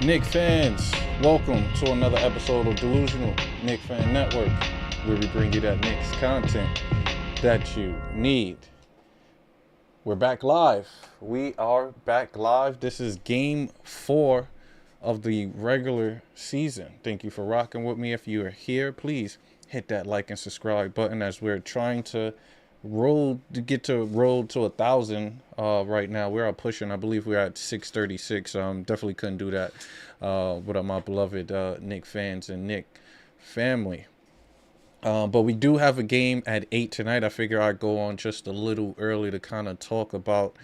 Knicks fans, welcome to another episode of Delusional Knicks Fan Network, where we bring you that Knicks content that you need. We're back live. We are back live. This is game 4 of the regular season. Thank you for rocking with me. If you are here, please hit that like and subscribe button as we're trying to get to 1,000 right now. We're out pushing. I believe we're at 636. Definitely couldn't do that without my beloved Knicks fans and Knicks family. But we do have a game at 8 tonight. I figure I'd go on just a little early to kind of talk about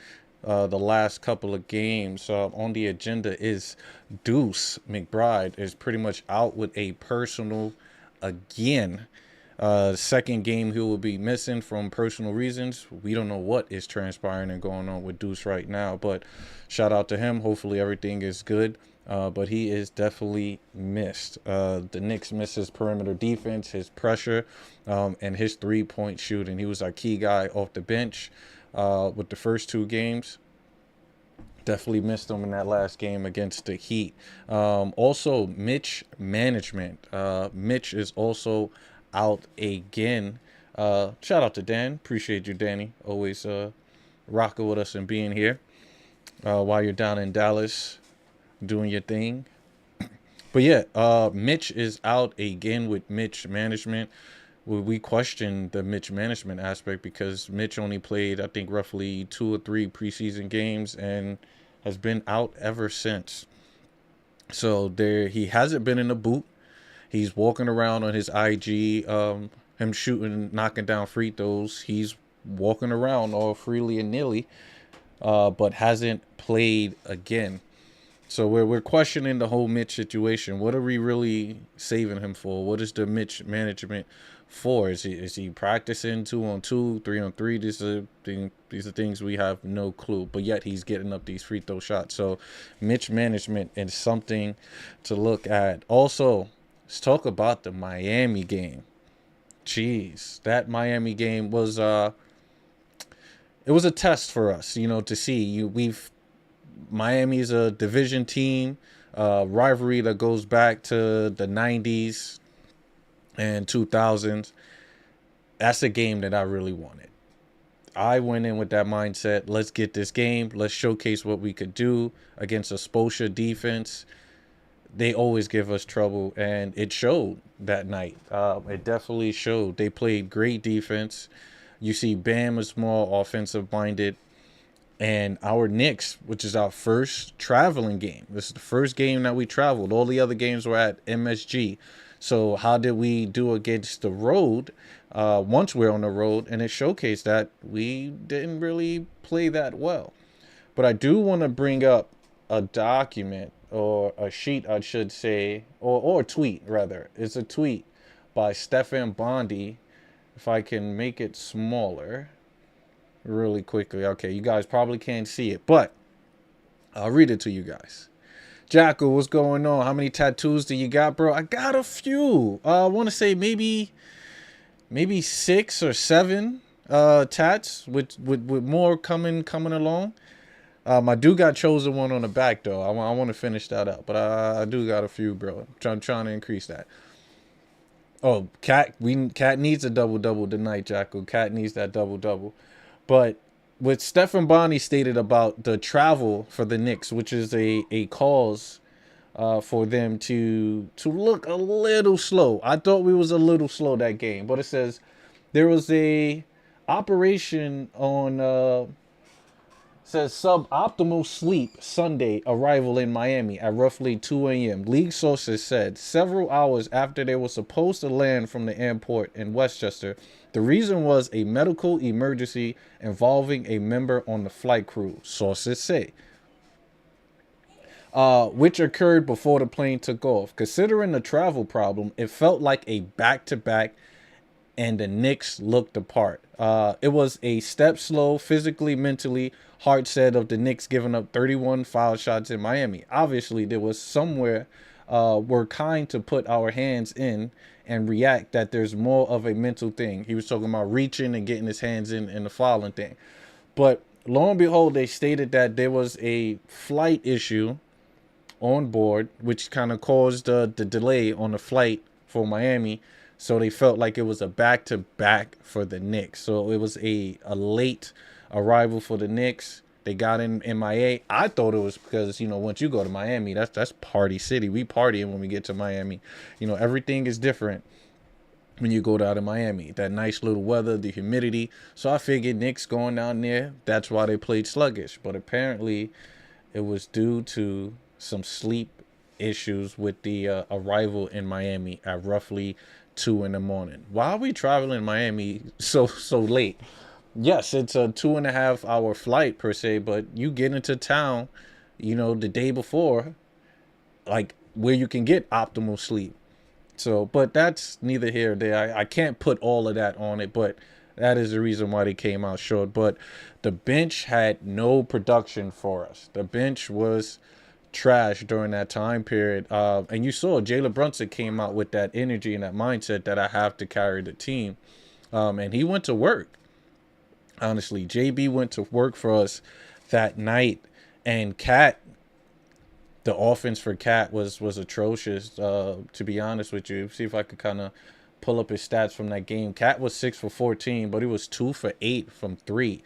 the last couple of games. On the agenda is Deuce McBride is pretty much out with a personal again. Second game he will be missing from personal reasons. We don't know what is transpiring and going on with Deuce right now, but shout out to him. Hopefully everything is good. But he is definitely missed. The Knicks miss his perimeter defense, his pressure, and his three-point shooting. He was our key guy off the bench with the first two games. Definitely missed him in that last game against the Heat. Also, Mitch management. Mitch is also out again. Shout out to Dan. Appreciate you, Danny. Always rocking with us and being here while you're down in Dallas doing your thing. But yeah, Mitch is out again with Mitch management. We question the Mitch management aspect because Mitch only played, I think, roughly 2 or 3 preseason games and has been out ever since. So he hasn't been in the boot. He's walking around on his IG, him shooting, knocking down free throws. He's walking around all freely and nilly, but hasn't played again. So we're questioning the whole Mitch situation. What are we really saving him for? What is the Mitch management for? Is he practicing 2-on-2, 3-on-3? These are things we have no clue. But yet he's getting up these free throw shots. So Mitch management is something to look at. Also, let's talk about the Miami game. Jeez, that Miami game was it was a test for us, to see. Miami is a division team, rivalry that goes back to the 90s and 2000s. That's a game that I really wanted. I went in with that mindset. Let's get this game. Let's showcase what we could do against a Spoelstra defense. They always give us trouble, and it showed that night. It definitely showed. They played great defense. You see Bam is more offensive-minded. And our Knicks, which is our first traveling game. This is the first game that we traveled. All the other games were at MSG. So how did we do against the road once we're on the road? And it showcased that we didn't really play that well. But I do want to bring up a document or a sheet, I should say, or a tweet, rather. It's a tweet by Stefan Bondi. If I can make it smaller really quickly. Okay, you guys probably can't see it, but I'll read it to you guys. Jackal, what's going on? How many tattoos do you got, bro? I got a few. I want to say maybe 6 or 7 tats with more coming along. I do got chosen one on the back though. I want to finish that up, but I do got a few, bro. I'm trying to increase that. Oh, Cat needs a double tonight, Jackal. Cat needs that double. But what Stefan Bonnie stated about the travel for the Knicks, which is a cause for them to look a little slow. I thought we was a little slow that game, but it says there was a operation on says suboptimal sleep Sunday arrival in Miami at roughly 2 a.m. League sources said several hours after they were supposed to land from the airport in Westchester. The reason was a medical emergency involving a member on the flight crew, sources say, which occurred before the plane took off. Considering the travel problem, it felt like a back-to-back, and the Knicks looked apart. It was a step slow, physically, mentally. Hart said of the Knicks giving up 31 foul shots in Miami. Obviously, there was somewhere we're kind to put our hands in and react that there's more of a mental thing. He was talking about reaching and getting his hands in the fouling thing. But lo and behold, they stated that there was a flight issue on board, which kind of caused the delay on the flight for Miami. So they felt like it was a back-to-back for the Knicks. So it was a late arrival for the Knicks. They got in MIA. I thought it was because, once you go to Miami, that's party city. We partying when we get to Miami. Everything is different when you go down to Miami. That nice little weather, the humidity. So I figured Knicks going down there, that's why they played sluggish. But apparently it was due to some sleep issues with the arrival in Miami at roughly 2 in the morning. Why are we traveling Miami so late? Yes, it's a 2.5 hour flight per se, but you get into town, the day before, like where you can get optimal sleep. So, but that's neither here nor there. I can't put all of that on it, but that is the reason why they came out short. But the bench had no production for us. The bench was trash during that time period. And you saw Jalen Brunson came out with that energy and that mindset that I have to carry the team. And he went to work. Honestly, JB went to work for us that night. And the offense for Cat was atrocious, to be honest with you. See if I could kind of pull up his stats from that game. Cat was 6 for 14, but he was 2 for 8 from 3.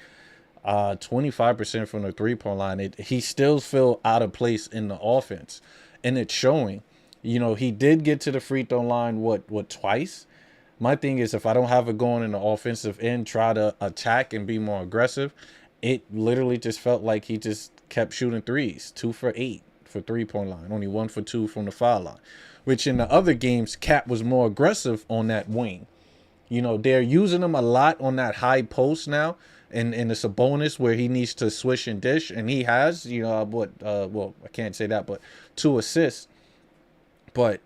25% from the three-point line. He still feel out of place in the offense, and it's showing. He did get to the free throw line twice. My thing is, if I don't have it going in the offensive end, try to attack and be more aggressive, it literally just felt like he just kept shooting threes. 2 for 8 for three-point line, only 1 for 2 from the foul line, which in the other games, Cat was more aggressive on that wing. They're using him a lot on that high post now, and it's a bonus where he needs to swish and dish, and he has, I can't say that, but 2 assists. But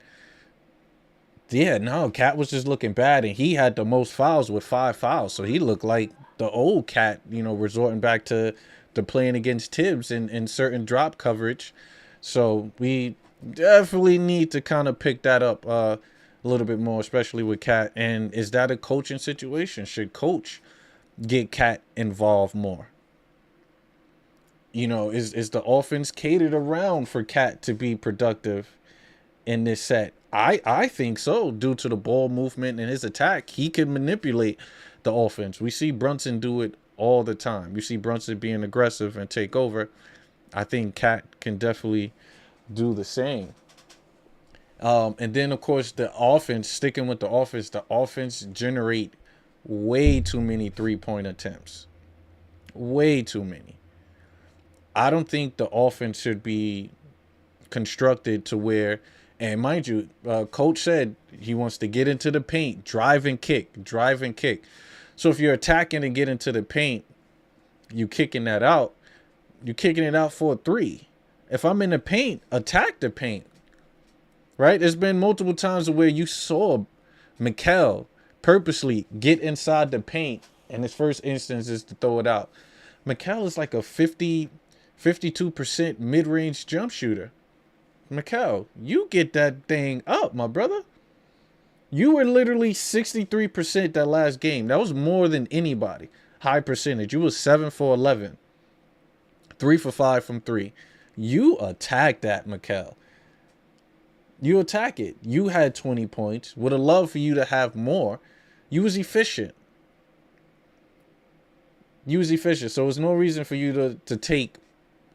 yeah, no, Cat was just looking bad, and he had the most fouls with 5 fouls, so he looked like the old Cat, resorting back to playing against Tibbs in certain drop coverage. So we definitely need to kind of pick that up a little bit more, especially with Cat. And is that a coaching situation? Should coach get Cat involved more? Is the offense catered around for Cat to be productive in this set? I think so. Due to the ball movement and his attack, he can manipulate the offense. We see Brunson do it all the time. You see Brunson being aggressive and take over. I think Cat can definitely do the same. And then, of course, the offense, sticking with the offense generate way too many three-point attempts. Way too many. I don't think the offense should be constructed to where, and mind you, coach said he wants to get into the paint, drive and kick. So if you're attacking and get into the paint, you kicking that out. You're kicking it out for a 3. If I'm in the paint, attack the paint. Right? There's been multiple times where you saw Mikal purposely get inside the paint, and his first instance is to throw it out. Mikal is like a 52% mid-range jump shooter. Mikal, you get that thing up, my brother. You were literally 63% that last game. That was more than anybody. High percentage. You was 7 for 11. 3 for 5 from 3. You attack that, Mikal. You attack it. You had 20 points. Would have loved for you to have more. You was efficient. So there's no reason for you to take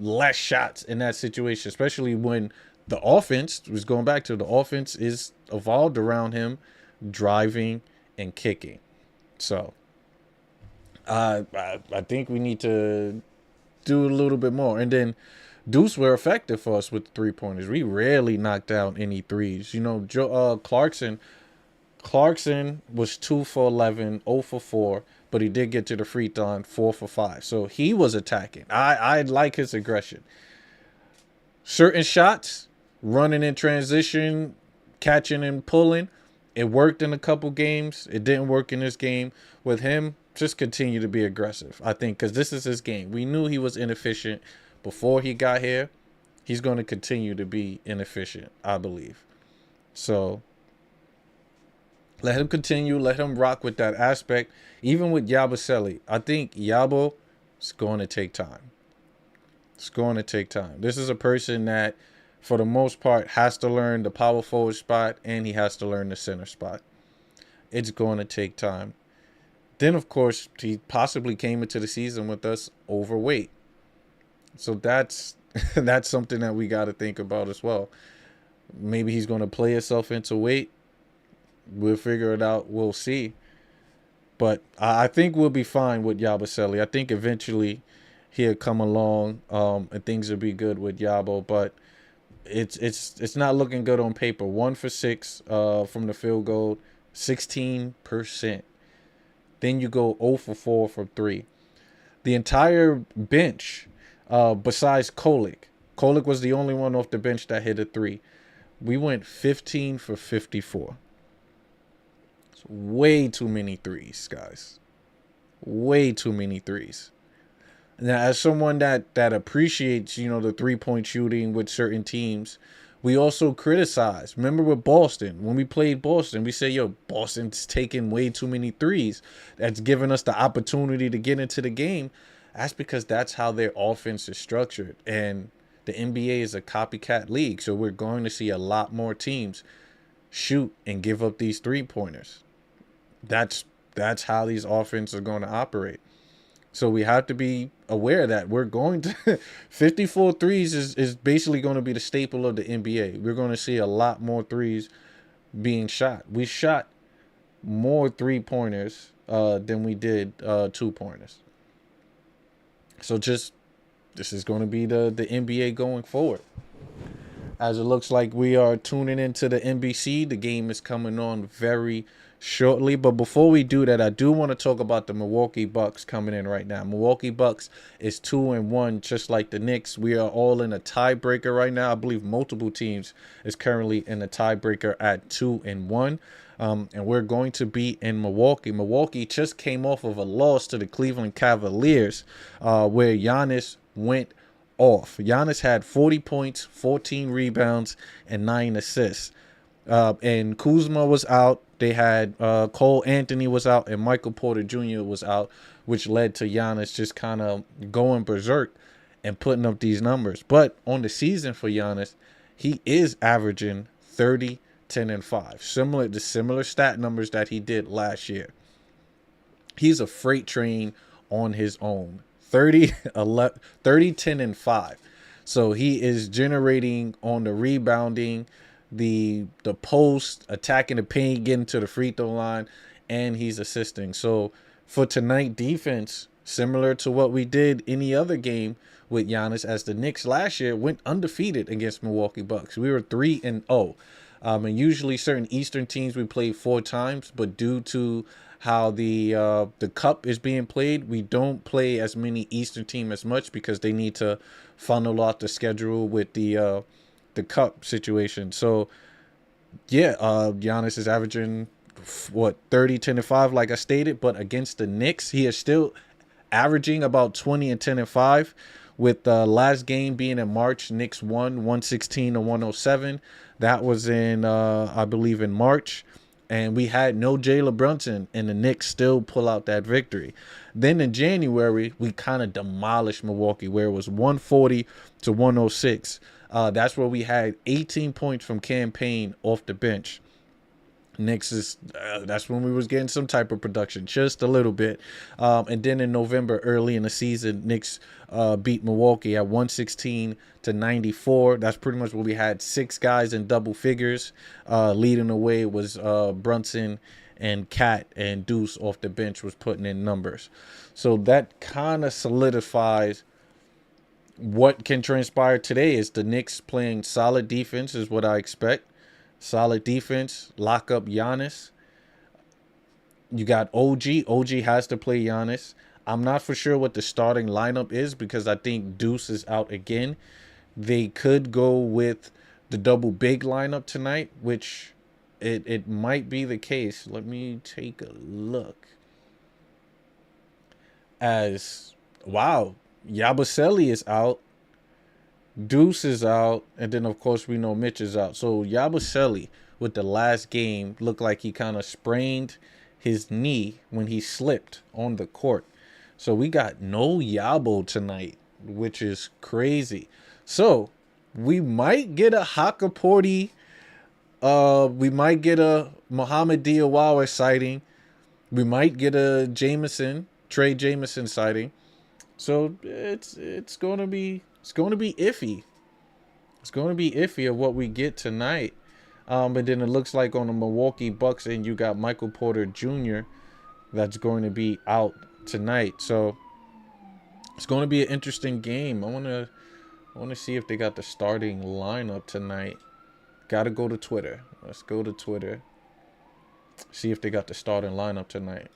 less shots in that situation, especially when the offense was going back to the offense is evolved around him driving and kicking. So I think we need to do a little bit more. And then Deuce were effective for us with 3-pointers. We rarely knocked down any threes. Clarkson was 2 for 11, 0 for 4, but he did get to the free throw line 4 for 5. So he was attacking. I like his aggression. Certain shots, running in transition, catching and pulling, it worked in a couple games. It didn't work in this game. With him, just continue to be aggressive, I think, because this is his game. We knew he was inefficient before he got here. He's going to continue to be inefficient, I believe. So let him continue. Let him rock with that aspect. Even with Yabusele, I think Yabo is going to take time. It's going to take time. This is a person that for the most part, has to learn the power forward spot, and he has to learn the center spot. It's going to take time. Then, of course, he possibly came into the season with us overweight. So that's that's something that we got to think about as well. Maybe he's going to play himself into weight. We'll figure it out. We'll see. But I think we'll be fine with Yabusele. I think eventually he'll come along and things will be good with Yabo. But it's not looking good on paper. 1 for 6 from the field goal, 16%. Then you go 0 for 4 from 3. The entire bench, besides Kolick was the only one off the bench that hit a 3. We went 15 for 54. It's way too many threes, guys. Way too many threes. Now, as someone that appreciates, the 3-point shooting with certain teams, we also criticize. Remember with Boston, when we played Boston, we say, yo, Boston's taking way too many threes. That's giving us the opportunity to get into the game. That's because that's how their offense is structured. And the NBA is a copycat league, so we're going to see a lot more teams shoot and give up these 3-pointers. That's how these offenses are going to operate. So we have to be aware that we're going to 54 threes is basically going to be the staple of the NBA. We're going to see a lot more threes being shot. We shot more 3-pointers than we did 2-pointers. So this is going to be the NBA going forward. As it looks like we are tuning into the NBC, the game is coming on very shortly. But before we do that, I do want to talk about the Milwaukee Bucks coming in right now. Milwaukee Bucks is 2-1, just like the Knicks. We are all in a tiebreaker right now. I believe multiple teams is currently in a tiebreaker at 2-1. And we're going to be in Milwaukee. Milwaukee just came off of a loss to the Cleveland Cavaliers, where Giannis went off. Giannis had 40 points, 14 rebounds, and 9 assists. And Kuzma was out. They had Cole Anthony was out, and Michael Porter Jr. was out, which led to Giannis just kind of going berserk and putting up these numbers. But on the season for Giannis, he is averaging 30, 10, and 5. Similar stat numbers that he did last year. He's a freight train on his own. 30, 10, and 5. So he is generating on the rebounding, the post, attacking the paint, getting to the free throw line, and he's assisting. So for tonight, defense, similar to what we did any other game with Giannis, as the Knicks last year went undefeated against Milwaukee Bucks. We were 3-0. And usually certain Eastern teams we play 4 times, but due to how the cup is being played, we don't play as many Eastern teams as much because they need to funnel out the schedule with the cup situation. So yeah, Giannis is averaging 30, 10, and 5, like I stated, but against the Knicks, he is still averaging about 20 and 10 and 5. With the last game being in March, Knicks won 116 to 107. That was in I believe in March. And we had no Jalen Brunson, and the Knicks still pull out that victory. Then in January, we kind of demolished Milwaukee, where it was 140 to 106. That's where we had 18 points from Campaign off the bench. Knicks is that's when we was getting some type of production, just a little bit. And then in November, early in the season, Knicks beat Milwaukee at 116 to 94. That's pretty much where we had 6 guys in double figures. Leading the way was Brunson and Cat, and Deuce off the bench was putting in numbers. So that kind of solidifies what can transpire today. Is the Knicks playing solid defense is what I expect. Solid defense, lock up Giannis. You got OG. OG has to play Giannis. I'm not for sure what the starting lineup is because I think Deuce is out again. They could go with the double big lineup tonight, which it might be the case. Let me take a look. Wow, Yabusele is out. Deuce is out, and then of course we know Mitch is out. So Yabusele with the last game looked like he kind of sprained his knee when he slipped on the court. So we got no Yabo tonight, which is crazy. So we might get a Hakaporti. We might get a Muhammad Diawara sighting. We might get a Trey Jameson sighting. So it's gonna be iffy. It's gonna be iffy of what we get tonight. And then it looks like on the Milwaukee Bucks and you got Michael Porter Jr. that's going to be out tonight. So it's going to be an interesting game. I wanna see if they got the starting lineup tonight. Gotta go to Twitter. Let's go to Twitter. See if they got the starting lineup tonight.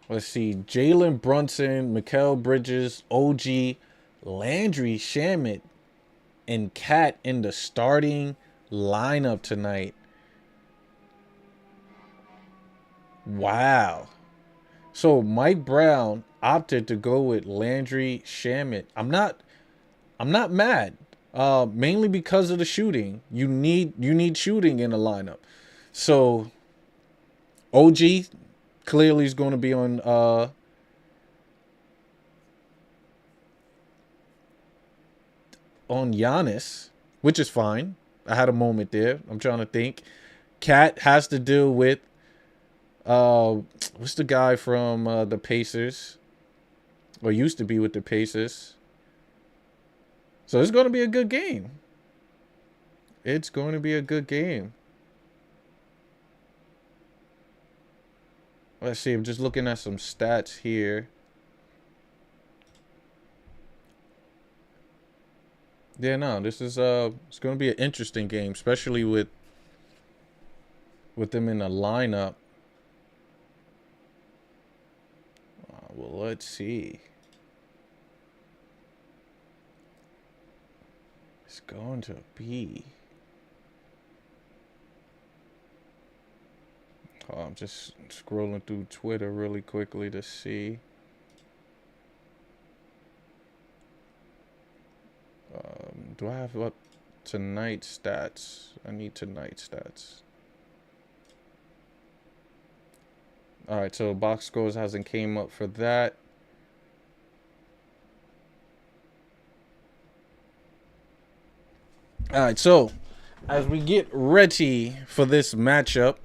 Let's see. Jalen Brunson, Mikal Bridges, OG, Landry Shamet, and Cat in the starting lineup tonight. Wow. So Mike Brown opted to go with Landry Shamet. I'm not mad. Mainly because of the shooting. You need shooting in the lineup. So OG clearly is going to be on Giannis, which is fine. I had a moment there. I'm trying to think. Cat has to deal with what's the guy from the Pacers, or used to be with the Pacers. So it's going to be a good game. It's going to be a good game. Let's see. I'm just looking at some stats here. Yeah, no, this is it's going to be an interesting game, especially with them in the lineup. Well, let's see. It's going to be. Oh, I'm just scrolling through Twitter really quickly to see. Do I have up tonight's stats? I need tonight's stats. All right, so box scores hasn't came up for that. All right, so as we get ready for this matchup,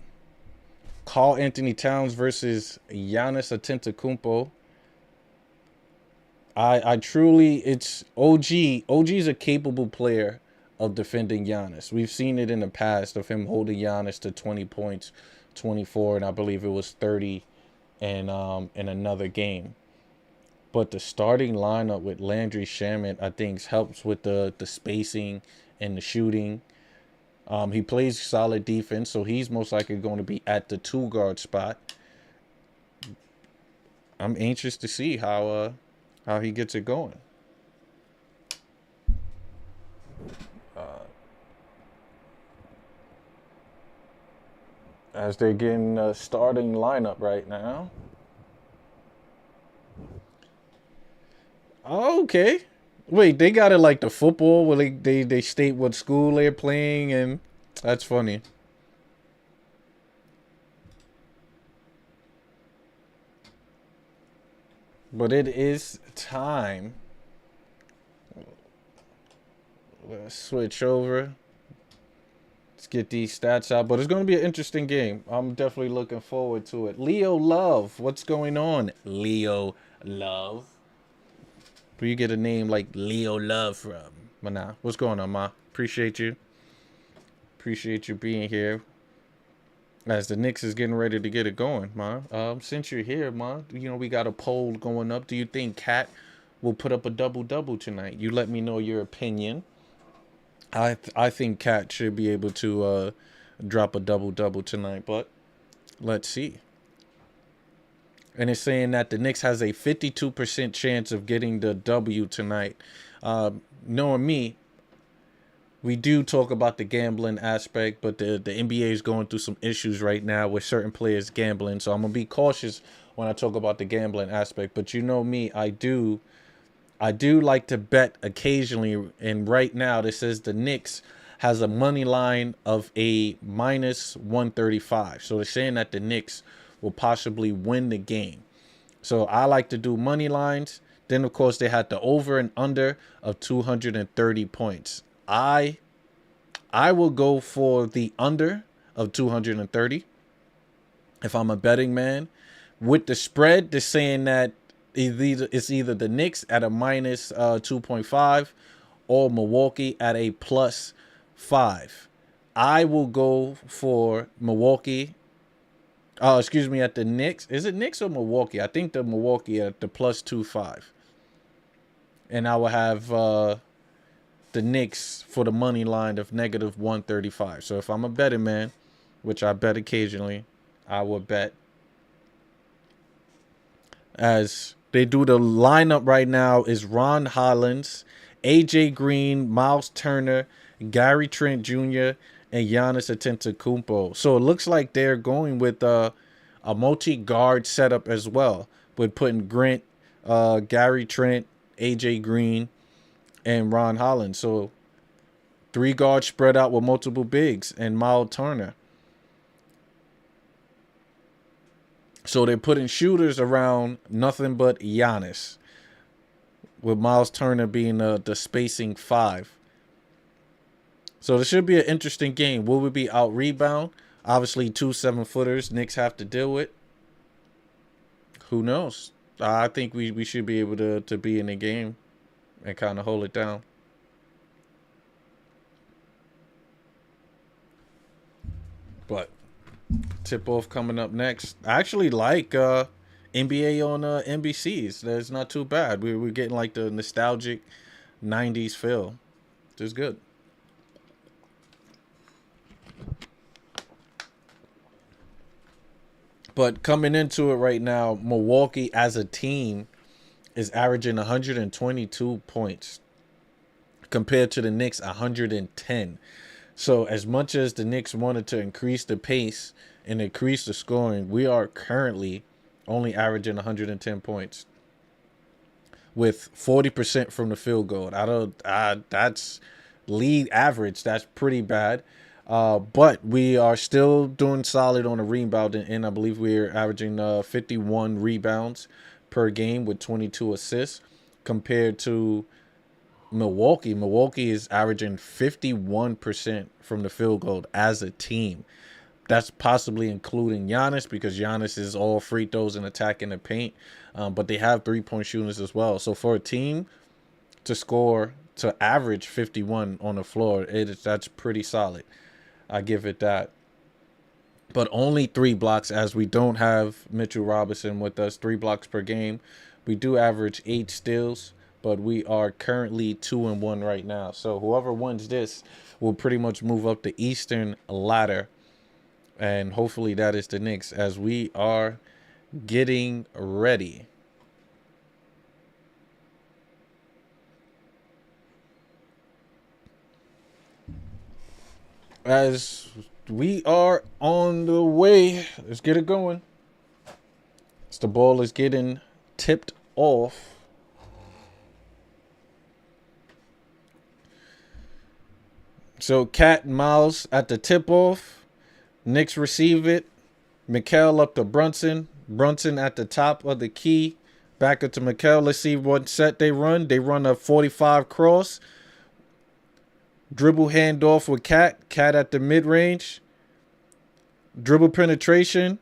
Karl Anthony Towns versus Giannis Antetokounmpo. I truly, it's OG. OG's a capable player of defending Giannis. We've seen it in the past of him holding Giannis to 20 points, 24, and I believe it was 30 in another game. But the starting lineup with Landry Shamet, I think, helps with the spacing and the shooting. He plays solid defense, so he's most likely going to be at the 2-guard spot. I'm anxious to see how he gets it going. As they're getting a starting lineup right now. Oh, okay. Wait, they got it like the football where they state what school they're playing, and that's funny. But it is time. Let's switch over. Let's get these stats out. But it's going to be an interesting game. I'm definitely looking forward to it. Leo Love. What's going on, Leo Love? Where you get a name like Leo Love from? Mana, what's going on, Ma? Appreciate you. Appreciate you being here. As the Knicks is getting ready to get it going, Ma. Since you're here, Ma, we got a poll going up. Do you think Cat will put up a double-double tonight? You let me know your opinion. I think Cat should be able to drop a double-double tonight, but let's see. And it's saying that the Knicks has a 52% chance of getting the W tonight. Knowing me, we do talk about the gambling aspect, but the NBA is going through some issues right now with certain players gambling. So I'm going to be cautious when I talk about the gambling aspect. But you know me, I do like to bet occasionally. And right now, this says the Knicks has a money line of a minus 135. So they're saying that the Knicks will possibly win the game. So I like to do money lines. Then, of course, they had the over and under of 230 points. I will go for the under of 230 if I'm a betting man. With the spread, they're saying that it's either the Knicks at a minus 2.5 or Milwaukee at a plus 5. I will go for Milwaukee. Excuse me, at the Knicks. Is it Knicks or Milwaukee? I think the Milwaukee at the plus 2.5. And I will have the Knicks for the money line of negative 135. So if I'm a betting man, which I bet occasionally, I will bet. As they do the lineup right now is Ron Hollins, AJ Green, Miles Turner, Gary Trent Jr., and Giannis Antetokounmpo. So it looks like they're going with a multi-guard setup as well, with putting Grant, Gary Trent, AJ Green, and Ron Hollins. So 3 guards spread out with multiple bigs and Miles Turner. So they're putting shooters around nothing but Giannis, with Miles Turner being the spacing 5. So this should be an interesting game. Will we be out rebound? Obviously, 2 7-footers Knicks have to deal with. Who knows? I think we should be able to be in the game and kind of hold it down. But tip-off coming up next. I actually like NBA on NBCs. That's not too bad. We're getting like the nostalgic 90s feel. Which is good. But coming into it right now, Milwaukee as a team is averaging 122 points compared to the Knicks 110. So as much as the Knicks wanted to increase the pace and increase the scoring, we are currently only averaging 110 points with 40% from the field goal. That's league average. That's pretty bad. But we are still doing solid on the rebound, and I believe we're averaging 51 rebounds per game with 22 assists compared to Milwaukee. Milwaukee is averaging 51% from the field goal as a team. That's possibly including Giannis, because Giannis is all free throws and attacking the paint. But they have 3-point shooters as well. So for a team to average 51 on the floor, that's pretty solid. I give it that. But only 3 blocks, as we don't have Mitchell Robinson with us. 3 blocks per game. We do average 8 steals, but we are currently 2-1 right now. So whoever wins this will pretty much move up the Eastern ladder. And hopefully that is the Knicks, as we are getting ready. As we are on the way, let's get it going. As the ball is getting tipped off. So Cat and Miles at the tip-off. Knicks receive it. Mikal up to Brunson. Brunson at the top of the key. Back up to Mikal. Let's see what set they run. They run a 45 cross. Dribble handoff with Cat. Cat at the mid-range. Dribble penetration.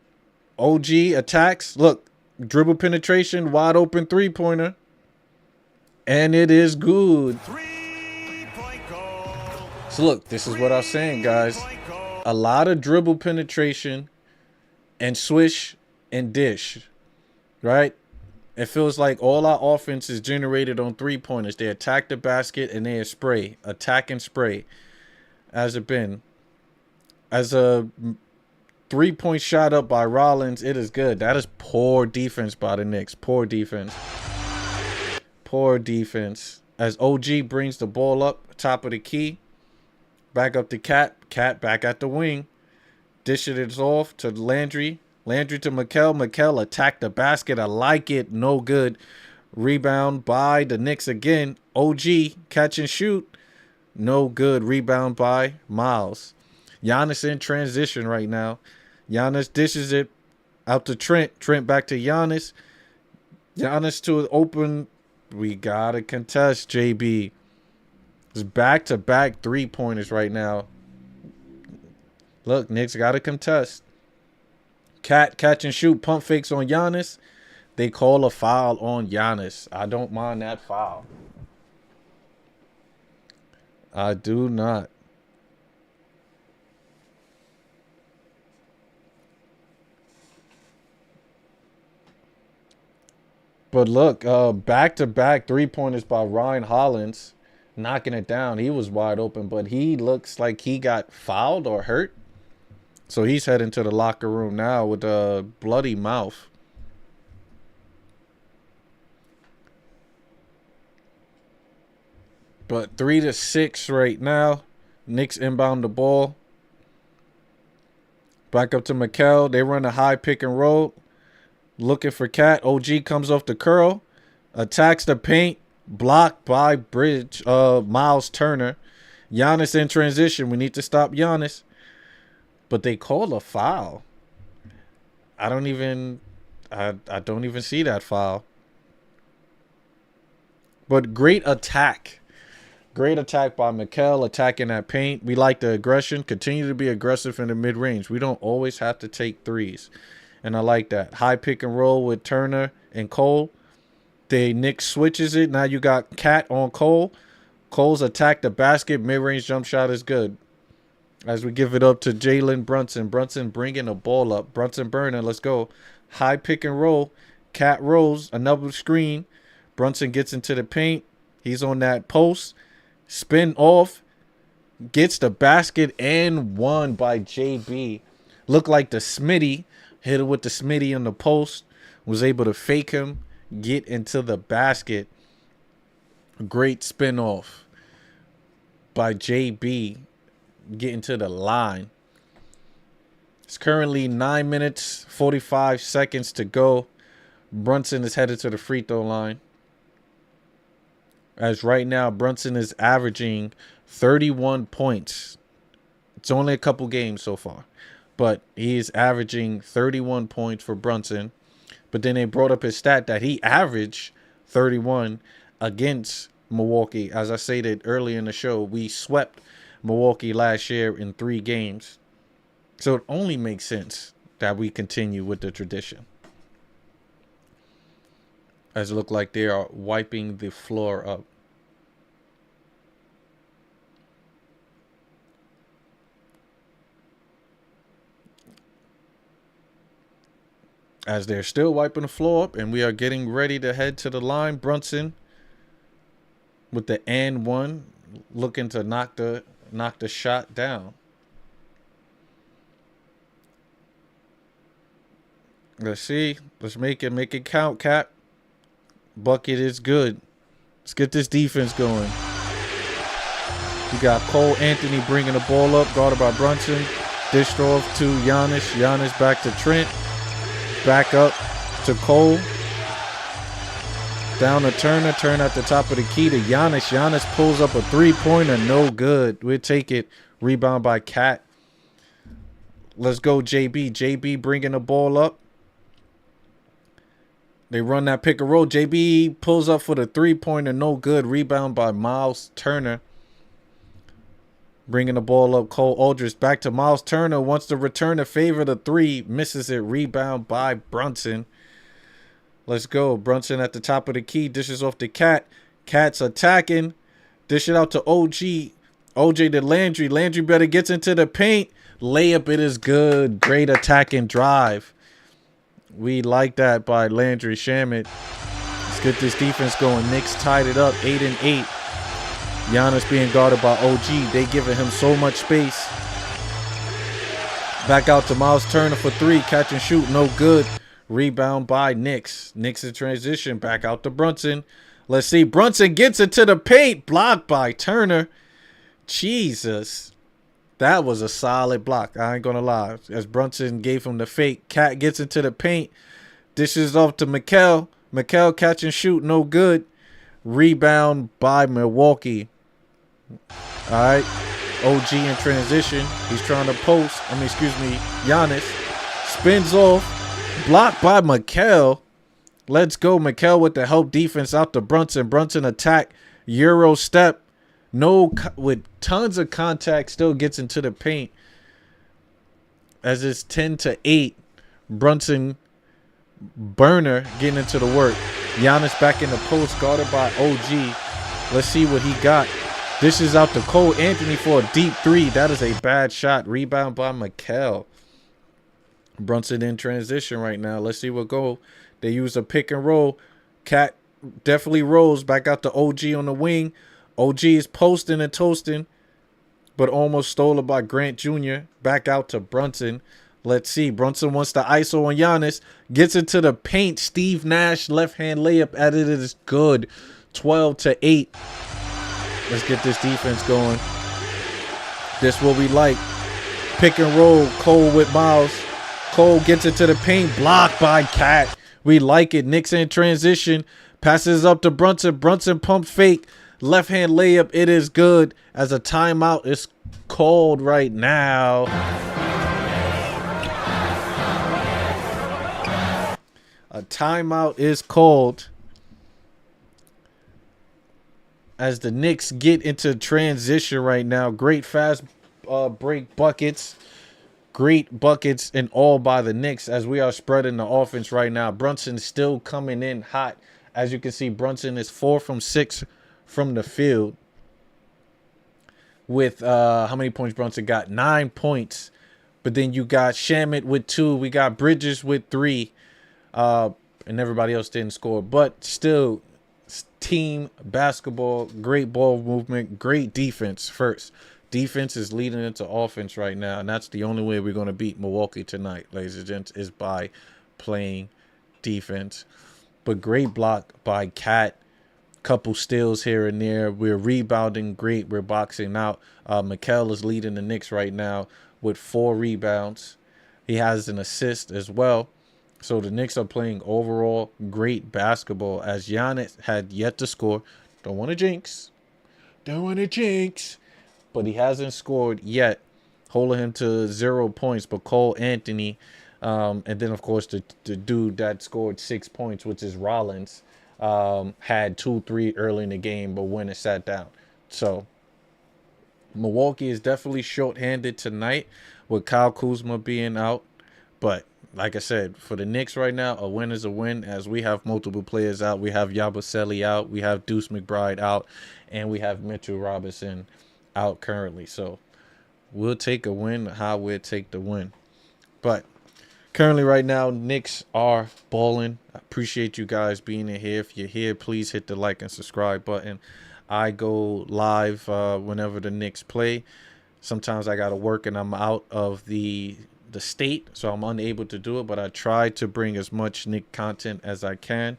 OG attacks. Look, dribble penetration. Wide open three-pointer. And it is good. So look, this is what I was saying, guys. A lot of dribble penetration and swish and dish, right? It feels like all our offense is generated on three-pointers. They attack the basket and they spray. Attack and spray. As it been. As a three-point shot up by Rollins, it is good. That is poor defense by the Knicks. Poor defense. Poor defense. As OG brings the ball up, top of the key. Back up to Cat. Cat back at the wing. Dishing it off to Landry. Landry to Mikal. Mikal attacked the basket. I like it. No good. Rebound by the Knicks again. OG catch and shoot. No good. Rebound by Miles. Giannis in transition right now. Giannis dishes it out to Trent. Trent back to Giannis. Giannis to an open We got to contest, JB. It's back-to-back three-pointers right now. Look, Knicks got to contest. Catch and shoot pump fakes on Giannis. They call a foul on Giannis. I don't mind that foul. I do not. But look, back-to-back three-pointers by Ryan Hollins, knocking it down. He was wide open, but he looks like he got fouled or hurt. So he's heading to the locker room now with a bloody mouth. But 3-6 right now. Knicks inbound the ball. Back up to Mikal. They run a high pick and roll. Looking for Cat. OG comes off the curl. Attacks the paint. Blocked by Miles Turner. Giannis in transition. We need to stop Giannis. But they call a foul. I don't even see that foul. But great attack. Great attack by Mikal, attacking that paint. We like the aggression. Continue to be aggressive in the mid-range. We don't always have to take threes. And I like that. High pick and roll with Turner and Cole. The Knicks switches it. Now you got Cat on Cole. Cole's attacked the basket. Mid-range jump shot is good. As we give it up to Jalen Brunson. Brunson bringing the ball up. Brunson burning. Let's go. High pick and roll. Cat rolls. Another screen. Brunson gets into the paint. He's on that post. Spin off. Gets the basket and won by JB. Looked like the Smitty. Hit it with the Smitty on the post. Was able to fake him. Get into the basket. Great spin off by JB. Getting to the line. It's currently 9 minutes, 45 seconds to go. Brunson is headed to the free throw line. As right now, Brunson is averaging 31 points. It's only a couple games so far. But he is averaging 31 points for Brunson. But then they brought up his stat that he averaged 31 against Milwaukee. As I stated earlier in the show, we swept Milwaukee last year in 3 games. So it only makes sense that we continue with the tradition. As it look like they are wiping the floor up. As they're still wiping the floor up and we are getting ready to head to the line. Brunson with the and one looking to knock the shot down. Let's see. Let's make it count, Cap. Bucket is good. Let's get this defense going. You got Cole Anthony bringing the ball up, guarded by Brunson. Dished off to Giannis. Giannis back to Trent. Back up to Cole. Down to Turner. Turn at the top of the key to Giannis. Giannis pulls up a three-pointer. No good. We'll take it. Rebound by Cat. Let's go, JB. JB bringing the ball up. They run that pick and roll. JB pulls up for the three-pointer. No good. Rebound by Miles Turner. Bringing the ball up. Cole Aldridge back to Miles Turner. Wants to return to favor the three. Misses it. Rebound by Brunson. Let's go. Brunson at the top of the key. Dishes off to Cat. Cat's attacking. Dish it out to OG. OJ to Landry. Landry better gets into the paint. Layup. It is good. Great attacking drive. We like that by Landry Shamet. Let's get this defense going. Knicks tied it up 8-8. Giannis being guarded by OG. They giving him so much space. Back out to Miles Turner for three. Catch and shoot. No good. Rebound by Knicks. Knicks in transition. Back out to Brunson. Let's see. Brunson gets into the paint. Blocked by Turner. Jesus. That was a solid block. I ain't going to lie. As Brunson gave him the fake. Cat gets into the paint. Dishes off to Mikal. Mikal catch and shoot. No good. Rebound by Milwaukee. All right. OG in transition. He's trying to post. Giannis. Spins off. Blocked by Mikal. Let's go. Mikal with the help defense out to Brunson. Brunson attack. Euro step. No, with tons of contact, still gets into the paint. As it's 10-8. Brunson burner getting into the work. Giannis back in the post, guarded by OG. Let's see what he got. This is out to Cole Anthony for a deep three. That is a bad shot. Rebound by Mikal. Brunson in transition right now. Let's see what go. They use a pick and roll. Cat definitely rolls back out to OG on the wing. OG is posting and toasting, but almost stolen by Grant Jr. Back out to Brunson. Let's see. Brunson wants the ISO on Giannis. Gets into the paint. Steve Nash left-hand layup at it is good. 12-8. Let's get this defense going. This what we like. Pick and roll. Cole with Miles. Cole gets into the paint. Blocked by Cat. We like it. Knicks in transition. Passes up to Brunson. Brunson pump fake. Left-hand layup. It is good. As a timeout is called right now. A timeout is called as the Knicks get into transition right now. Great fast break buckets. Great buckets and all by the Knicks as we are spreading the offense right now. Brunson still coming in hot. As you can see, Brunson is 4 from 6 from the field. With how many points Brunson got? 9 points. But then you got Shamet with 2. We got Bridges with 3. And everybody else didn't score. But still, team basketball, great ball movement, great defense first. Defense is leading into offense right now, and that's the only way we're going to beat Milwaukee tonight, ladies and gents, is by playing defense. But great block by Cat. Couple steals here and there. We're rebounding great. We're boxing out. Mikal is leading the Knicks right now with 4 rebounds. He has an assist as well. So the Knicks are playing overall great basketball as Giannis had yet to score. Don't want to jinx. Don't want to jinx. But he hasn't scored yet. Holding him to 0 points. But Cole Anthony, and then, of course, the dude that scored 6 points, which is Rollins, had 2-3 early in the game, but when it sat down. So Milwaukee is definitely short-handed tonight with Kyle Kuzma being out. But like I said, for the Knicks right now, a win is a win as we have multiple players out. We have Yabusele out. We have Deuce McBride out. And we have Mitchell Robinson out currently. So we'll take a win how we'll take the win. But currently right now, Knicks are balling. I appreciate you guys being in here. If you're here, please hit the like and subscribe button. I go live whenever the Knicks play. Sometimes I got to work and I'm out of the state, so I'm unable to do it, but I try to bring as much Knick content as I can.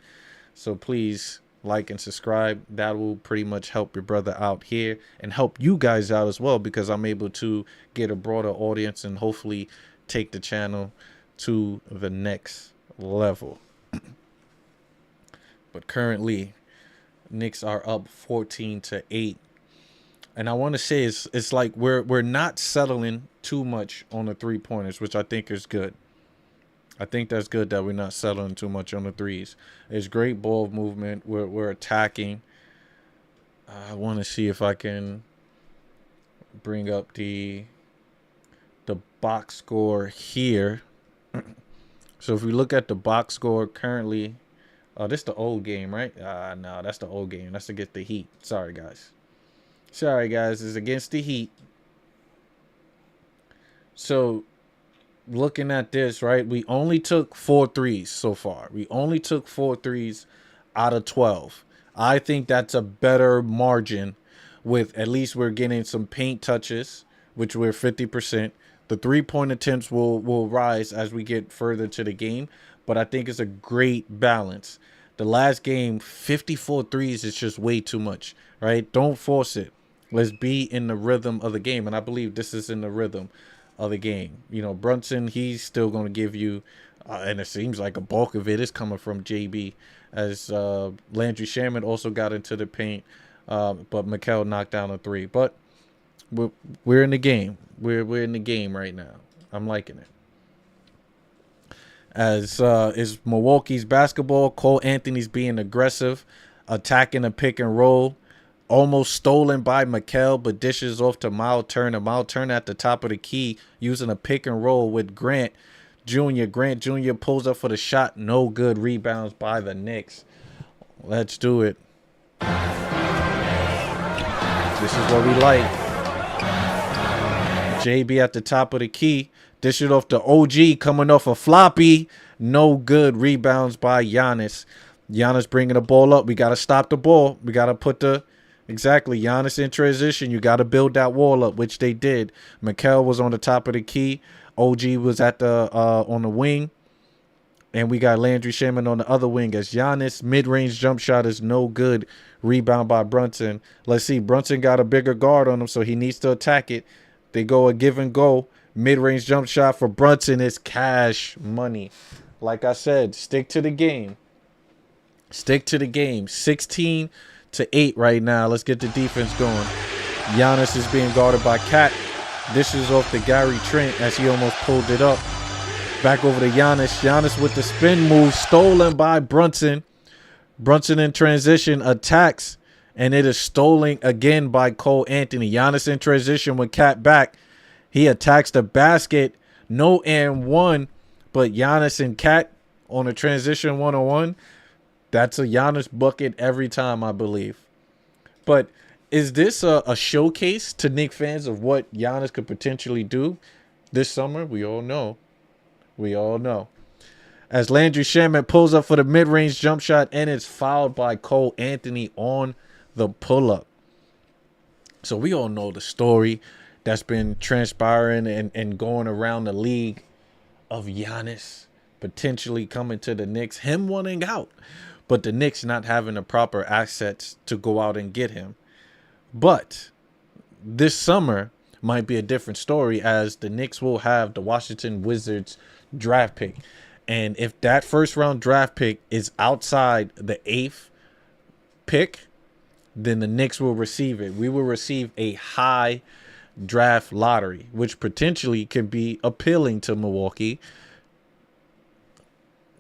So please like and subscribe. That will pretty much help your brother out here and help you guys out as well, because I'm able to get a broader audience and hopefully take the channel to the next level. But currently Knicks are up 14-8. And I want to say it's like we're not settling too much on the 3-pointers, which I think is good. I think that's good that we're not settling too much on the threes. It's great ball movement. We're attacking. I want to see if I can bring up the box score here. So if we look at the box score currently, this is the old game, right? No, that's the old game. That's against the Heat. Sorry, guys. It's against the Heat. So, looking at this, right, we only took 4 threes so far. We only took 4 threes out of 12. I think that's a better margin with at least we're getting some paint touches, which we're 50%. The 3-point attempts will rise as we get further to the game, but I think it's a great balance. The last game, 54 threes is just way too much, right? Don't force it. Let's be in the rhythm of the game, and I believe this is in the rhythm of the game. You know, Brunson, he's still going to give you, and it seems like a bulk of it is coming from JB, as Landry Shamet also got into the paint, but Mikal knocked down a 3. But we're in the game. We're in the game right now. I'm liking it. as is Milwaukee's basketball. Cole Anthony's being aggressive, attacking a pick and roll. Almost stolen by Mikal, but dishes off to Miles Turner. Miles Turner at the top of the key using a pick and roll with Grant Jr. Grant Jr. pulls up for the shot. No good. Rebounds by the Knicks. Let's do it. This is what we like. JB at the top of the key. Dish it off to OG coming off a floppy. No good. Rebounds by Giannis. Giannis bringing the ball up. We got to stop the ball. We got to put the... Exactly. Giannis in transition. You got to build that wall up, which they did. Mikal was on the top of the key. OG was at the on the wing. And we got Landry Shaman on the other wing as Giannis. Mid-range jump shot is no good. Rebound by Brunson. Let's see. Brunson got a bigger guard on him, so he needs to attack it. They go a give and go. Mid-range jump shot for Brunson is cash money. Like I said, stick to the game. Stick to the game. 16-8 right now. Let's get the defense going. Giannis is being guarded by Cat. This is off to Gary Trent as he almost pulled it up. Back over to Giannis. Giannis with the spin move. Stolen by Brunson. Brunson in transition. Attacks. And it is stolen again by Cole Anthony. Giannis in transition with Cat back. He attacks the basket. No and one. But Giannis and Cat on a transition one-on-one. That's a Giannis bucket every time, I believe. But is this a showcase to Knicks fans of what Giannis could potentially do this summer? We all know. We all know. As Landry Shamet pulls up for the mid-range jump shot and it's fouled by Cole Anthony on the pull-up. So we all know the story that's been transpiring and going around the league of Giannis potentially coming to the Knicks, him wanting out, but the Knicks not having the proper assets to go out and get him. But this summer might be a different story as the Knicks will have the Washington Wizards draft pick. And if that first round draft pick is outside the 8th pick, then the Knicks will receive it. We will receive a high draft lottery, which potentially can be appealing to Milwaukee.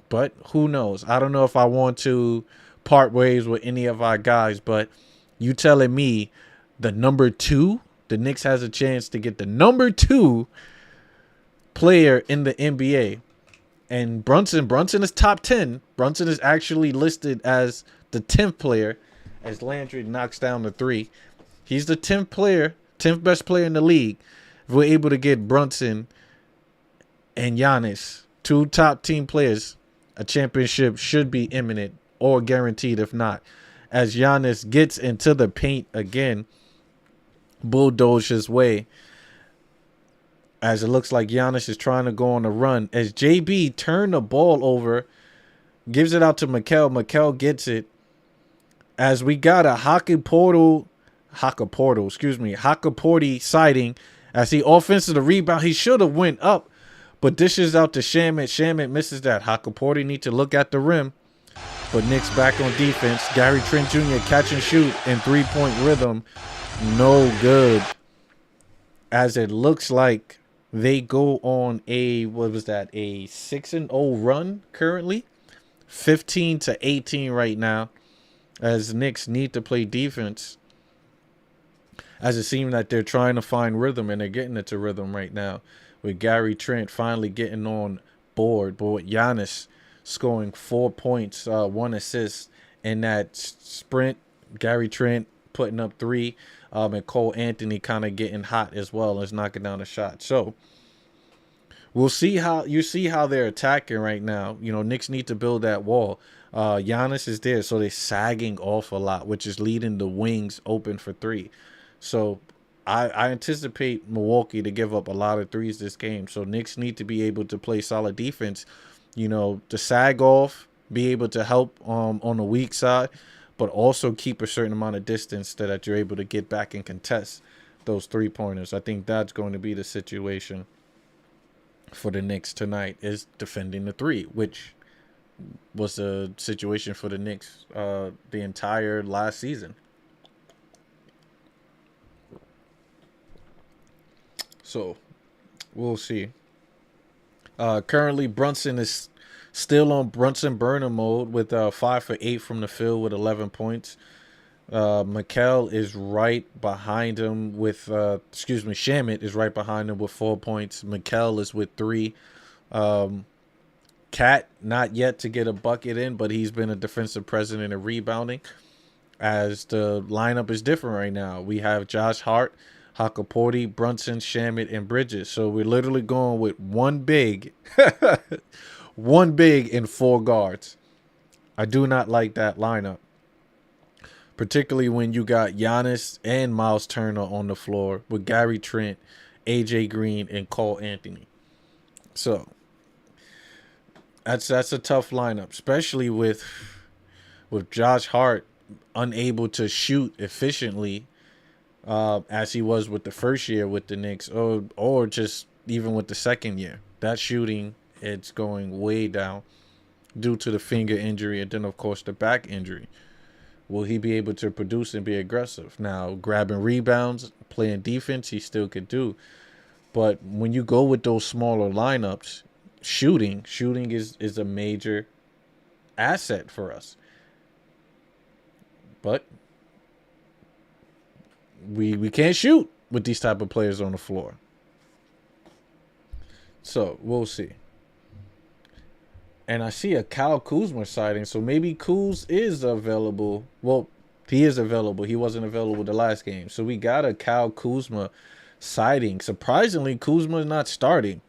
But who knows? I don't know if I want to part ways with any of our guys, but you telling me the number 2, the Knicks has a chance to get the number 2 player in the NBA. And Brunson is top 10. Brunson is actually listed as the 10th player as Landry knocks down the 3. He's the 10th player, 10th best player in the league. If we're able to get Brunson and Giannis, 2 top team players, a championship should be imminent or guaranteed if not. As Giannis gets into the paint again, bulldoze his way. As it looks like Giannis is trying to go on a run. As JB turned the ball over, gives it out to Mikal. Mikal gets it. As we got a Hakaporti sighting. As he offensive the rebound, he should have went up, but dishes out to Shamet. Shamet misses that. Hakaporti need to look at the rim. But Knicks back on defense. Gary Trent Jr. catch and shoot in 3-point rhythm. No good. As it looks like they go on a, what was that, a 6-0 run currently. 15-18 right now. As Knicks need to play defense. As it seems that they're trying to find rhythm and they're getting into rhythm right now. With Gary Trent finally getting on board. But with Giannis scoring 4 points, 1 assist in that sprint. Gary Trent putting up 3. And Cole Anthony kind of getting hot as well as knocking down a shot. So we'll see how they're attacking right now. You know, Knicks need to build that wall. Giannis is there, so they're sagging off a lot, which is leading the wings open for 3. So I anticipate Milwaukee to give up a lot of threes this game. So Knicks need to be able to play solid defense, you know, to sag off, be able to help on the weak side, but also keep a certain amount of distance so that you're able to get back and contest those 3-pointers. I think that's going to be the situation for the Knicks tonight, is defending the 3, which was a situation for the Knicks the entire last season. So we'll see. Currently, Brunson is Still on Brunson burner mode with 5 for 8 from the field with 11 points. Mikal is right behind him with, Shamit is right behind him with 4 points. Mikal is with 3. Cat, not yet to get a bucket in, but he's been a defensive presence and rebounding. As the lineup is different right now. We have Josh Hart, Hakaporti, Brunson, Shamit, and Bridges. So we're literally going with one big, one big and 4 guards. I do not like that lineup. Particularly when you got Giannis and Miles Turner on the floor with Gary Trent, AJ Green, and Cole Anthony. So that's a tough lineup, especially with Josh Hart unable to shoot efficiently as he was with the first year with the Knicks, or just even with the second year. That shooting, it's going way down due to the finger injury and then, of course, the back injury. Will he be able to produce and be aggressive? Now, grabbing rebounds, playing defense, he still could do. But when you go with those smaller lineups, shooting is a major asset for us. But we can't shoot with these type of players on the floor. So we'll see. And I see a Kyle Kuzma sighting, so maybe Kuz is available. Well, he is available. He wasn't available the last game. So we got a Kyle Kuzma sighting. Surprisingly, Kuzma is not starting.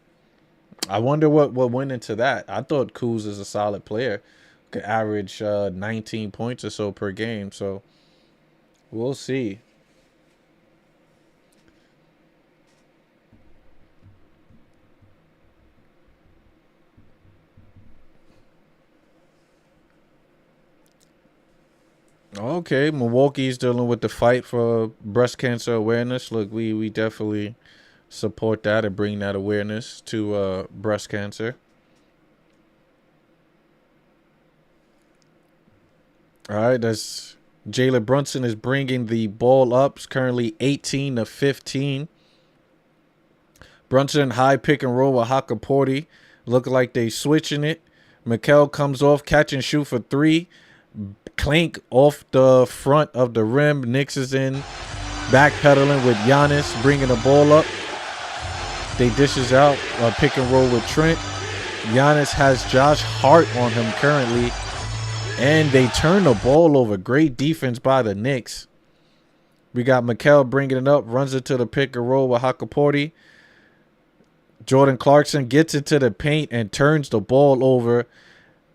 I wonder what went into that. I thought Kuz is a solid player. Could average 19 points or so per game. So we'll see. Okay, Milwaukee's dealing with the fight for breast cancer awareness. Look, we definitely support that and bring that awareness to breast cancer. All right, that's Jalen Brunson is bringing the ball up. It's currently 18-15. Brunson high pick and roll with Hakaporti. Look like they switching it. Mikal comes off, catch and shoot for 3. Clink off the front of the rim. Knicks is in. Backpedaling with Giannis, bringing the ball up. They dishes out pick and roll with Trent. Giannis has Josh Hart on him currently. And they turn the ball over. Great defense by the Knicks. We got Mikal bringing it up. Runs it to the pick and roll with Hakaporti. Jordan Clarkson gets into the paint and turns the ball over.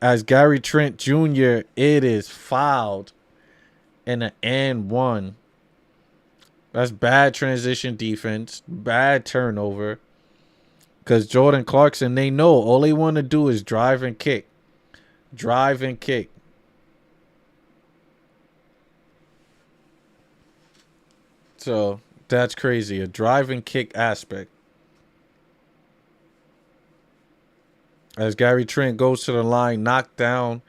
As Gary Trent Jr., it is fouled in an and 1. That's bad transition defense. Bad turnover. Because Jordan Clarkson, they know all they want to do is drive and kick. Drive and kick. So that's crazy. A drive and kick aspect. As Gary Trent goes to the line, knock down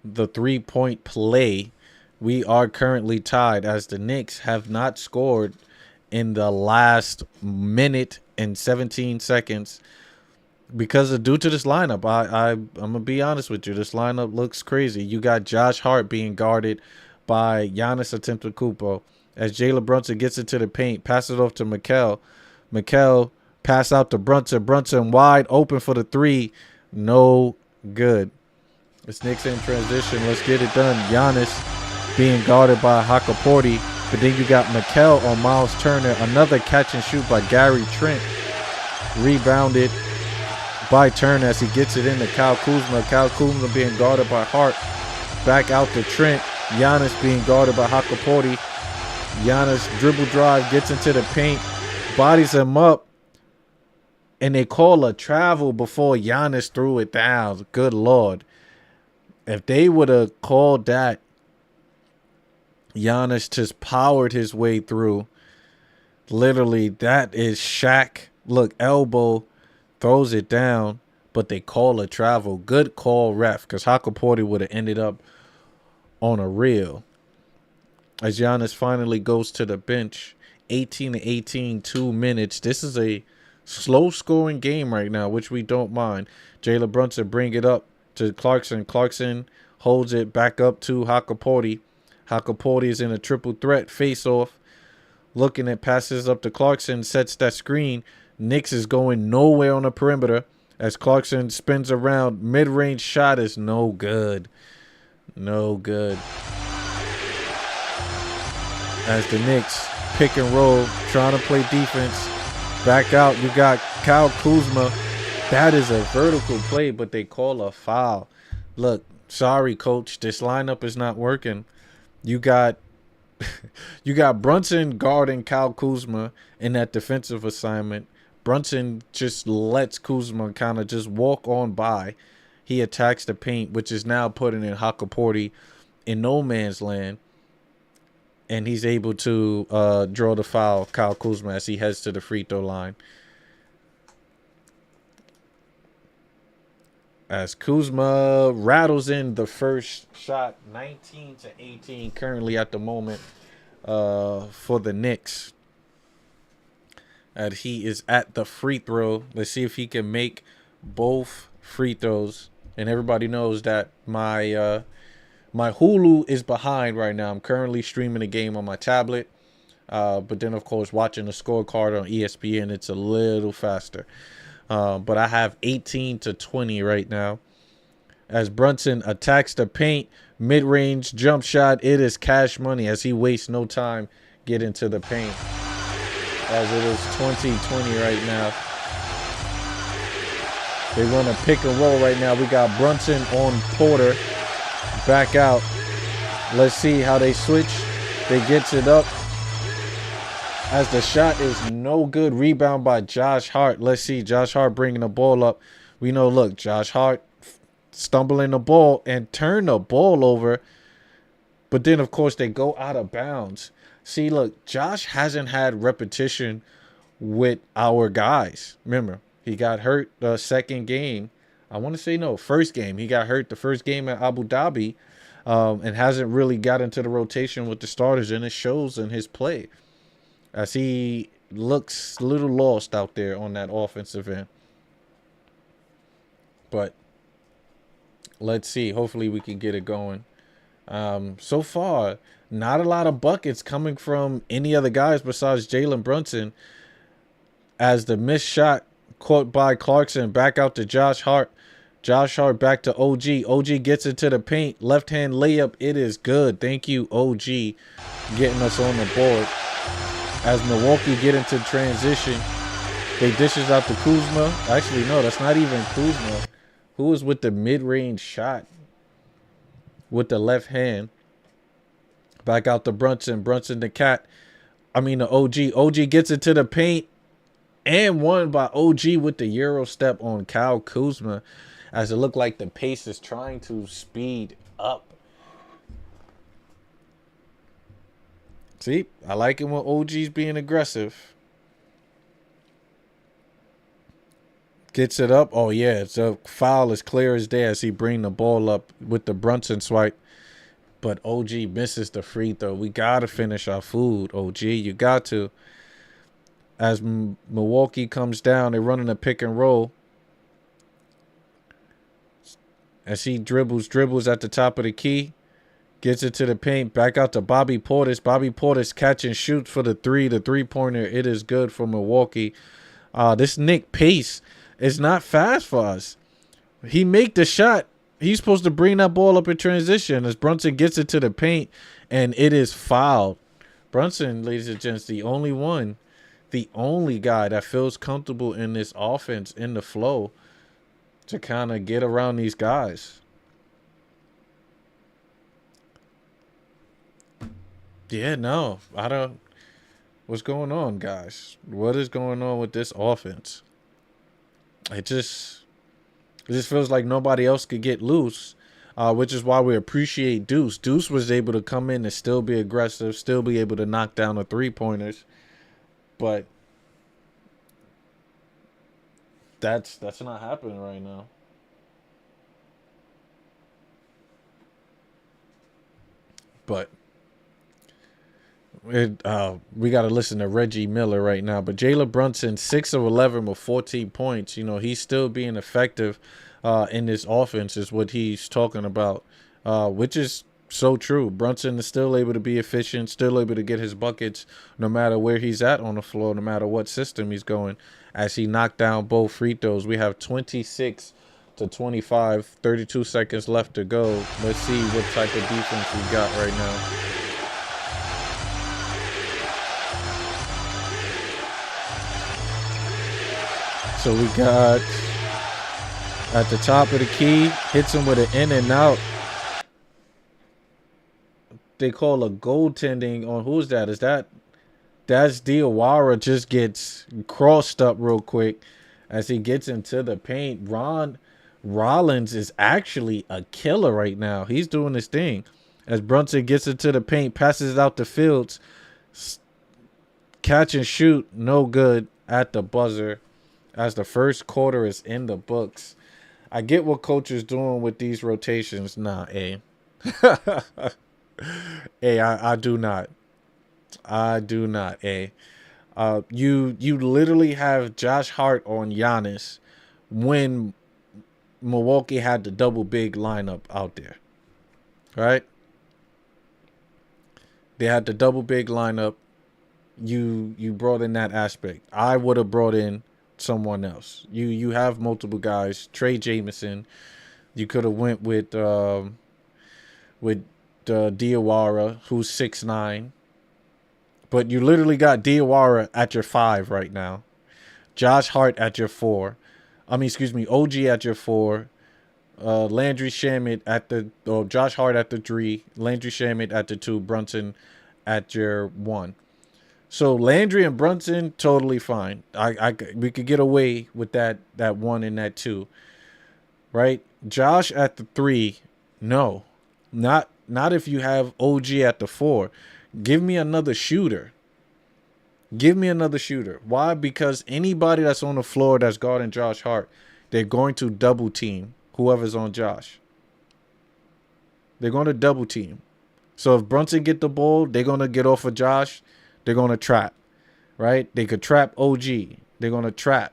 the 3-point play. We are currently tied as the Knicks have not scored in the last minute and 17 seconds because of due to this lineup. I'm going to be honest with you. This lineup looks crazy. You got Josh Hart being guarded by Giannis Antetokounmpo. As Jalen Brunson gets into the paint, passes it off to Mikal. Mikal pass out to Brunson. Brunson wide open for the 3. No good. It's Knicks in transition. Let's get it done. Giannis being guarded by Hakaporti. But then you got Mikal on Miles Turner. Another catch and shoot by Gary Trent. Rebounded by Turner as he gets it into Kyle Kuzma. Kyle Kuzma being guarded by Hart. Back out to Trent. Giannis being guarded by Hakaporti. Giannis dribble drive, gets into the paint, bodies him up. And they call a travel before Giannis threw it down. Good Lord. If they would have called that, Giannis just powered his way through. Literally, that is Shaq. Look, elbow, throws it down, but they call a travel. Good call, ref, because Hakaporti would have ended up on a reel. As Giannis finally goes to the bench, 18-18, 2 minutes. This is a slow-scoring game right now, which we don't mind. Jalen Brunson bring it up. to Clarkson. Clarkson holds it back up to Hakaporti. Hakaporti is in a triple threat face-off. Looking at passes up to Clarkson, sets that screen. Knicks is going nowhere on the perimeter as Clarkson spins around. Mid-range shot is no good. No good. As the Knicks pick and roll, trying to play defense. Back out, you got Kyle Kuzma. That is a vertical play, but they call a foul. Look, sorry, coach. This lineup is not working. You got Brunson guarding Kyle Kuzma in that defensive assignment. Brunson just lets Kuzma kind of just walk on by. He attacks the paint, which is now putting in Hakaporti in no man's land. And he's able to draw the foul, Kyle Kuzma, as he heads to the free throw line. As Kuzma rattles in the first shot, 19-18 currently at the moment for the Knicks. And he is at the free throw. Let's see if he can make both free throws. And everybody knows that my Hulu is behind right now. I'm currently streaming the game on my tablet. But then, of course, watching the scorecard on ESPN, it's a little faster. But I have 18-20 right now. As Brunson attacks the paint, mid-range jump shot. It is cash money as he wastes no time getting to the paint. As it is 20-20 right now. They run a pick and roll right now. We got Brunson on Porter. Back out. Let's see how they switch. They gets it up. As the shot is no good. Rebound by Josh Hart. Let's see. Josh Hart bringing the ball up. We know, look, Josh Hart stumbling the ball and turn the ball over. But then, of course, they go out of bounds. See, look, Josh hasn't had repetition with our guys. Remember, he got hurt the second game. I want to say no, first game. He got hurt the first game at Abu Dhabi and hasn't really got into the rotation with the starters, and it shows in his play as he looks a little lost out there on that offensive end. But let's see. Hopefully we can get it going. So far, not a lot of buckets coming from any other guys besides Jalen Brunson. As the missed shot caught by Clarkson, back out to Josh Hart. Josh Hart back to OG. OG gets into the paint. Left-hand layup. It is good. Thank you, OG, getting us on the board. As Milwaukee get into transition, they dishes out to Kuzma. Actually, no, that's not even Kuzma. Who is with the mid-range shot with the left hand? Back out to Brunson. Brunson the cat. The OG. OG gets into the paint. And won by OG with the Euro step on Kyle Kuzma. As it looked like the pace is trying to speed up. See, I like it when OG's being aggressive. Gets it up. Oh, yeah. The foul is clear as day as he bring the ball up with the Brunson swipe. But OG misses the free throw. We got to finish our food, OG. You got to. As Milwaukee comes down, they're running a pick and roll. As he dribbles at the top of the key. Gets it to the paint. Back out to Bobby Portis. Bobby Portis catch and shoot for the three-pointer. It is good for Milwaukee. This Nick pace is not fast for us. He make the shot. He's supposed to bring that ball up in transition as Brunson gets it to the paint, and it is fouled. Brunson, ladies and gents, the only guy that feels comfortable in this offense, in the flow, to kind of get around these guys. Yeah, no, I don't. What's going on, guys? What is going on with this offense? It just feels like nobody else could get loose, which is why we appreciate Deuce. Deuce was able to come in and still be aggressive, still be able to knock down the three-pointers. But that's not happening right now. But we got to listen to Reggie Miller right now. But Jalen Brunson, 6 of 11 with 14 points. You know, he's still being effective in this offense is what he's talking about, which is so true. Brunson is still able to be efficient, still able to get his buckets no matter where he's at on the floor, no matter what system he's going. As he knocked down both free throws, we have 26-25, 32 seconds left to go. Let's see what type of defense we got right now. So we got at the top of the key, hits him with an in and out. They call a goaltending on who's that? That's Diawara just gets crossed up real quick as he gets into the paint. Ron Rollins is actually a killer right now. He's doing his thing. As Brunson gets into the paint, passes it out to Fields. Catch and shoot, no good at the buzzer. As the first quarter is in the books. I get what coach is doing with these rotations. Nah, Hey, I do not. I do not, you literally have Josh Hart on Giannis when Milwaukee had the double big lineup out there. Right? They had the double big lineup. You brought in that aspect. I would have brought in someone else. You have multiple guys. Trey Jamison. You could have went with Diawara, who's 6'9". But you literally got Diawara at your 5 right now. Josh Hart at your 4. OG at your 4. Landry Shamet at the Josh Hart at the 3. Landry Shamet at the 2. Brunson at your 1. So Landry and Brunson, totally fine. We could get away with that 1 and that 2. Right? Josh at the 3, no. Not if you have OG at the 4. Give me another shooter. Give me another shooter. Why? Because anybody that's on the floor that's guarding Josh Hart, they're going to double team whoever's on Josh. They're going to double team. So if Brunson get the ball, they're going to get off of Josh. They're going to trap. Right? They could trap OG. They're going to trap.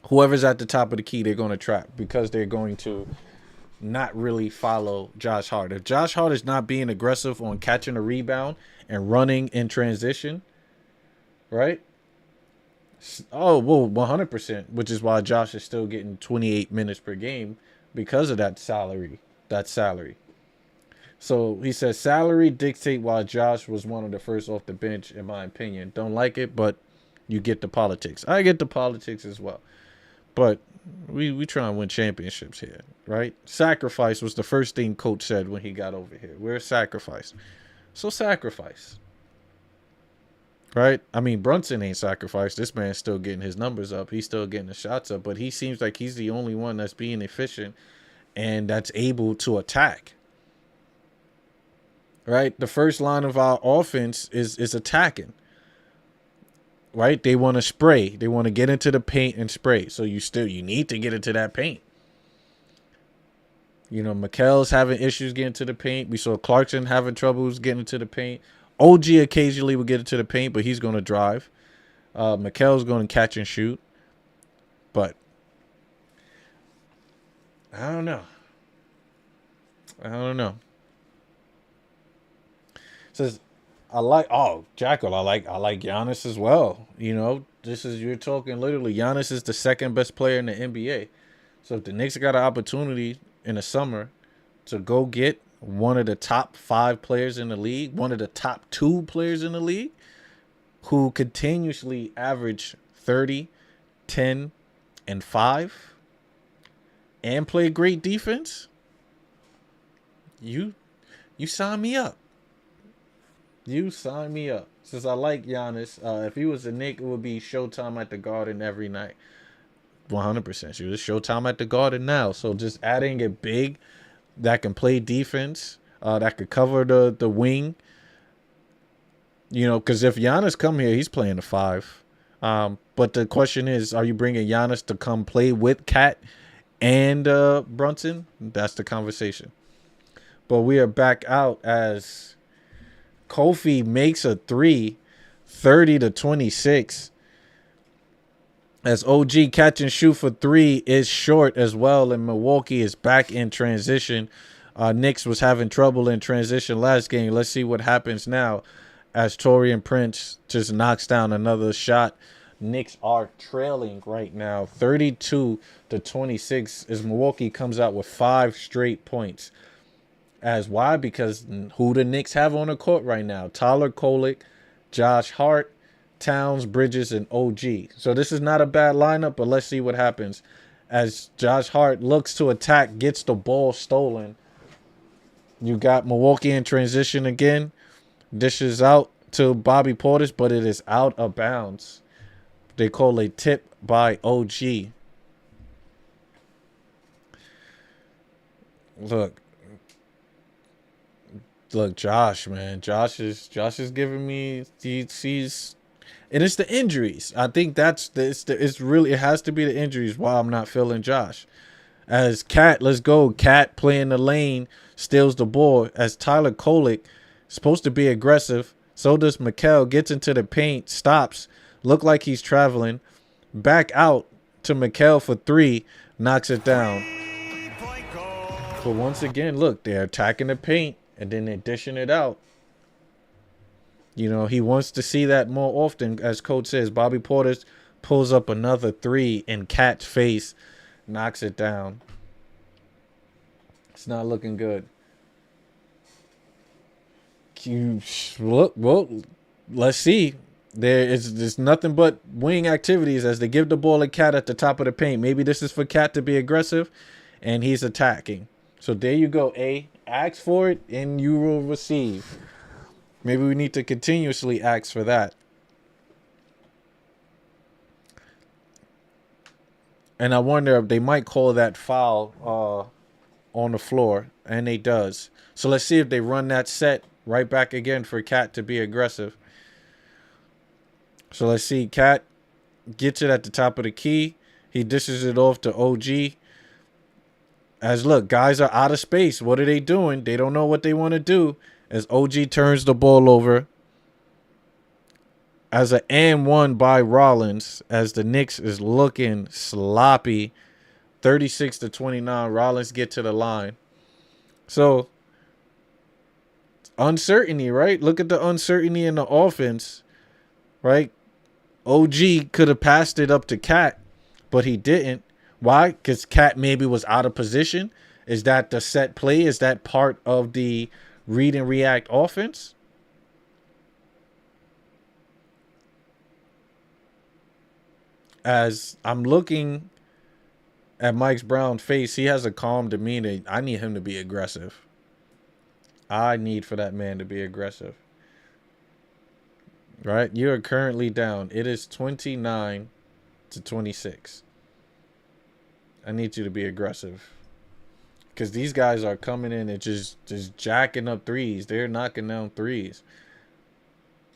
Whoever's at the top of the key, they're going to trap because they're going to not really follow Josh Hart. If Josh Hart is not being aggressive on catching a rebound and running in transition, right? Oh, well, 100%, which is why Josh is still getting 28 minutes per game because of that salary. So he says salary dictate why Josh was one of the first off the bench, in my opinion. Don't like it, but you get the politics. I get the politics as well. But we try and win championships here, right? Sacrifice was the first thing coach said when he got over here. We're sacrifice. So sacrifice. Right? I mean, Brunson ain't sacrificed. This man's still getting his numbers up. He's still getting the shots up. But he seems like he's the only one that's being efficient and that's able to attack. Right? The first line of our offense is attacking. Right? They want to spray. They want to get into the paint and spray. So you need to get into that paint. You know, Mikel's having issues getting to the paint. We saw Clarkson having troubles getting into the paint. OG occasionally will get into the paint, but he's going to drive. Mikel's going to catch and shoot. But I don't know. Says Jackal, I like Giannis as well. You know, you're talking literally Giannis is the second best player in the NBA. So if the Knicks got an opportunity in the summer to go get one of the top 5 players in the league, one of the top 2 players in the league, who continuously average 30, 10, and 5, and play great defense, you sign me up. You sign me up. Since I like Giannis, if he was a Knick, it would be Showtime at the Garden every night. 100%. She was Showtime at the Garden now. So just adding a big that can play defense, that could cover the wing. You know, because if Giannis come here, he's playing the 5. But the question is, are you bringing Giannis to come play with Cat and Brunson? That's the conversation. But we are back out as Kofi makes a 3, 30-26. As OG catch and shoot for three is short as well, and Milwaukee is back in transition. Knicks was having trouble in transition last game. Let's see what happens now as Taurean Prince just knocks down another shot. Knicks are trailing right now 32-26 as Milwaukee comes out with 5 straight points. As why? Because who the Knicks have on the court right now? Tyler Kolek, Josh Hart, Towns, Bridges, and OG. So this is not a bad lineup, but let's see what happens. As Josh Hart looks to attack, gets the ball stolen. You got Milwaukee in transition again. Dishes out to Bobby Portis, but it is out of bounds. They call a tip by OG. Look, Josh, man. Josh is giving me he's and it's the injuries. I think it's really it has to be the injuries why I'm not feeling Josh. As Cat, let's go. Cat playing the lane, steals the ball. As Tyler Kolek supposed to be aggressive. So does Mikal. Gets into the paint, stops. Look like he's traveling. Back out to Mikal for three. Knocks it down. But once again, look, they're attacking the paint and then they're dishing it out. You know, he wants to see that more often. As coach says, Bobby Portis pulls up another three in Cat's face. Knocks it down. It's not looking good. Well, let's see. There's nothing but wing activities as they give the ball to Cat at the top of the paint. Maybe this is for Cat to be aggressive, and he's attacking. So there you go, A. Ask for it, and you will receive. Maybe we need to continuously ask for that. And I wonder if they might call that foul on the floor, and they does. So let's see if they run that set right back again for Cat to be aggressive. So let's see. Cat gets it at the top of the key. He dishes it off to OG. As look, guys are out of space. What are they doing? They don't know what they want to do. As OG turns the ball over. As an and one by Rollins. As the Knicks is looking sloppy. 36-29. Rollins get to the line. So uncertainty, right? Look at the uncertainty in the offense, right? OG could have passed it up to Cat, but he didn't. Why? Because Cat maybe was out of position. Is that the set play? Is that part of the read and react offense? As I'm looking at Mike Brown's face, he has a calm demeanor. I need him to be aggressive. I need for that man to be aggressive. Right? You are currently down. It is 29-26. I need you to be aggressive. Because these guys are coming in and just jacking up threes. They're knocking down threes.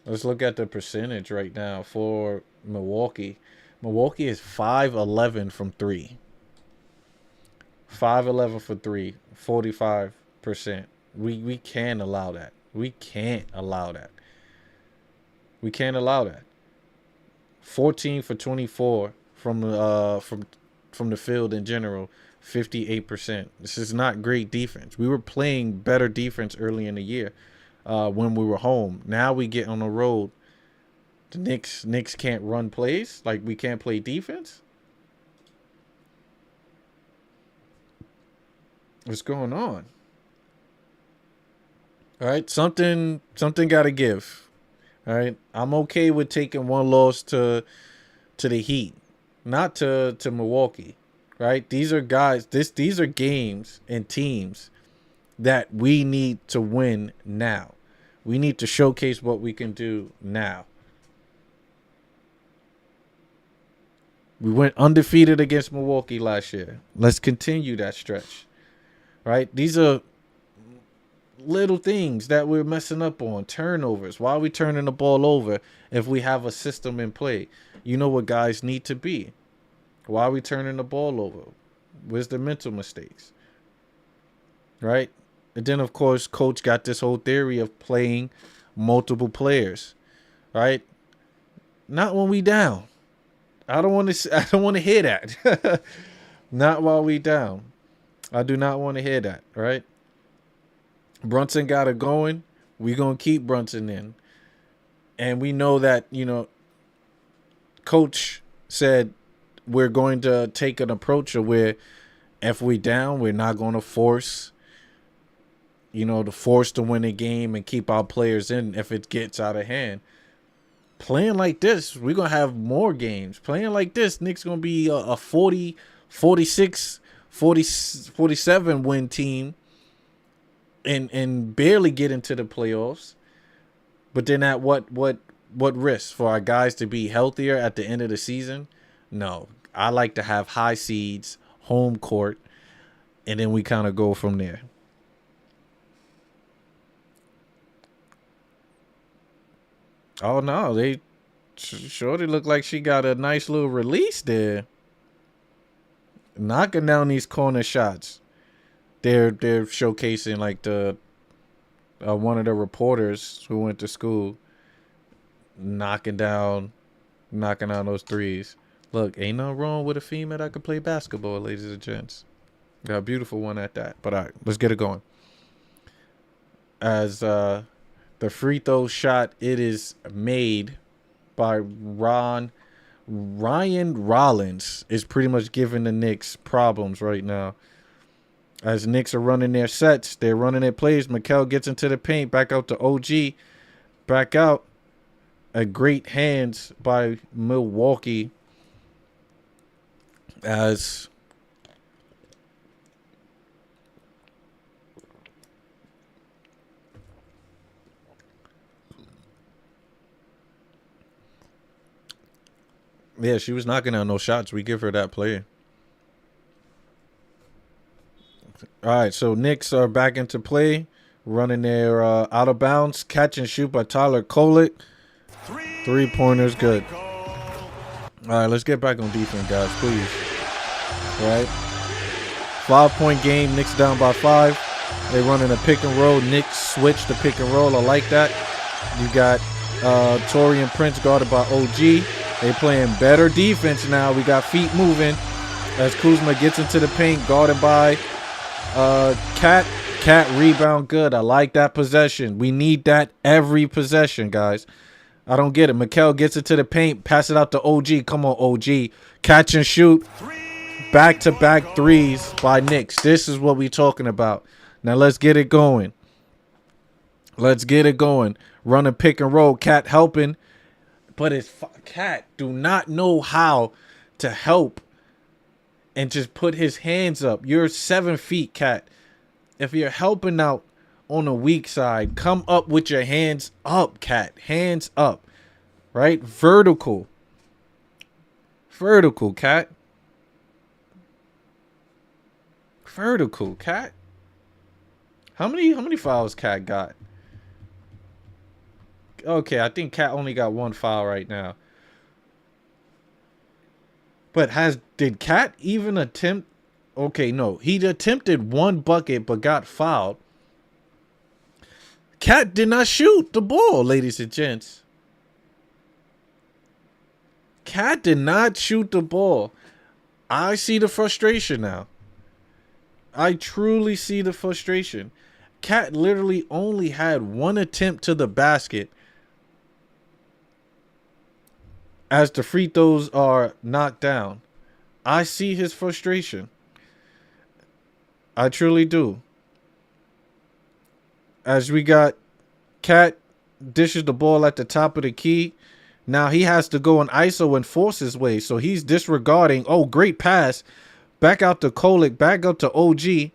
Let's look at the percentage right now for Milwaukee. Milwaukee is 5-11 from three. 5-11 for three. 45%. We can't allow that. We can't allow that. We can't allow that. 14 for 24 from the field in general. 58%. This is not great defense. We were playing better defense early in the year when we were home. Now we get on the road. The Knicks can't run plays. Like, we can't play defense. What's going on? All right, something got to give. All right, I'm okay with taking one loss to the Heat, not to Milwaukee. Right, these are guys. These are games and teams that we need to win now. We need to showcase what we can do now. We went undefeated against Milwaukee last year. Let's continue that stretch. Right, these are little things that we're messing up on. Turnovers. Why are we turning the ball over if we have a system in play? You know what guys need to be. Why are we turning the ball over? Where's the mental mistakes? Right? And then, of course, coach got this whole theory of playing multiple players. Right? Not when we down. I don't want to. I don't want to hear that. Not while we down. I do not want to hear that. Right. Brunson got it going. We gonna keep Brunson in, and we know that Coach said we're going to take an approach of where if we down, we're not going to force. To force to win a game and keep our players in if it gets out of hand. Playing like this, we're going to have more games. Playing like this, Knicks going to be a 40, 46, 40, 47 win team and barely get into the playoffs. But then at what risk for our guys to be healthier at the end of the season? No. I like to have high seeds, home court, and then we kind of go from there. Oh, no, they Shorty look like she got a nice little release there. Knocking down these corner shots. They're showcasing like the one of the reporters who went to school knocking down those threes. Look, ain't nothing wrong with a female that can play basketball, ladies and gents. Got a beautiful one at that. But all right, let's get it going. As the free throw shot, it is made by Ryan Rollins, is pretty much giving the Knicks problems right now. As Knicks are running their sets, they're running their plays. Mikal gets into the paint, back out to OG, back out. A great hands by Milwaukee. As yeah, she was knocking out no shots. We give her that play. All right, so Knicks are back into play, running their out of bounds, catch and shoot by Tyler Kolek. 3-pointers, good. All right, let's get back on defense, guys, please. All right, 5-point game. Knicks down by 5. They running a pick and roll. Knicks switch to pick and roll. I like that. You got Torian Prince guarded by OG. They playing better defense now. We got feet moving as Kuzma gets into the paint, guarded by Cat. Cat rebound good. I like that possession. We need that every possession, guys. I don't get it. Mikal gets into the paint, pass it out to OG. Come on, OG. Catch and shoot. Back-to-back threes by Knicks. This is what we talking about. Now let's get it going. Let's get it going. Running pick and roll. Cat helping. But it's Cat do not know how to help and just put his hands up. You're 7 feet, Cat. If you're helping out on the weak side, come up with your hands up, Cat. Hands up. Right? Vertical. Vertical, Cat. Vertical, Cat. How many fouls Cat got? Okay, I think Cat only got 1 foul right now. But did Cat even attempt? Okay, no. He attempted 1 bucket but got fouled. Cat did not shoot the ball, ladies and gents. Cat did not shoot the ball. I see the frustration now. I truly see the frustration. Cat literally only had 1 attempt to the basket as the free throws are knocked down. I see his frustration. I truly do. As we got Cat dishes the ball at the top of the key. Now he has to go in ISO and force his way. So he's disregarding. Oh, great pass. Back out to Kolek. Back up to OG.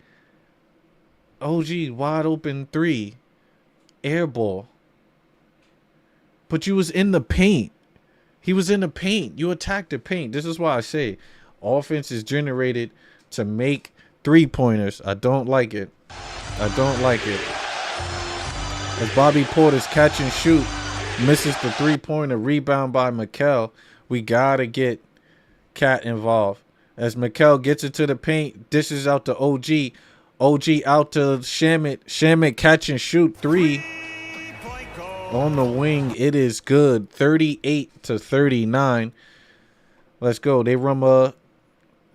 OG, wide open 3. Air ball. But you was in the paint. He was in the paint. You attacked the paint. This is why I say offense is generated to make 3-pointers. I don't like it. I don't like it. As Bobby Porter's catch and shoot misses the 3-pointer, rebound by Mikal. We got to get Cat involved. As Mikal gets into the paint, dishes out to OG. OG out to Shamit. Shamit catch and shoot 3. On the wing, it is good. 38-39. Let's go. They run a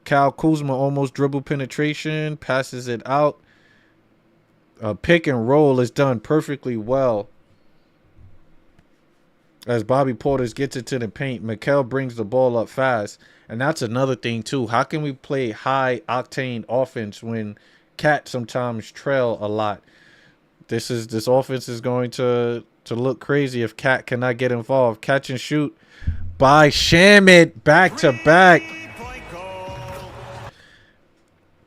Kyle Kuzma almost dribble penetration, passes it out. Pick and roll is done perfectly well. As Bobby Portis gets it to the paint, Mikal brings the ball up fast. And that's another thing, too. How can we play high-octane offense when Cat sometimes trail a lot? This offense is going to look crazy if Cat cannot get involved. Catch and shoot by Shamet back-to-back.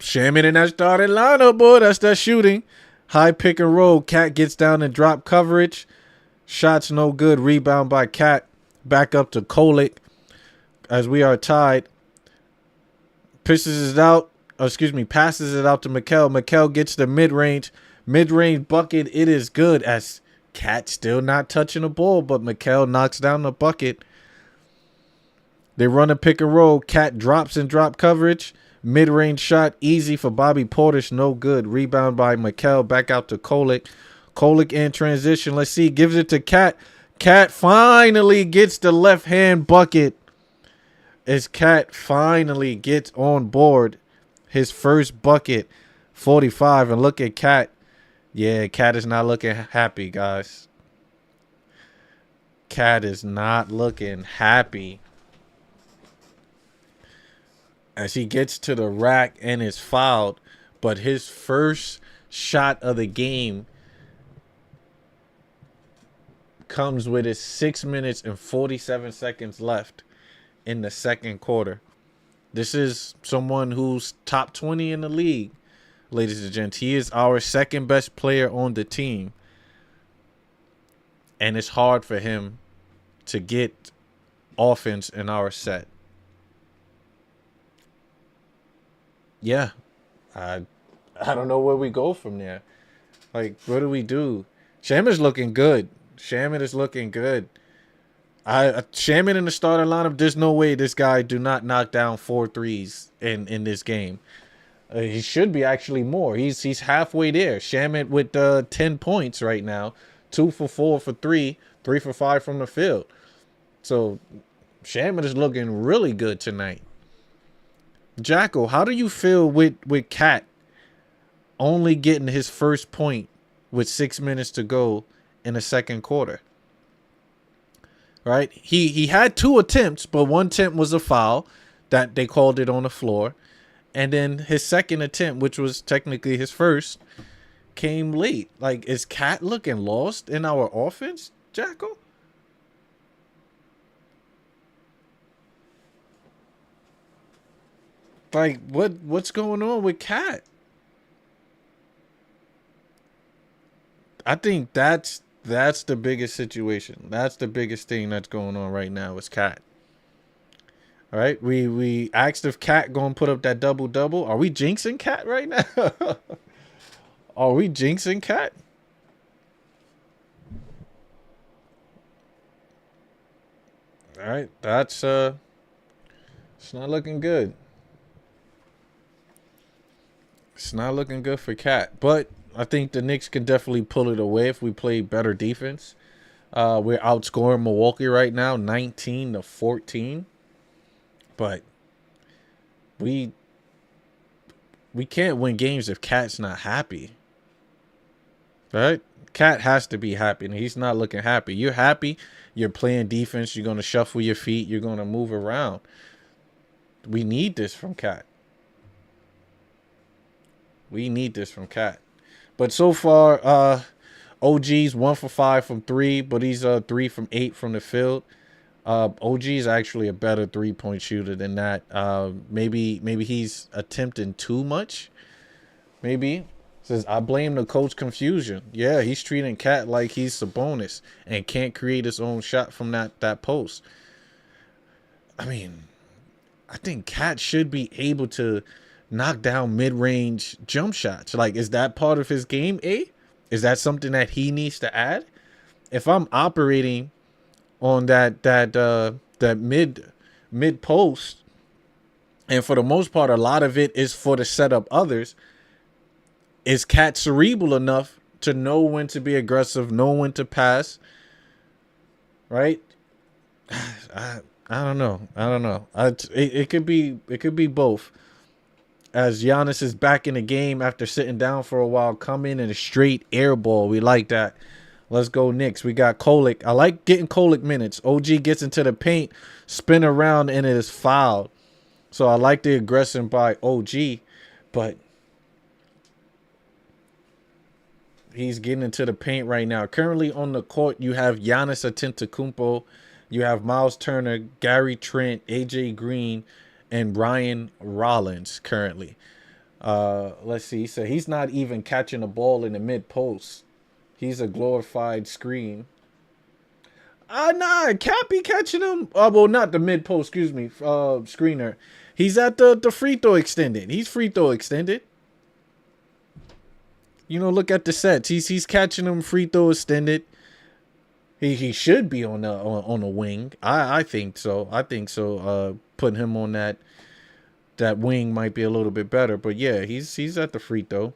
Shamet in that starting lineup, boy. That's that shooting. High pick and roll. Cat gets down and drop coverage. Shots no good. Rebound by Cat. Back up to Kolick as we are tied. Passes it out to Mikal. Mikal gets the mid-range bucket. It is good as Cat still not touching the ball, but Mikal knocks down the bucket. They run a pick and roll. Cat drops in drop coverage. Mid-range shot easy for Bobby Portis. No good. Rebound by Mikal. Back out to Kolick. Kolick in transition. Let's see. Gives it to Cat. Cat finally gets the left-hand bucket. As Cat finally gets on board. His first bucket. 45. And look at Cat. Yeah, Cat is not looking happy, guys. Cat is not looking happy. As he gets to the rack and is fouled. But his first shot of the game comes with his 6 minutes and 47 seconds left in the second quarter. This is someone who's top 20 in the league, ladies and gents. He is our second best player on the team. And it's hard for him to get offense in our set. Yeah, I don't know where we go from there. Like, what do we do? Shaman's looking good. Shaman is looking good. Shaman in the starting lineup, there's no way this guy do not knock down 4 threes in this game. He should be actually more. He's halfway there. Shaman with 10 points right now. 2 for 4 for 3. 3 for 5 from the field. So, Shaman is looking really good tonight. Jackal, how do you feel with Cat only getting his first point with 6 minutes to go in the second quarter? Right? He had 2 attempts, but one attempt was a foul that they called it on the floor. And then his second attempt, which was technically his first, came late. Like, is Cat looking lost in our offense, Jackal? Like, what's going on with Cat? I think that's the biggest situation. That's the biggest thing that's going on right now is Cat. All right, we asked if Cat gonna put up that double-double. Are we jinxing Cat right now? Are we jinxing Cat? All right, that's it's not looking good. It's not looking good for Cat, but I think the Knicks can definitely pull it away if we play better defense. We're outscoring Milwaukee right now, 19-14. But we can't win games if Cat's not happy. Right? Cat has to be happy, and he's not looking happy. You're happy, you're playing defense, you're going to shuffle your feet, you're going to move around. We need this from Cat. We need this from Cat. But so far, OG's 1 for 5 from 3, but he's 3 from 8 from the field. OG is actually a better 3-point shooter than that. Maybe he's attempting too much. Maybe. Says, I blame the coach confusion. Yeah, he's treating Cat like he's Sabonis and can't create his own shot from that post. I mean, I think Cat should be able to knock down mid-range jump shots. Like, is that part of his game, A? Is that something that he needs to add? If I'm operating on that mid post, and for the most part, a lot of it is for to set up others, is Cat cerebral enough to know when to be aggressive, know when to pass, right? I don't know. It could be both. As Giannis is back in the game after sitting down for a while, come in a straight air ball. We like that. Let's go Knicks. We got Kolek. I like getting Kolek minutes. OG gets into the paint, spin around, and it is fouled. So I like the aggression by OG, but he's getting into the paint right now. Currently on the court, you have Giannis Antetokounmpo, you have Miles Turner, Gary Trent, AJ Green, and Ryan Rollins currently. Let's see. So he's not even catching the ball in the mid post. He's a glorified screen. Nah, Cappy catching him. Well, not the mid post, excuse me. Screener. He's at the free throw extended. He's free throw extended. You know, look at the sets. He's catching them free throw extended. He should be on the wing. I think so. Putting him on that wing might be a little bit better. But yeah, he's at the free throw.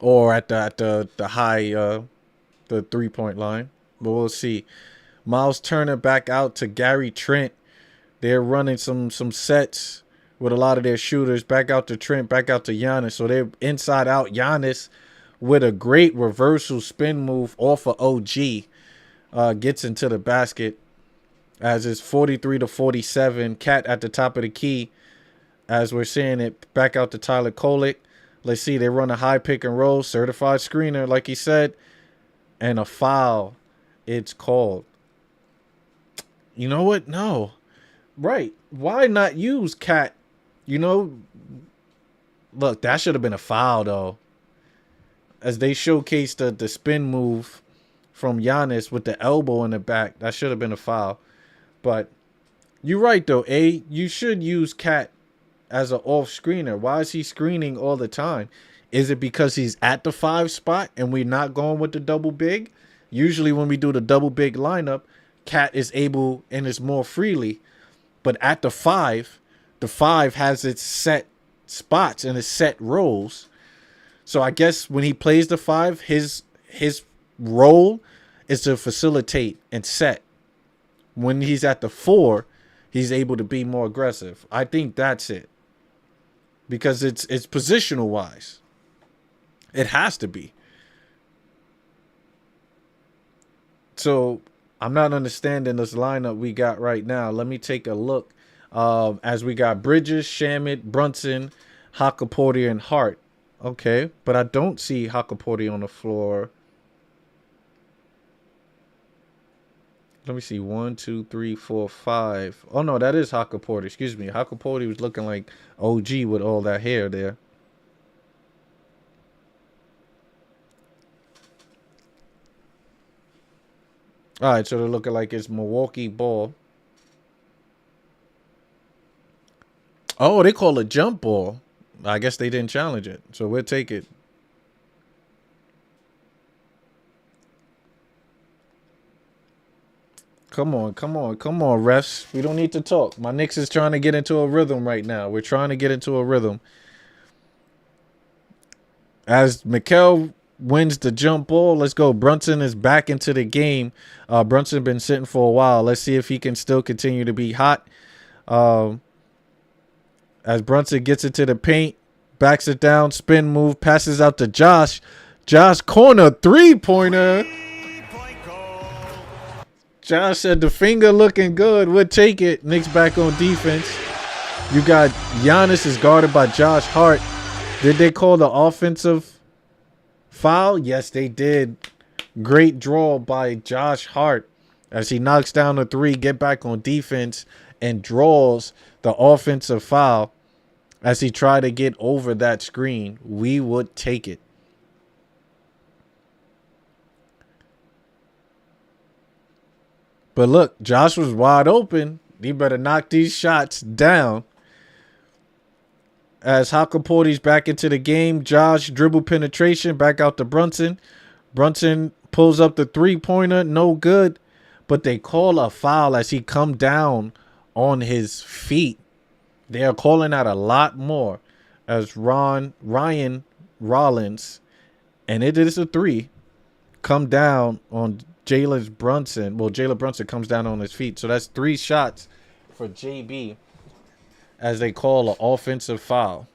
Or at the high the 3-point line. But we'll see. Miles Turner back out to Gary Trent. They're running some sets with a lot of their shooters. Back out to Trent, back out to Giannis. So they're inside out. Giannis with a great reversal spin move off of OG. Gets into the basket as it's 43-47. Cat at the top of the key as we're seeing it. Back out to Tyler Kolek. Let's see. They run a high pick and roll. Certified screener, like he said. And a foul. It's called. You know what? No. Right. Why not use Cat? You know, look, that should have been a foul, though. As they showcased the spin move from Giannis with the elbow in the back. That should have been a foul. But you're right, though, A. You should use Cat as an off screener. Why is he screening all the time? Is it because he's at the 5 spot and we're not going with the double big? Usually when we do the double big lineup, Cat is able and is more freely. But at the 5 has its set spots and its set roles. So I guess when he plays the 5, his role is to facilitate and set. When he's at the 4, he's able to be more aggressive. I think that's it. Because it's positional wise. It has to be. So I'm not understanding this lineup we got right now. Let me take a look. As we got Bridges, Shamet, Brunson, Hakaporti, and Hart. Okay, but I don't see Hakaporti on the floor. Let me see. 1, 2, 3, 4, 5. Oh, no, that is Hakaporti. Excuse me. Hakaporti was looking like OG with all that hair there. All right, so they're looking like it's Milwaukee ball. Oh, they call it jump ball. I guess they didn't challenge it, so we'll take it. Come on, refs. We don't need to talk. My Knicks is trying to get into a rhythm right now. We're trying to get into a rhythm. As Mikel wins the jump ball, let's go. Brunson is back into the game. Brunson been sitting for a while. Let's see if he can still continue to be hot. As Brunson gets into the paint, backs it down, spin move, passes out to Josh. Josh corner, 3-pointer. Josh said the finger looking good. We'll take it. Knicks back on defense. You got Giannis is guarded by Josh Hart. Did they call the offensive foul? Yes, they did. Great draw by Josh Hart as he knocks down the 3, get back on defense, and draws the offensive foul as he tried to get over that screen. We would take it. But look, Josh was wide open. He better knock these shots down. As Hakaporti's back into the game, Josh dribble penetration back out to Brunson. Brunson pulls up the 3-pointer, no good. But they call a foul as he come down on his feet. They are calling out a lot more as Ryan Rollins, and it is a 3, come down on Jalen Brunson. Well, Jalen Brunson comes down on his feet. So that's 3 shots for JB as they call an offensive foul.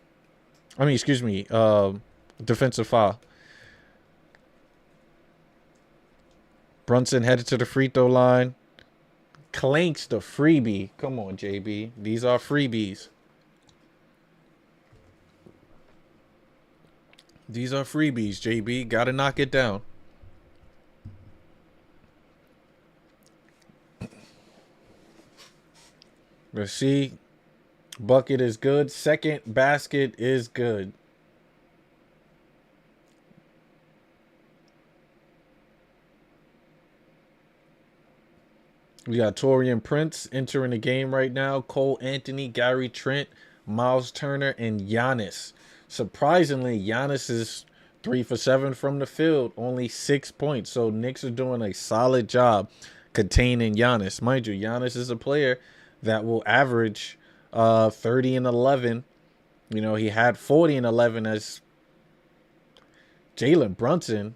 I mean, excuse me, defensive foul. Brunson headed to the free throw line. Clanks the freebie. Come on, JB. These are freebies. These are freebies, JB. Gotta knock it down. Let's see. Bucket is good. Second basket is good. We got Taurean Prince entering the game right now. Cole Anthony, Gary Trent, Miles Turner, and Giannis. Surprisingly, Giannis is 3 for 7 from the field, only 6 points. So Knicks are doing a solid job containing Giannis. Mind you, Giannis is a player that will average 30 and 11. You know, he had 40 and 11 as Jalen Brunson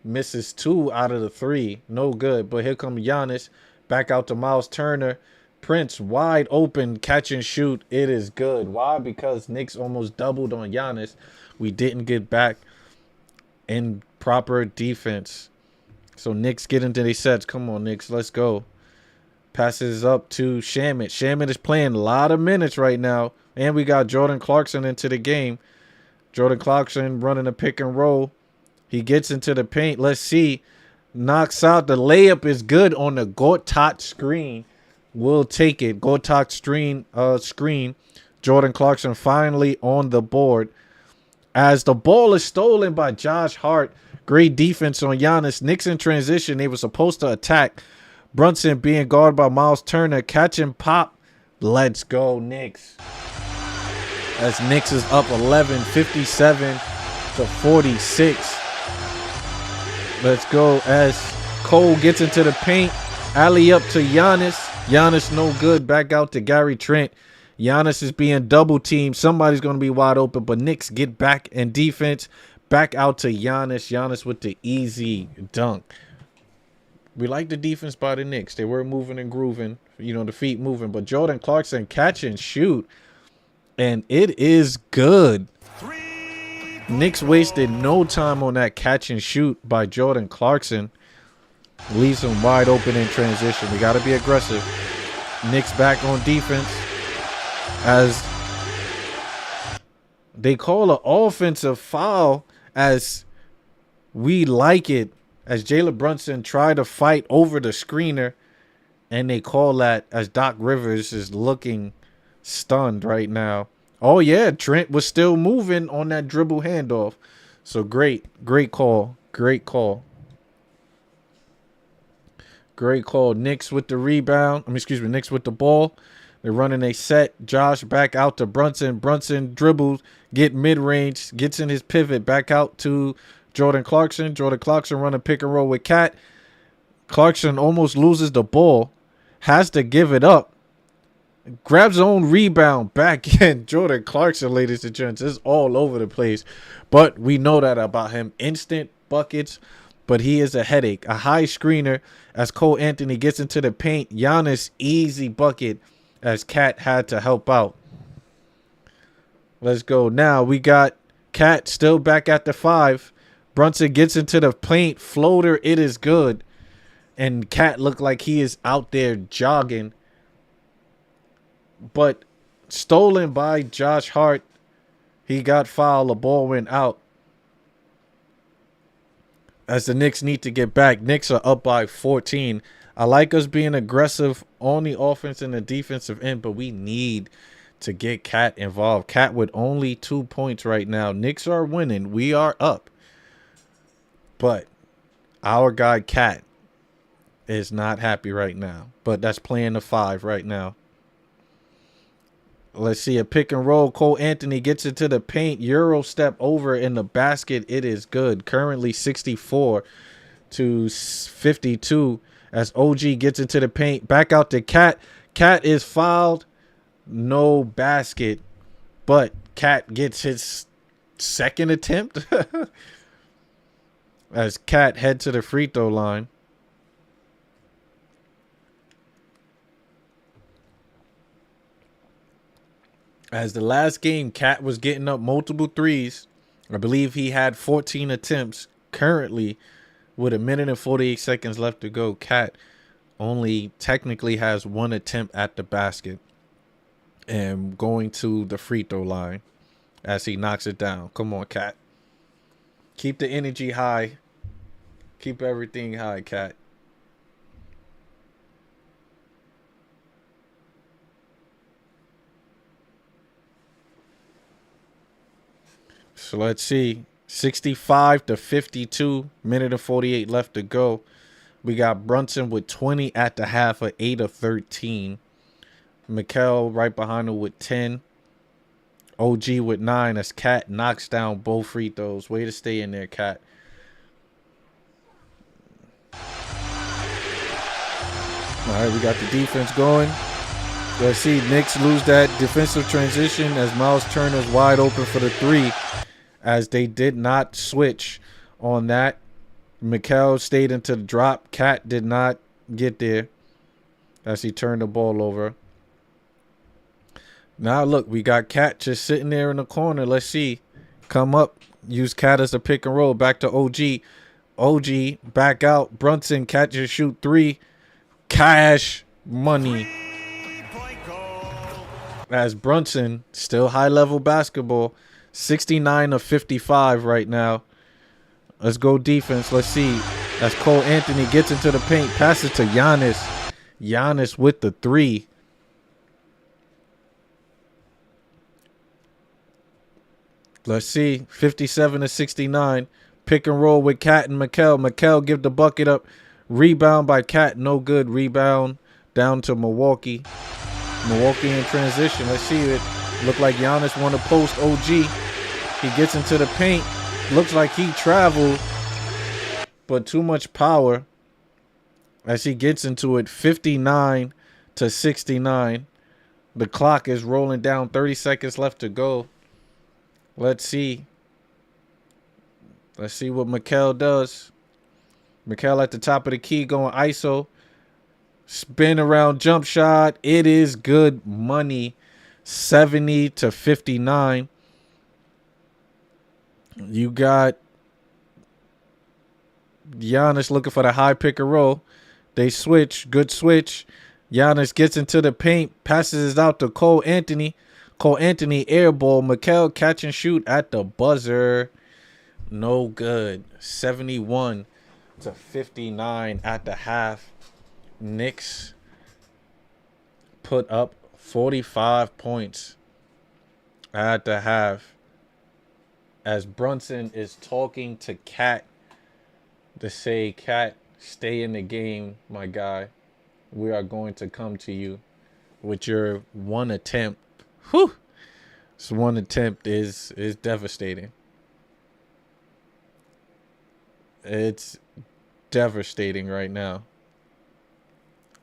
misses 2 out of the 3. No good. But here comes Giannis. Back out to Miles Turner. Prince wide open, catch and shoot. It is good. Why? Because Knicks almost doubled on Giannis. We didn't get back in proper defense. So Knicks get into their sets. Come on, Knicks. Let's go. Passes up to Shamet. Shamet is playing a lot of minutes right now. And we got Jordan Clarkson into the game. Jordan Clarkson running a pick and roll. He gets into the paint. Let's see. Knocks out. The layup is good on the Gortat screen. We'll take it. Gortat screen. Jordan Clarkson finally on the board. As the ball is stolen by Josh Hart. Great defense on Giannis. Knicks in transition. They were supposed to attack. Brunson being guarded by Miles Turner. Catch and pop. Let's go, Knicks. As Knicks is up 11, 57 to 46. Let's go as Cole gets into the paint. Alley up to Giannis. Giannis no good. Back out to Gary Trent. Giannis is being double teamed. Somebody's going to be wide open, but Knicks get back in defense. Back out to Giannis. Giannis with the easy dunk. We like the defense by the Knicks. They were moving and grooving. You know, the feet moving. But Jordan Clarkson catch and shoot. And it is good. Knicks wasted no time on that catch and shoot by Jordan Clarkson. Leaves him wide open in transition. We got to be aggressive. Knicks back on defense as they call an offensive foul as we like it. As Jalen Brunson tried to fight over the screener. And they call that as Doc Rivers is looking stunned right now. Oh, yeah, Trent was still moving on that dribble handoff. So great call. Great call. Great call. Knicks with the rebound. Knicks with the ball. They're running a set. Josh back out to Brunson. Brunson dribbles, get mid-range, gets in his pivot. Back out to Jordan Clarkson. Jordan Clarkson running pick and roll with Cat. Clarkson almost loses the ball. Has to give it up. Grabs his own rebound back in. Jordan Clarkson, ladies and gents, is all over the place. But we know that about him. Instant buckets, but he is a headache. A high screener as Cole Anthony gets into the paint. Giannis, easy bucket as Cat had to help out. Let's go. Now we got Cat still back at the 5. Brunson gets into the paint. Floater, it is good. And Cat looked like he is out there jogging. But stolen by Josh Hart. He got fouled. The ball went out. As the Knicks need to get back. Knicks are up by 14. I like us being aggressive on the offense and the defensive end, but we need to get Cat involved. Cat with only 2 points right now. Knicks are winning. We are up. But our guy Cat is not happy right now. But that's playing the 5 right now. Let's see a pick and roll. Cole Anthony gets into the paint. Euro step over in the basket. It is good. Currently 64 to 52 as OG gets into the paint. Back out to Cat. Cat is fouled. No basket. But Cat gets his second attempt. As Cat head to the free throw line. As the last game, Cat was getting up multiple threes. I believe he had 14 attempts. Currently, with a minute and 48 seconds left to go, Cat only technically has one attempt at the basket and going to the free throw line as he knocks it down. Come on, Cat. Keep the energy high. Keep everything high, Cat. So let's see. 65 to 52. Minute and 48 left to go. We got Brunson with 20 at the half, of 8 of 13. Mikal right behind him with 10. OG with 9 as Cat knocks down both free throws. Way to stay in there, Cat. All right, we got the defense going. Let's see, Knicks lose that defensive transition as Miles Turner's wide open for the three, as they did not switch on that. Mikal stayed into the drop. Cat did not get there as he turned the ball over. Now, look, we got Cat just sitting there in the corner. Let's see. Come up. Use Cat as a pick and roll. Back to OG. OG back out. Brunson, Cat just shoot three. Cash money. As Brunson, still high-level basketball. 69 of 55 right now. Let's go defense. Let's see. As Cole Anthony gets into the paint. Passes to Giannis. Giannis with the three. Let's see. 57 to 69. Pick and roll with Cat and Mikal. Mikal give the bucket up. Rebound by Cat. No good. Rebound down to Milwaukee. Milwaukee in transition. Let's see it. Look like Giannis want to post OG. He gets into the paint. Looks like he traveled, but too much power as he gets into it. 59 to 69. The clock is rolling down. 30 seconds left to go. Let's see. Let's see what Mikal does. Mikal at the top of the key going ISO. Spin around jump shot. It is good money. 70 to 59. You got Giannis looking for the high pick and roll. They switch. Good switch. Giannis gets into the paint. Passes it out to Cole Anthony. Cole Anthony air ball. Mikal catch and shoot at the buzzer. No good. 71 to 59 at the half. Knicks put up 45 points at the half as Brunson is talking to Cat to say, Cat, stay in the game, my guy. We are going to come to you with your one attempt. Whew. This one attempt is devastating. It's devastating right now.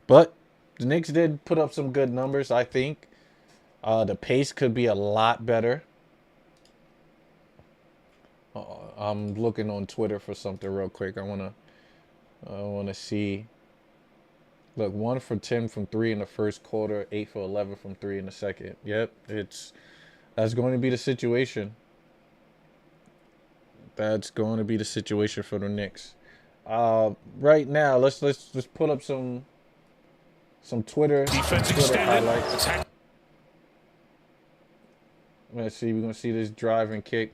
But the Knicks did put up some good numbers, I think. The pace could be a lot better. I'm looking on Twitter for something real quick. I wanna see. Look, 1 for 10 from 3 in the first quarter, 8 for 11 from 3 in the second. Yep, that's going to be the situation. That's going to be the situation for the Knicks. Right now, let's put up some Twitter highlights. Let's see. We're gonna see this drive and kick.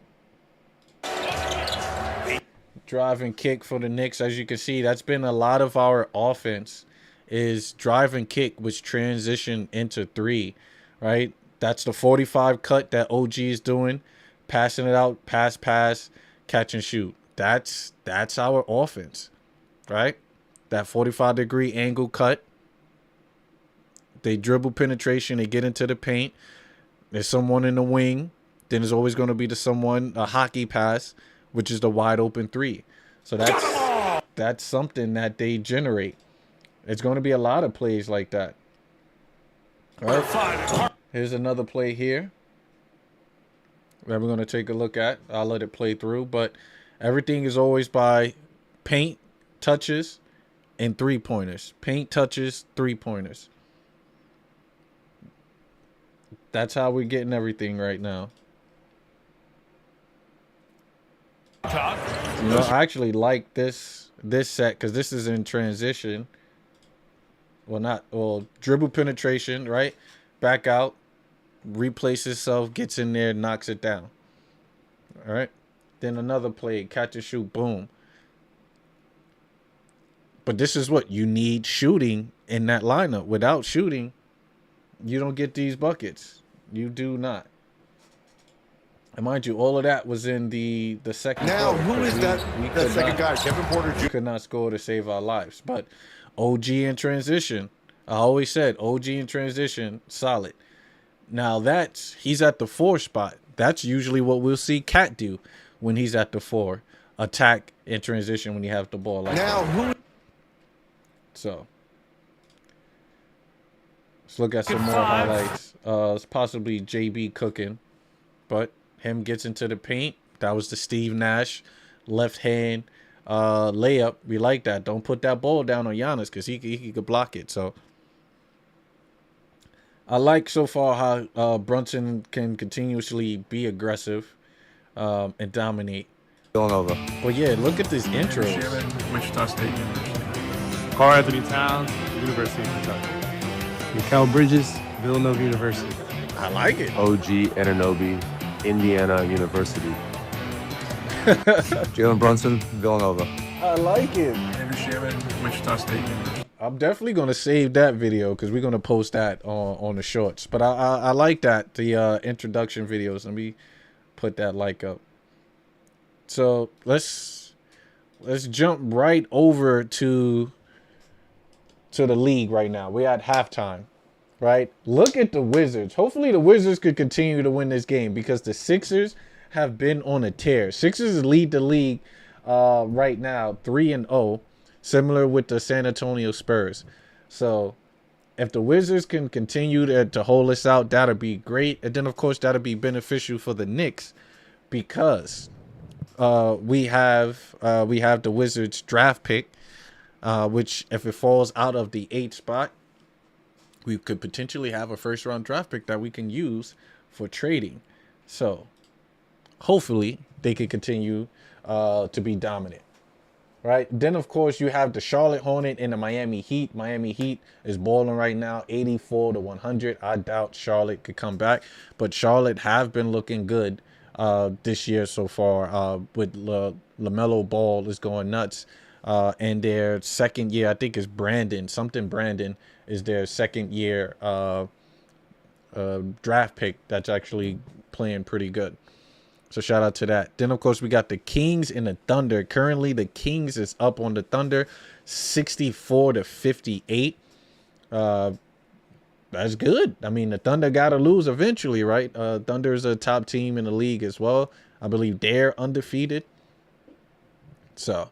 Drive and kick for the Knicks. As you can see, that's been a lot of our offense is drive and kick, which transition into three, right? That's the 45 cut that OG is doing, passing it out, pass, catch and shoot. That's our offense, right? That 45-degree angle cut. They dribble penetration. They get into the paint. There's someone in the wing. Then there's always going to be a hockey pass, which is the wide open three. So that's something that they generate. It's going to be a lot of plays like that. All right. Here's another play here that we're going to take a look at. I'll let it play through. But everything is always by paint, touches, and three-pointers. Paint, touches, three-pointers. That's how we're getting everything right now. You know, I actually like this set because this is in transition. Well, dribble penetration, right? Back out, replaces itself, gets in there, knocks it down. All right. Then another play, catch and shoot, boom. But this is what you need shooting in that lineup. Without shooting, you don't get these buckets. You do not. And mind you, all of that was in the second now, quarter. Who is that second guy? Kevin Porter Jr. We could not score to save our lives. But OG in transition, I always said OG in transition, solid. Now he's at the 4 spot. That's usually what we'll see Cat do when he's at the 4. Attack in transition when you have the ball like now, that. So let's look at some more highlights. It's possibly JB cooking, but him gets into the paint. That was the Steve Nash left hand layup. We like that. Don't put that ball down on Giannis because he could block it. So I like so far how Brunson can continuously be aggressive and dominate. Villanova. But yeah, look at this intro. Wichita State University. Carl Anthony Towns, University of Kentucky. Mikal Bridges, Villanova University. I like it. OG Anunoby, Indiana University. Jalen Brunson, Villanova. I like it. Andrew Sherman, Wichita State University. I'm definitely going to save that video because we're going to post that on the shorts. But I like that, the introduction videos. Let me put that like up. So let's jump right over to the league right now. We're at halftime, right? Look at the Wizards. Hopefully the Wizards could continue to win this game because the Sixers have been on a tear. Sixers lead the league right now 3-0, similar with the San Antonio Spurs. So if the Wizards can continue to hold us out, that'll be great. And then, of course, that'll be beneficial for the Knicks because we have the Wizards draft pick, which if it falls out of the 8th spot, we could potentially have a first-round draft pick that we can use for trading. So hopefully they can continue to be dominant. Right. Then, of course, you have the Charlotte Hornet and the Miami Heat. Miami Heat is balling right now, 84-100. I doubt Charlotte could come back, but Charlotte have been looking good this year so far. With LaMelo Ball is going nuts. And their second year, I think, is Brandon. Brandon is their second year draft pick that's actually playing pretty good. So shout out to that. Then, of course, we got the Kings and the Thunder. Currently, the Kings is up on the Thunder 64-58. That's good. I mean, the Thunder got to lose eventually, right? Thunder is a top team in the league as well. I believe they're undefeated. So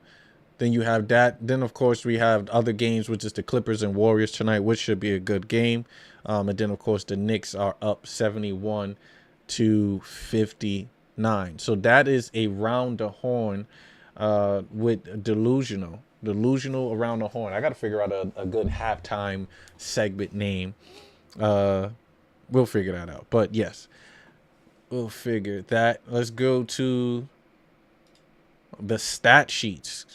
then you have that. Then, of course, we have other games, which is the Clippers and Warriors tonight, which should be a good game. And then, of course, the Knicks are up 71-59. So that is a round the horn with Delusional around the horn. I got to figure out a good halftime segment name. We'll figure that out. But yes, we'll figure that. Let's go to the stat sheets.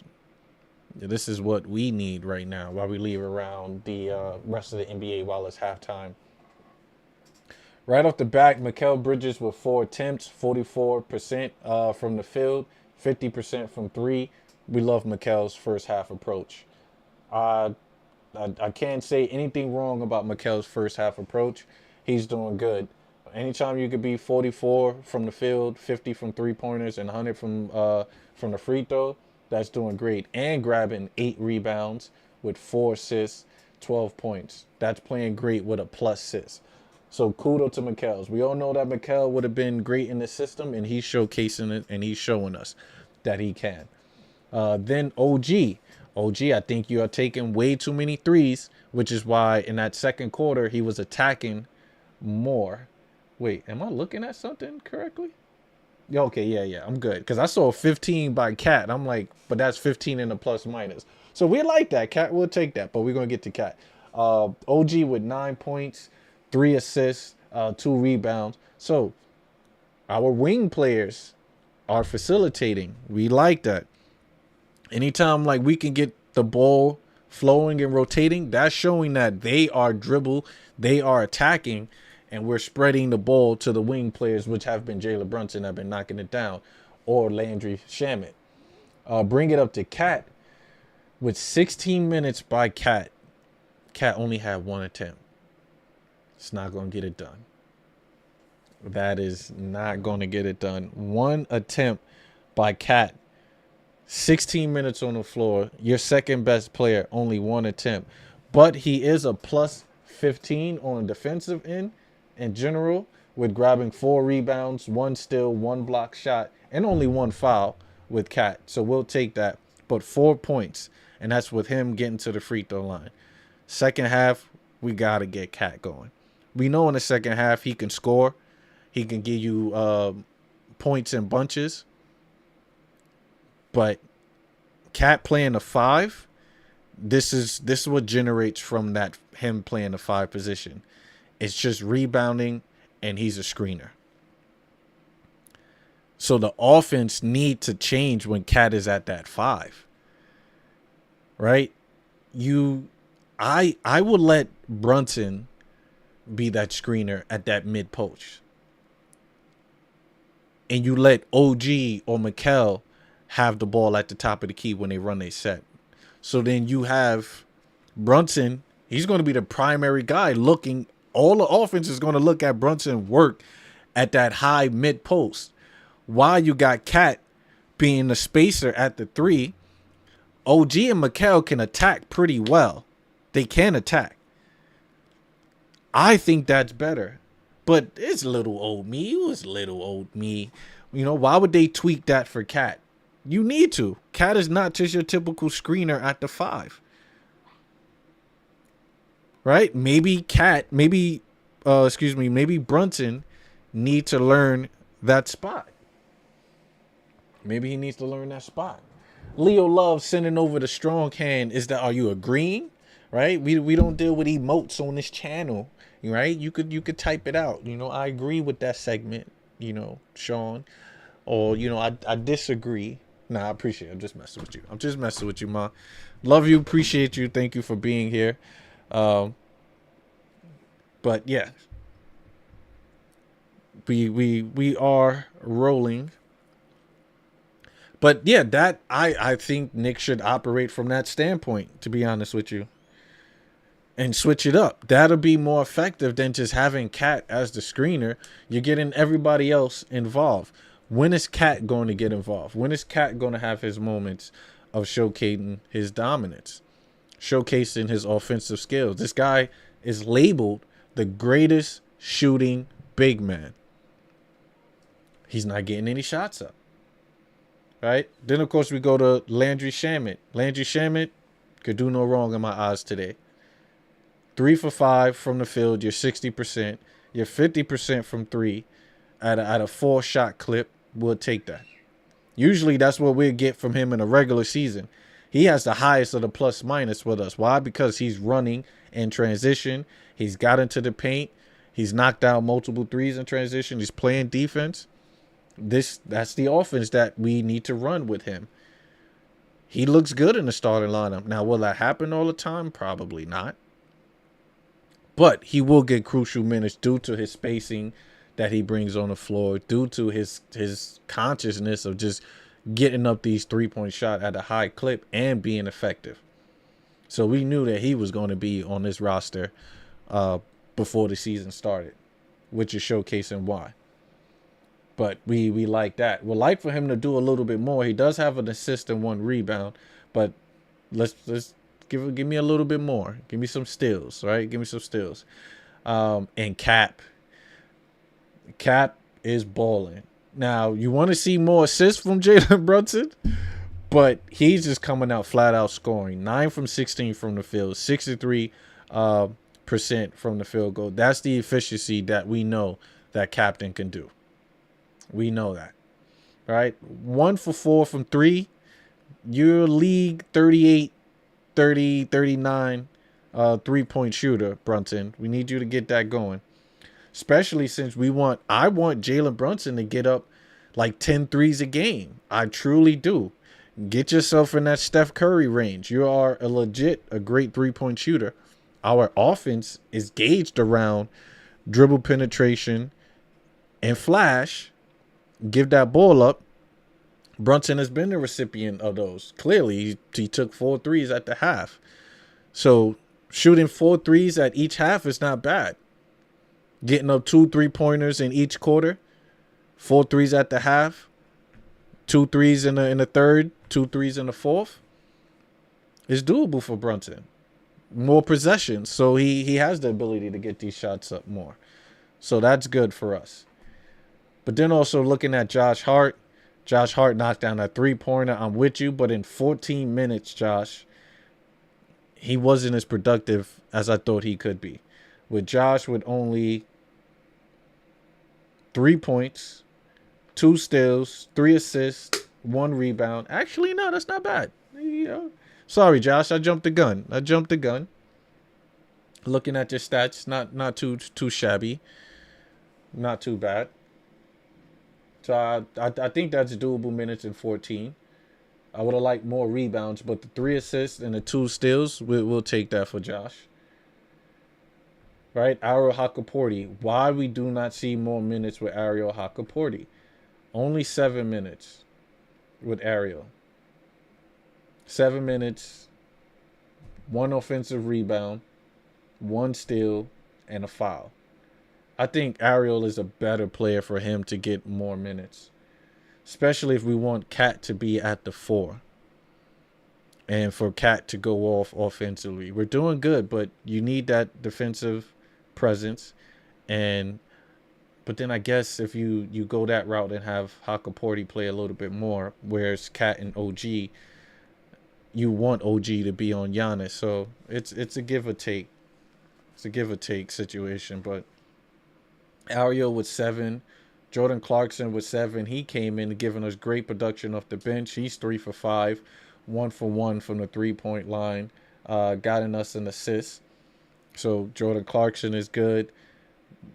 This is what we need right now while we leave around the rest of the NBA while it's halftime. Right off the bat, Mikal Bridges with 4 attempts, 44% from the field, 50% from 3. We love Mikal's first half approach. I can't say anything wrong about Mikal's first half approach. He's doing good. Anytime you could be 44 from the field, 50 from 3-pointers, and 100 from the free throw, that's doing great. And grabbing 8 rebounds with 4 assists, 12 points. That's playing great with a plus assist. So kudos to Mikal. We all know that Mikal would have been great in the system, and he's showcasing it, and he's showing us that he can. Then OG, I think you are taking way too many threes, which is why in that second quarter he was attacking more. Wait, am I looking at something correctly? Okay, yeah, I'm good. Because I saw 15 by Cat. I'm like, but that's 15 in the plus minus. So we like that. Cat, we'll take that, but we're going to get to Cat. OG with 9 points. 3 assists, 2 rebounds. So our wing players are facilitating. We like that. Anytime like we can get the ball flowing and rotating, that's showing that they are dribble, they are attacking, and we're spreading the ball to the wing players, which have been Jalen Brunson, have been knocking it down, or Landry Shamet. Bring it up to Cat. With 16 minutes by Cat, Cat only had 1 attempt. It's not going to get it done. That is not going to get it done. 1 attempt by Cat. 16 minutes on the floor. Your second best player, only 1 attempt. But he is a plus 15 on the defensive end in general, with grabbing 4 rebounds, 1 steal, 1 block shot, and only 1 foul with Cat. So we'll take that. But 4 points. And that's with him getting to the free throw line. Second half, we got to get Cat going. We know in the second half he can score. He can give you points in bunches. But Cat playing a 5, this is what generates from that, him playing the 5 position. It's just rebounding, and he's a screener. So the offense need to change when Cat is at that 5. Right? I would let Brunson be that screener at that mid post. And you let OG or Mikal have the ball at the top of the key when they run their set. So then you have Brunson. He's going to be the primary guy looking. All the offense is going to look at Brunson work at that high mid post. While you got Cat being the spacer at the 3. OG and Mikal can attack pretty well. They can attack. I think that's better. But it's little old me. It was little old me. You know, why would they tweak that for Cat? You need to. Cat is not just your typical screener at the 5. Right? Maybe Brunson need to learn that spot. Maybe he needs to learn that spot. Leo Love sending over the strong hand. Are you agreeing? Right? We don't deal with emotes on this channel. Right? You could type it out. You know, I agree with that segment, you know, Sean. Or, you know, I disagree. Nah, I appreciate it. I'm just messing with you. Ma. Love you, appreciate you. Thank you for being here. But yeah. We are rolling. But yeah, that I think Nick should operate from that standpoint, to be honest with you. And switch it up. That'll be more effective than just having Cat as the screener. You're getting everybody else involved. When is Cat going to get involved? When is Cat going to have his moments of showcasing his dominance? Showcasing his offensive skills. This guy is labeled the greatest shooting big man. He's not getting any shots up. Right? Then, of course, we go to Landry Shamet. Landry Shamet could do no wrong in my eyes today. 3 for 5 from the field. You're 60%. You're 50% from 3 at a 4-shot clip. We'll take that. Usually, that's what we'll get from him in a regular season. He has the highest of the plus minus with us. Why? Because he's running in transition. He's got into the paint. He's knocked out multiple threes in transition. He's playing defense. That's the offense that we need to run with him. He looks good in the starting lineup. Now, will that happen all the time? Probably not. But he will get crucial minutes due to his spacing that he brings on the floor, due to his consciousness of just getting up these 3-point shots at a high clip and being effective. So we knew that he was going to be on this roster before the season started, which is showcasing why. But we like that. We'd like for him to do a little bit more. He does have an assist and 1 rebound, but let's give me a little bit more. Give me some steals, right? Give me some steals. And Cap is balling. Now, you want to see more assists from Jalen Brunson, but he's just coming out flat out scoring. 9 from 16 from the field, 63% from the field goal. That's the efficiency that we know that Captain can do. We know that. All right. 1 for 4 from 3. Your league 38, 30, 39 3-point shooter, Brunson. We need you to get that going. especially since I want Jalen Brunson to get up like 10 threes a game. I truly do. Get yourself in that Steph Curry range. You are a great three-point shooter. Our offense is gauged around dribble penetration and flash. Give that ball up. Brunson has been the recipient of those. Clearly, he took 4 threes at the half. So shooting 4 threes at each half is not bad. Getting up 2 3-pointers in each quarter, 4 threes at the half, 2 threes in the third, 2 threes in the fourth. It's doable for Brunson. More possessions, so he has the ability to get these shots up more. So that's good for us. But then also looking at Josh Hart. Josh Hart knocked down a 3-pointer. I'm with you, but in 14 minutes, Josh, he wasn't as productive as I thought he could be. With Josh with only 3 points, 2 steals, 3 assists, 1 rebound. Actually, no, that's not bad. Sorry, Josh, I jumped the gun. Looking at your stats, not too shabby. Not too bad. So I think that's doable minutes in 14. I would have liked more rebounds, but the 3 assists and the 2 steals, we'll take that for Josh. Right? Ariel Hakaporti. Why we do not see more minutes with Ariel Hakaporti? Only 7 minutes with Ariel. 7 minutes, 1 offensive rebound, 1 steal, and a foul. I think Ariel is a better player for him to get more minutes, especially if we want Cat to be at the 4 and for Cat to go off offensively. We're doing good, but you need that defensive presence. But then I guess if you go that route and have Hakaporti play a little bit more, whereas Cat and OG, you want OG to be on Giannis. So it's a give or take. It's a give or take situation, but Ariel with 7, Jordan Clarkson with 7. He came in giving us great production off the bench. He's 3 for 5, 1 for 1 from the 3-point line, gotten us an assist. So Jordan Clarkson is good.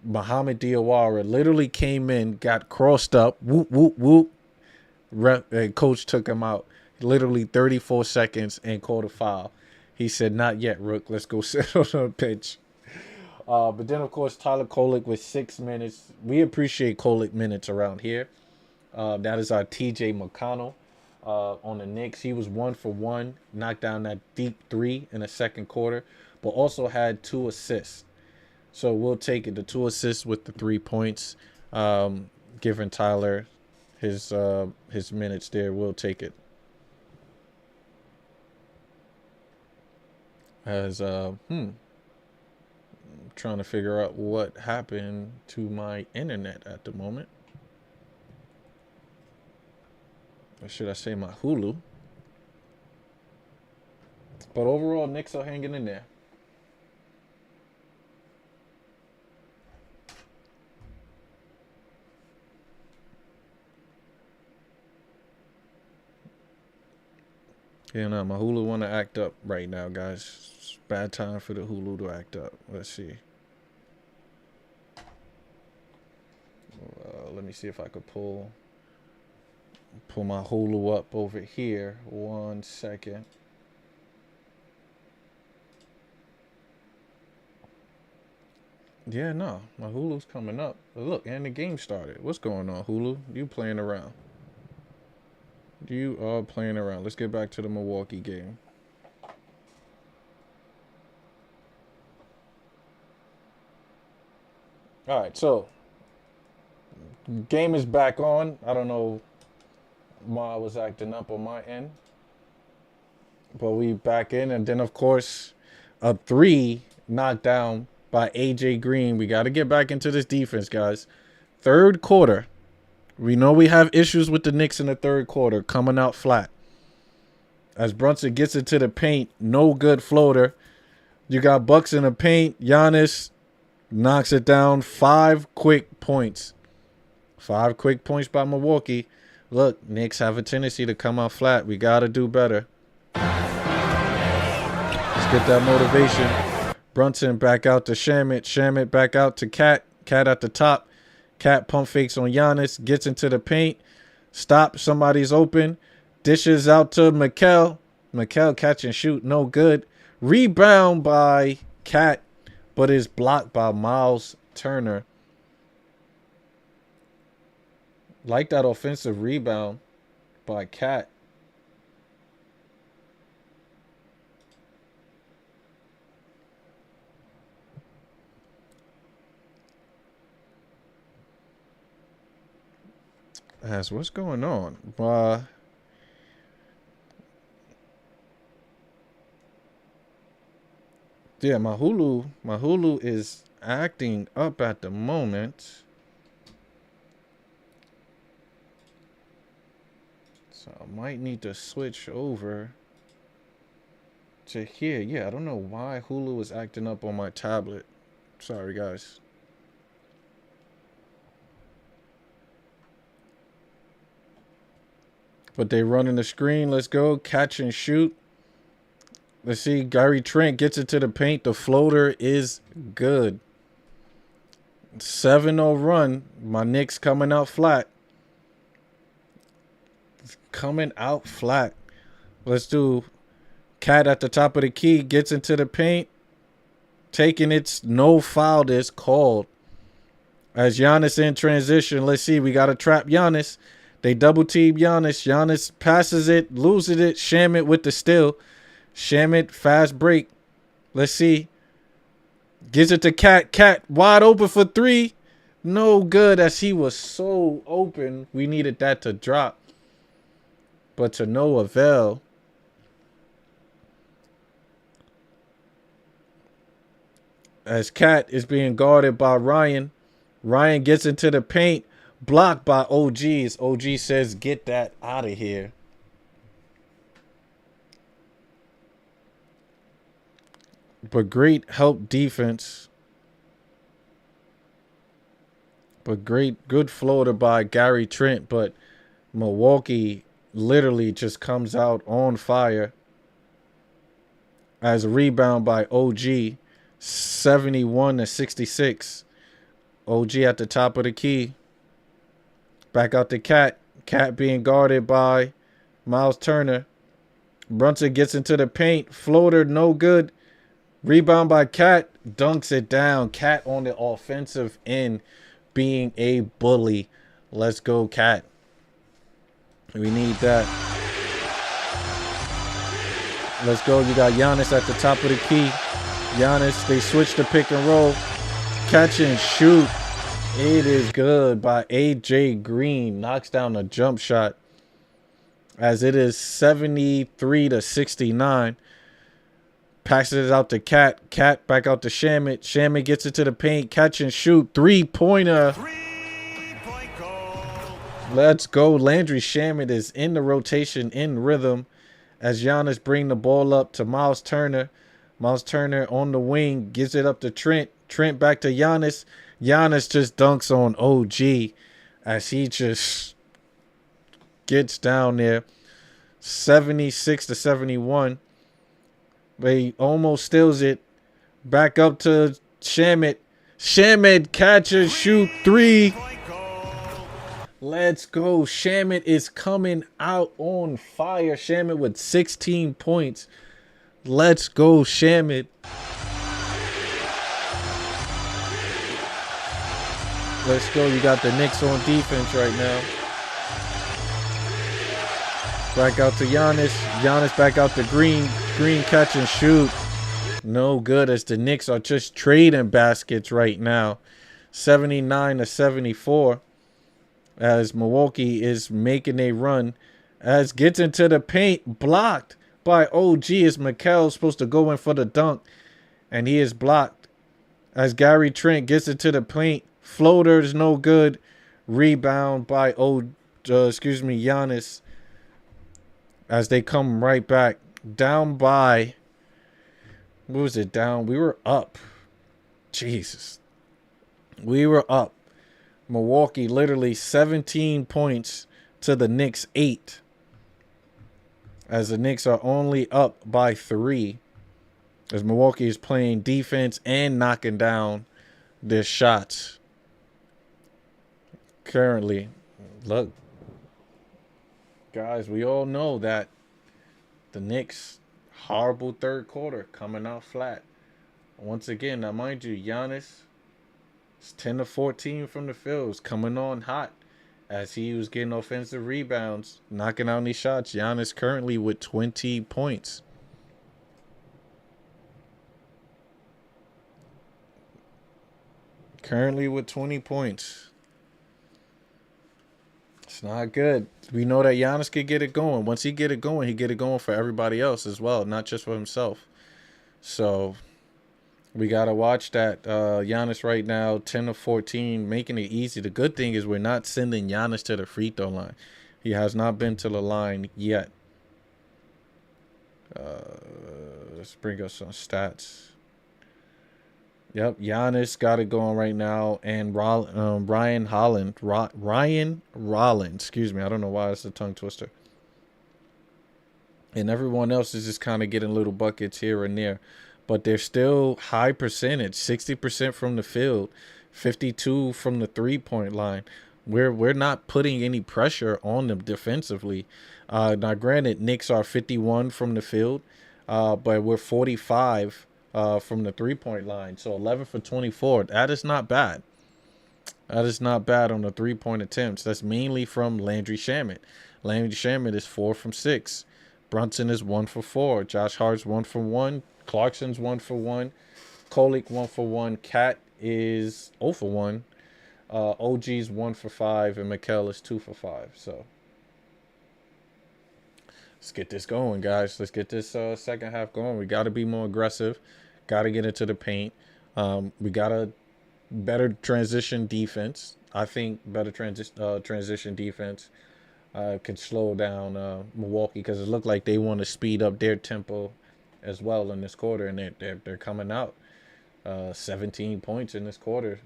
Muhammad Diawara literally came in, got crossed up, whoop whoop whoop. And coach took him out. Literally 34 seconds and called a foul. He said, "Not yet, Rook. Let's go sit on the pitch." But then, of course, Tyler Kolek with 6 minutes. We appreciate Kolek minutes around here. That is our TJ McConnell on the Knicks. He was 1 for 1, knocked down that deep 3 in the second quarter, but also had 2 assists. So we'll take it. The 2 assists with the 3 points, giving Tyler his minutes there. We'll take it. Trying to figure out what happened to my internet at the moment. Or should I say my Hulu? But overall, Knicks are hanging in there. Yeah, no, my Hulu want to act up right now, guys. It's bad time for the Hulu to act up. Let's see. Let me see if I could pull my Hulu up over here. 1 second. Yeah, no, my Hulu's coming up. But look, and the game started. What's going on, Hulu? You playing around? You are playing around. Let's get back to the Milwaukee game. All right, so game is back on. I don't know why I was acting up on my end, but we back in. And then, of course, a 3 knocked down by AJ Green. We got to get back into this defense, guys. Third quarter. We know we have issues with the Knicks in the third quarter, coming out flat. As Brunson gets into the paint, no good floater. You got Bucks in the paint. Giannis knocks it down. 5 quick points. 5 quick points by Milwaukee. Look, Knicks have a tendency to come out flat. We got to do better. Let's get that motivation. Brunson back out to Shamit. Shamit back out to Cat. Cat at the top. Cat pump fakes on Giannis. Gets into the paint. Stop. Somebody's open. Dishes out to Mikal. Mikal catch and shoot. No good. Rebound by Cat, but is blocked by Miles Turner. Like that offensive rebound by Cat. As what's going on? Yeah, my Hulu is acting up at the moment. So I might need to switch over to here. Yeah, I don't know why Hulu is acting up on my tablet. Sorry, guys. But they running the screen. Let's go. Catch and shoot. Let's see. Gary Trent gets it to the paint. The floater is good. 7-0 run. My Knicks coming out flat. Coming out flat. Let's do Cat at the top of the key. Gets into the paint. Taking it. No foul is called. As Giannis in transition. Let's see. We got to trap Giannis. They double team Giannis. Giannis passes it. Loses it. Shamet with the steal. Shamet fast break. Let's see. Gives it to Cat. Cat wide open for three. No good, as he was so open. We needed that to drop. But to no avail. As Cat is being guarded by Ryan. Ryan gets into the paint. Blocked by OGs. OG says, get that out of here. But great help defense. But good floater by Gary Trent. But Milwaukee literally just comes out on fire. As a rebound by OG. 71-66. OG at the top of the key. Back out to Cat. Cat being guarded by Miles Turner. Brunson gets into the paint. Floater, no good. Rebound by Cat. Dunks it down. Cat on the offensive end being a bully. Let's go, Cat. We need that. Let's go. You got Giannis at the top of the key. Giannis, they switch to pick and roll. Catch and shoot. It is good by AJ Green. Knocks down a jump shot. As it is 73-69. Passes it out to Cat. Cat back out to Shamet. Shamet gets it to the paint. Catch and shoot. Three-pointer. Let's go. Landry Shamet is in the rotation, in rhythm. As Giannis bring the ball up to Miles Turner. Miles Turner on the wing. Gives it up to Trent. Trent back to Giannis. Giannis just dunks on OG as he just gets down there. 76-71. But he almost steals it. Back up to Shamet. Shamet catch and shoot three. Let's go. Shamet is coming out on fire. Shamet with 16 points. Let's go, Shamet. Let's go. You got the Knicks on defense right now. Back out to Giannis. Giannis back out to Green. Green catch and shoot. No good, as the Knicks are just trading baskets right now. 79-74. As Milwaukee is making a run. As gets into the paint. Blocked by OG. As Mikal supposed to go in for the dunk. And he is blocked. As Gary Trent gets into the paint. Floater is no good. Rebound by Giannis. As they come right back. Down by. What was it? Down. We were up. Jesus. We were up. Milwaukee literally 17 points to the Knicks 8. As the Knicks are only up by 3. As Milwaukee is playing defense and knocking down their shots. currently, look, guys, we all know that the Knicks, horrible third quarter, coming out flat. Once again, now mind you, Giannis is 10 to 14 from the field, coming on hot as he was getting offensive rebounds, knocking out these shots. Giannis currently with 20 points. Currently with 20 points. It's not good. We know that Giannis could get it going. Once he get it going, he get it going for everybody else as well, not just for himself. So we got to watch that. Giannis right now, 10 to 14, making it easy. The good thing is we're not sending Giannis to the free throw line. He has not been to the line yet. Let's bring up some stats. Yep, Giannis got it going right now, and Ryan Rollins, excuse me, I don't know why it's a tongue twister. And everyone else is just kind of getting little buckets here and there, but they're still high percentage, 60% from the field, 52 from the 3-point line. We're not putting any pressure on them defensively. Now, granted, Knicks are 51 from the field, but we're 45 from the 3-point line. So 11 for 24. That is not bad. That is not bad on the 3-point attempts. That's mainly from Landry Shamet. Landry Shamet is 4 from 6. Brunson is 1 for 4. Josh Hart's 1 for 1. Clarkson's 1 for 1. Kolick 1 for 1. Cat is 0 for 1. OG's 1 for 5. And Mikal is 2 for 5. So let's get this going, guys. Let's get this second half going. We got to be more aggressive. Got to get into the paint. We got a better transition defense. I think better transition defense can slow down Milwaukee, because it looked like they want to speed up their tempo as well in this quarter, and they're coming out 17 points in this quarter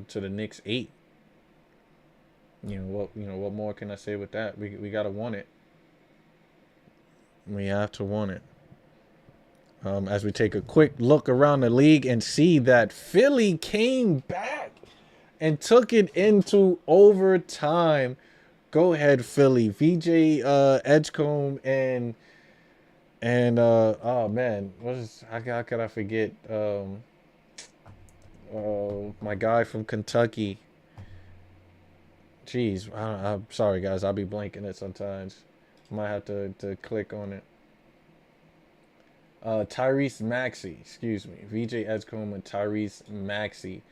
to the Knicks 8. What more can I say with that? We gotta want it. We have to want it. As we take a quick look around the league and see that Philly came back and took it into overtime. Go ahead, Philly. VJ Edgecombe and oh man, how could I forget? My guy from Kentucky. Jeez, I'm sorry guys, I'll be blanking it sometimes. Might have to click on it. Tyrese Maxey, excuse me. VJ Edgecombe and Tyrese Maxey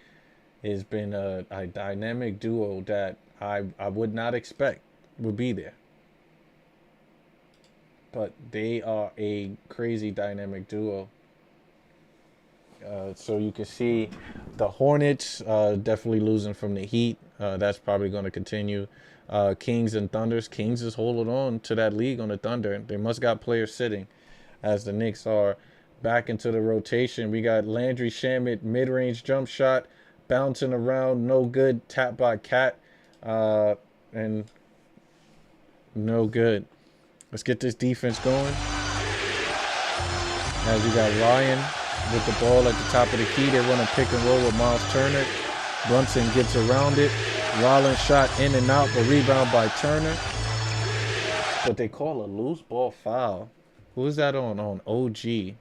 has been a dynamic duo that I would not expect would be there. But they are a crazy dynamic duo. So you can see the Hornets definitely losing from the Heat. That's probably going to continue. Kings and Thunders. Kings is holding on to that league on the Thunder. They must got players sitting, as the Knicks are back into the rotation. We got Landry Shamet, mid-range jump shot, bouncing around, no good. Tap by Cat, and no good. Let's get this defense going. As we got Ryan with the ball at the top of the key. They run a pick and roll with Miles Turner. Brunson gets around it. Rollins shot in and out, but rebound by Turner. But they call a loose ball foul. Who is that on? On OG.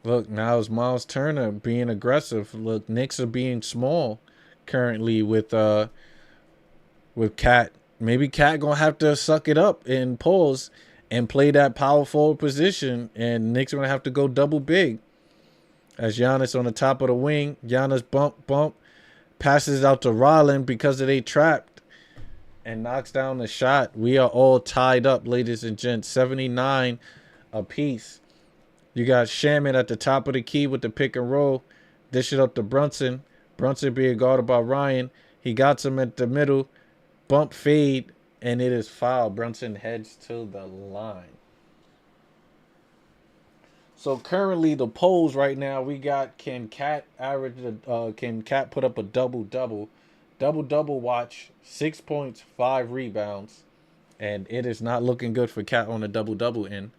Look, now it's Miles Turner being aggressive. Look, Knicks are being small currently with Cat. Maybe Cat gonna have to suck it up and pause and play that power forward position, and Knicks are gonna have to go double big. As Giannis on the top of the wing, Giannis bump, passes out to Rollins because they trapped, and knocks down the shot. We are all tied up, ladies and gents, 79 apiece. You got Shaman at the top of the key with the pick and roll, dish it up to Brunson. Brunson being guarded by Ryan. He got him at the middle, bump fade, and it is foul. Brunson heads to the line. So currently the polls right now, we got can Cat put up a double-double watch, 6 points, 5 rebounds, and it is not looking good for Cat on the double-double end.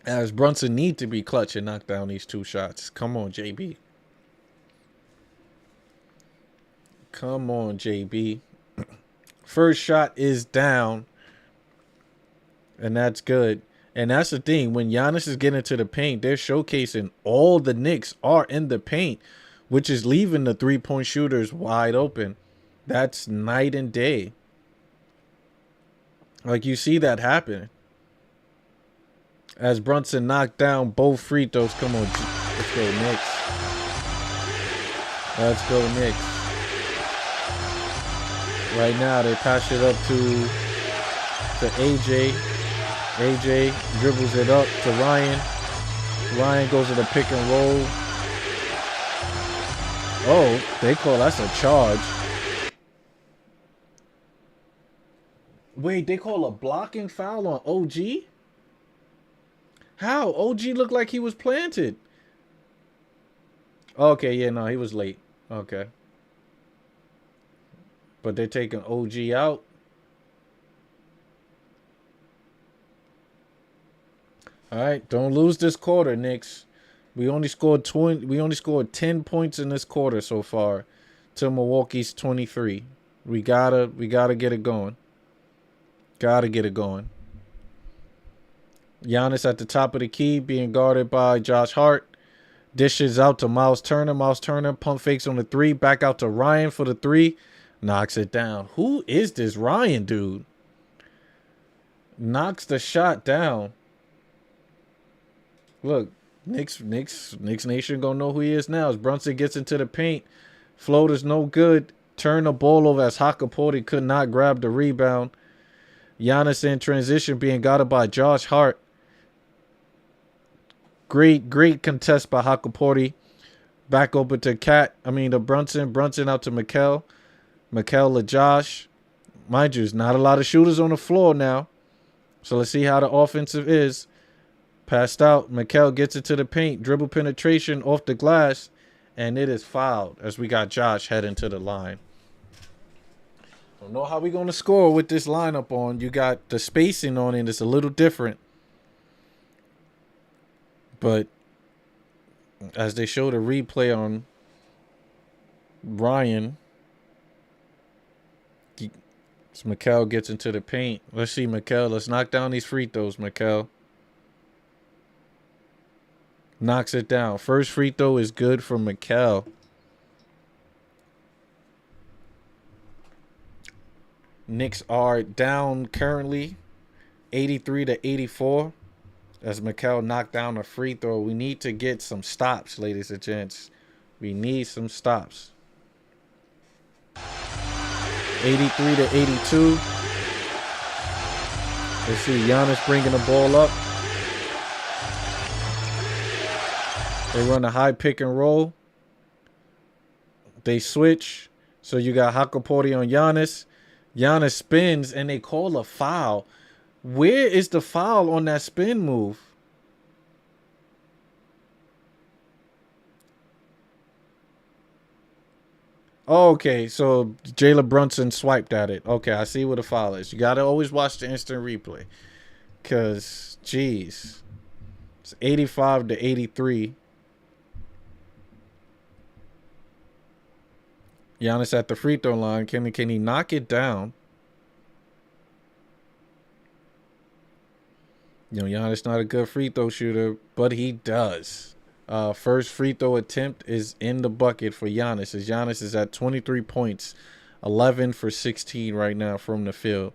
As Brunson need to be clutch and knock down these 2 shots. Come on, JB. Come on, JB. First shot is down. And that's good. And that's the thing. When Giannis is getting to the paint, they're showcasing all the Knicks are in the paint, which is leaving the 3-point shooters wide open. That's night and day. Like, you see that happen. As Brunson knocked down both free throws. Come on. Let's go, Knicks. Let's go, Knicks. Right now, they pass it up to AJ. AJ dribbles it up to Ryan. Ryan goes to the pick and roll. Oh, they call that's a charge. Wait, they call a blocking foul on OG? How? OG looked like he was planted. Okay, yeah, no, he was late. Okay. But they're taking OG out. All right, don't lose this quarter, Knicks. We only scored 10 points in this quarter so far to Milwaukee's 23. We gotta get it going. Gotta get it going. Giannis at the top of the key being guarded by Josh Hart. Dishes out to Miles Turner. Miles Turner pump fakes on the 3. Back out to Ryan for the 3. Knocks it down. Who is this Ryan dude? Knocks the shot down. Look, Knicks Nation gonna know who he is now. As Brunson gets into the paint, floater's no good. Turn the ball over as Hakaporti could not grab the rebound. Giannis in transition being guarded by Josh Hart. Great contest by Hakaporti. Back over to Brunson. Brunson out to Mikal. Mikal to Josh. Mind you, there's not a lot of shooters on the floor now. So let's see how the offensive is. Passed out. Mikal gets it to the paint. Dribble penetration off the glass. And it is fouled as we got Josh heading to the line. Don't know how we're going to score with this lineup on. You got the spacing on it. It's a little different. But as they show the replay on Ryan, Mikal gets into the paint. Let's see, Mikal. Let's knock down these free throws, Mikal. Knocks it down. First free throw is good for Mikal. Knicks are down currently 83-84 as Mikal knocked down a free throw. We need to get some stops, ladies and gents. We need some stops. 83-82. Let's see, Giannis bringing the ball up. They run a high pick and roll. They switch. So you got Hakaporti on Giannis. Giannis spins and they call a foul. Where is the foul on that spin move? Okay, so Jalen Brunson swiped at it. Okay, I see what the foul is. You got to always watch the instant replay. Because, geez. It's 85-83. Giannis at the free throw line. Can he knock it down? You know, Giannis not a good free throw shooter, but he does. First free throw attempt is in the bucket for Giannis. As Giannis is at 23 points, 11 for 16 right now from the field.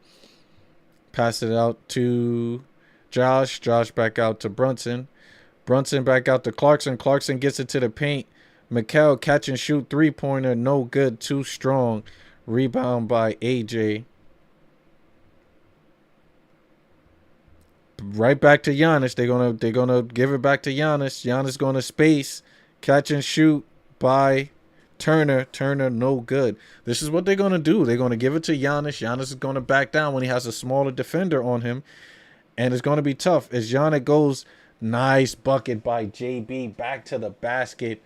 Pass it out to Josh. Josh back out to Brunson. Brunson back out to Clarkson. Clarkson gets it to the paint. Mikal catch and shoot three-pointer, no good, too strong. Rebound by AJ. Right back to Giannis. They're gonna give it back to Giannis. Giannis gonna space, catch and shoot by Turner. Turner, no good. This is what they're gonna do. They're gonna give it to Giannis. Giannis is gonna back down when he has a smaller defender on him, and it's gonna be tough. As Giannis goes, nice bucket by JB, back to the basket.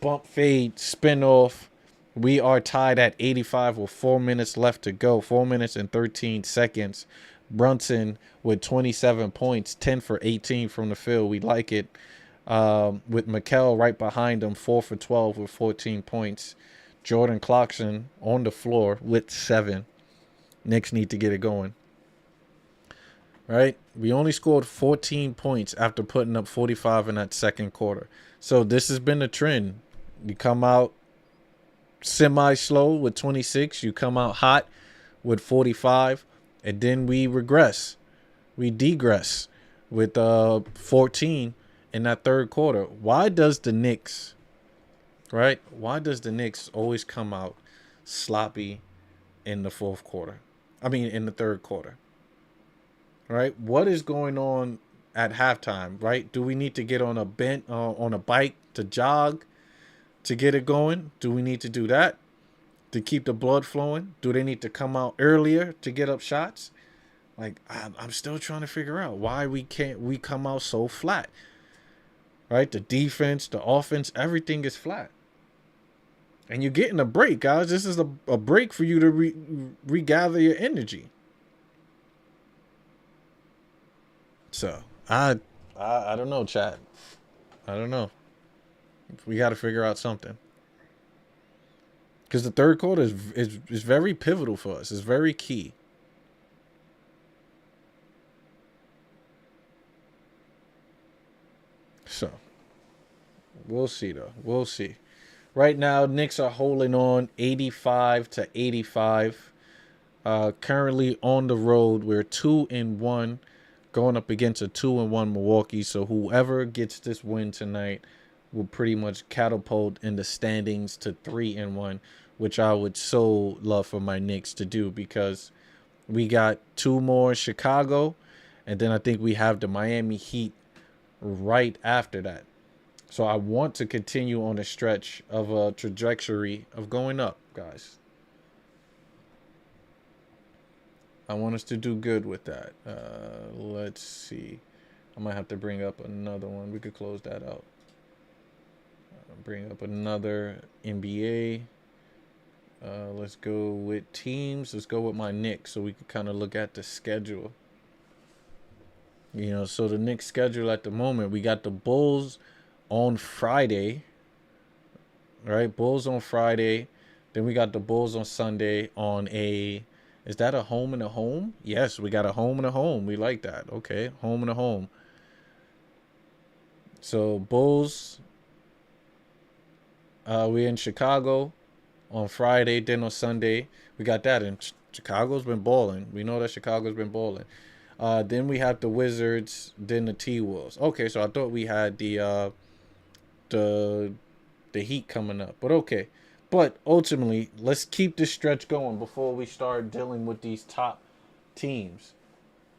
Bump fade, spin off. We are tied at 85 with 4 minutes left to go. 4 minutes and 13 seconds. Brunson with 27 points, 10 for 18 from the field. We like it. With Mikal right behind him, 4 for 12 with 14 points. Jordan Clarkson on the floor with 7. Knicks need to get it going. Right? We only scored 14 points after putting up 45 in that second quarter. So this has been the trend. You come out semi-slow with 26. You come out hot with 45. And then we regress. We degress with 14 in that third quarter. Why does the Knicks, right? Why does the Knicks always come out sloppy in the fourth quarter? I mean, in the third quarter. Right? What is going on at halftime, right? Do we need to get on a bike to jog to get it going? Do we need to do that to keep the blood flowing? Do they need to come out earlier to get up shots? Like, I'm still trying to figure out why we come out so flat. Right? The defense, the offense, everything is flat. And you're getting a break, guys. This is a break for you to regather your energy. So, I don't know, chat. I don't know. We got to figure out something. Because the third quarter is very pivotal for us. It's very key. So, we'll see, though. We'll see. Right now, Knicks are holding on 85 to 85. Currently on the road, we're 2-1. Going up against a 2-1 Milwaukee. So whoever gets this win tonight will pretty much catapult in the standings to 3-1, which I would so love for my Knicks to do, because we got 2 more Chicago, and then I think we have the Miami Heat right after that. So I want to continue on a stretch of a trajectory of going up, guys. I want us to do good with that. Let's see. I might have to bring up another one. We could close that out. Bring up another NBA. Let's go with teams. Let's go with my Knicks so we can kind of look at the schedule. You know, so the Knicks schedule at the moment, we got the Bulls on Friday. Right? Bulls on Friday. Then we got the Bulls on Sunday on a... Is that a home and a home? Yes, we got a home and a home. We like that. Okay, home and a home. So, Bulls, we're in Chicago on Friday. Then on Sunday, we got that. And Chicago's been balling. We know that Chicago's been balling. Then we have the Wizards, then the T-Wolves. Okay, so I thought we had the Heat coming up. But okay. But ultimately, let's keep this stretch going before we start dealing with these top teams.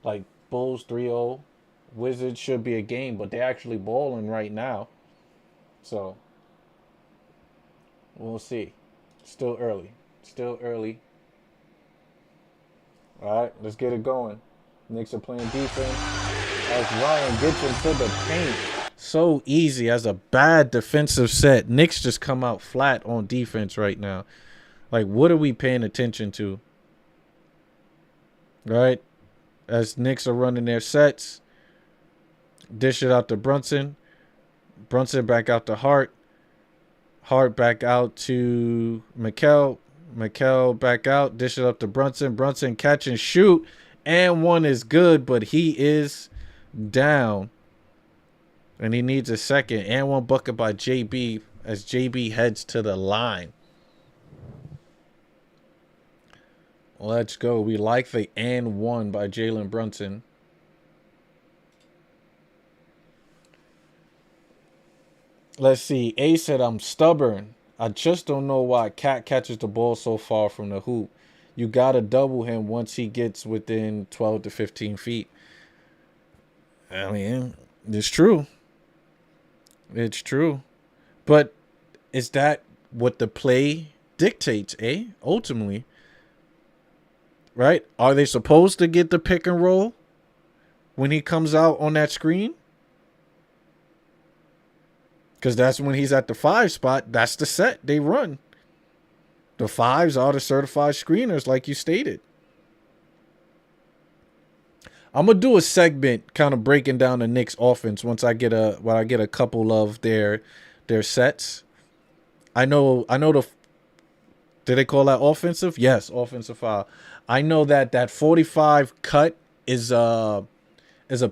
Like Bulls 3-0. Wizards should be a game, but they're actually balling right now. So, we'll see. Still early. Still early. All right, let's get it going. Knicks are playing defense as Ryan gets into the paint. So easy as a bad defensive set. Knicks just come out flat on defense right now. Like, what are we paying attention to? Right? As Knicks are running their sets. Dish it out to Brunson. Brunson back out to Hart. Hart back out to Mikal. Mikal back out. Dish it up to Brunson. Brunson catch and shoot. And one is good, but he is down. And he needs a second. And one bucket by JB as JB heads to the line. Let's go. We like the and one by Jalen Brunson. Let's see. A said, I'm stubborn. I just don't know why Cat catches the ball so far from the hoop. You got to double him once he gets within 12 to 15 feet. I mean, it's true. It's true. But is that what the play dictates, eh? Ultimately. Right? Are they supposed to get the pick and roll when he comes out on that screen? Because that's when he's at the 5 spot. That's the set they run. The 5s are the certified screeners, like you stated. I'm gonna do a segment kind of breaking down the Knicks offense once I get a couple of their sets. I know the did they call that offensive? Yes, offensive foul. I know that 45 cut is a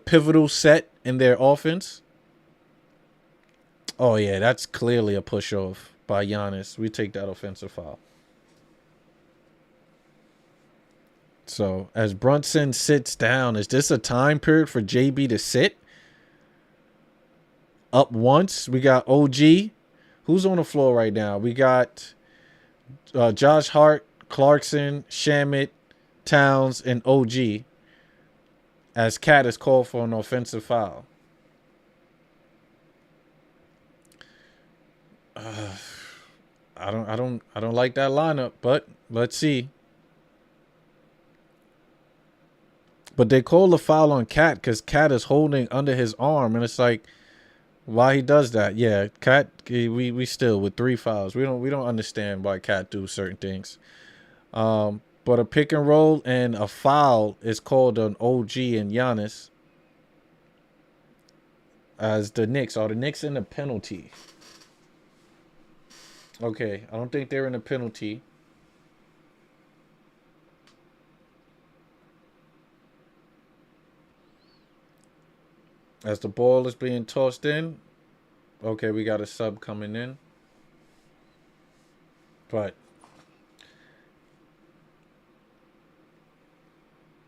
pivotal set in their offense. Oh yeah, that's clearly a push off by Giannis. We take that offensive foul. So as Brunson sits down, is this a time period for JB to sit? Up once. We got OG. Who's on the floor right now? We got Josh Hart, Clarkson, Shamet, Towns, and OG. As Cat is called for an offensive foul. I don't like that lineup, but let's see. But they call the foul on Cat because Cat is holding under his arm, and it's like, why he does that? Yeah, Cat. We still with 3 fouls. We don't understand why Cat do certain things. But a pick and roll and a foul is called on OG and Giannis. As the Knicks are the Knicks in the penalty. Okay, I don't think they're in a penalty. As the ball is being tossed in. Okay, we got a sub coming in. But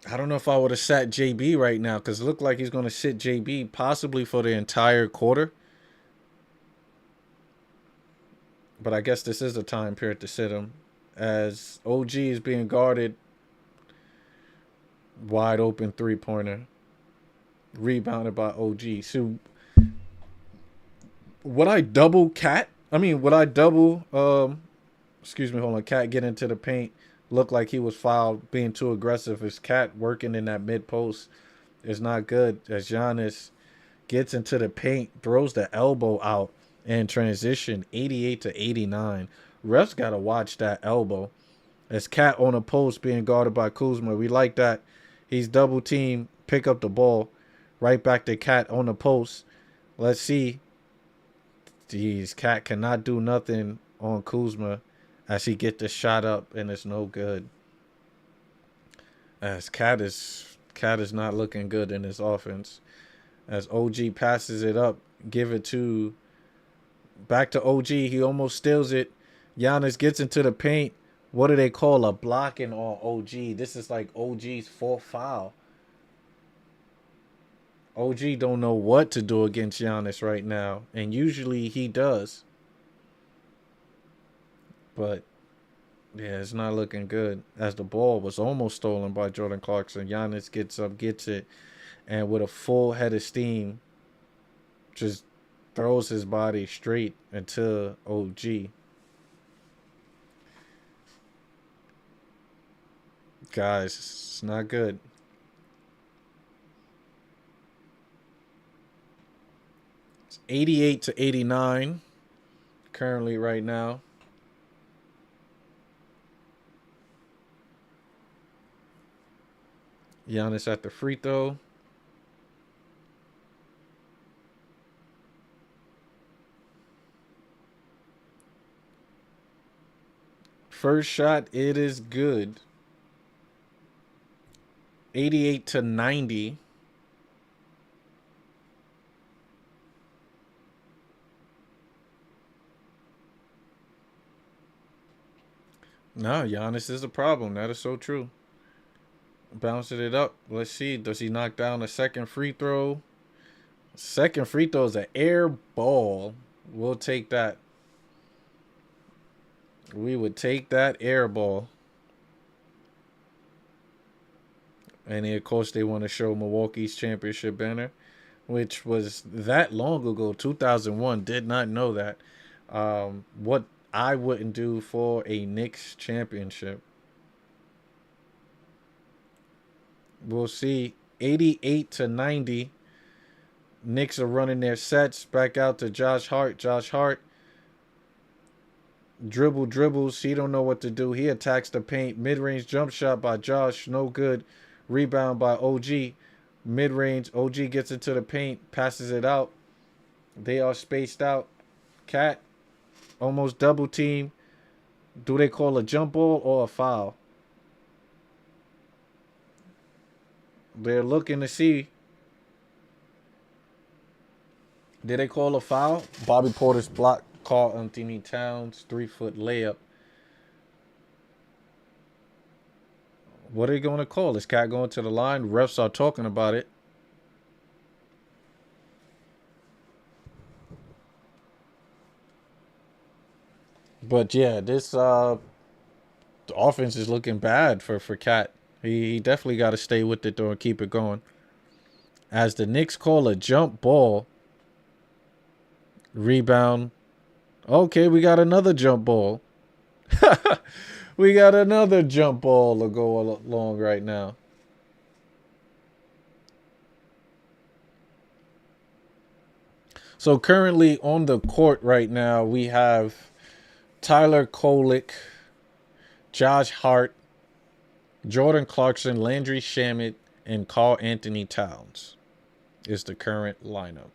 I don't know if I would have sat JB right now because it looked like he's going to sit JB possibly for the entire quarter. But I guess this is a time period to sit him as OG is being guarded. Wide open 3-pointer. Rebounded by OG. So would I double Cat? I mean, would I double excuse me, hold on. Cat get into the paint. Looked like he was fouled, being too aggressive. His Cat working in that mid post is not good. As Giannis gets into the paint, throws the elbow out in transition, 88-89. Refs got to watch that elbow. As Cat on a post being guarded by Kuzma. We like that. He's double teamed, pick up the ball. Right back to Cat on the post. Let's see. Jeez, Cat cannot do nothing on Kuzma as he get the shot up, and it's no good. As Cat is not looking good in his offense. As OG passes it up, give it to back to OG. He almost steals it. Giannis gets into the paint. What do they call a blocking on OG? This is like OG's 4th foul. OG don't know what to do against Giannis right now, and usually he does. But yeah, it's not looking good. As the ball was almost stolen by Jordan Clarkson, Giannis gets up, gets it, and with a full head of steam, just throws his body straight into OG. Guys, it's not good. It's 88-89 currently right now. Giannis at the free throw. First shot, it is good. 88-90. No, Giannis is a problem. That is so true. Bouncing it up. Let's see. Does he knock down a second free throw? Second free throw is an air ball. We'll take that. We would take that air ball. And of course, they want to show Milwaukee's championship banner, which was that long ago, 2001. Did not know that. What I wouldn't do for a Knicks championship. We'll see. 88-90. Knicks are running their sets. Back out to Josh Hart. Josh Hart. Dribbles. He don't know what to do. He attacks the paint. Mid-range jump shot by Josh. No good. Rebound by OG. Mid-range, OG gets into the paint, passes it out. They are spaced out. Cat, almost double team. Do they call a jump ball or a foul? They're looking to see. Did they call a foul? Bobby Porter's block, Karl Anthony Towns, 3-foot layup. What are they going to call? Is Cat going to the line? Refs are talking about it. But yeah, this offense is looking bad for Cat. He definitely got to stay with it though and keep it going. As the Knicks call a jump ball. Rebound. Okay, we got another jump ball. We got another jump ball to go along right now. So currently on the court right now, we have Tyler Kolek, Josh Hart, Jordan Clarkson, Landry Shamet, and Karl Anthony Towns is the current lineup.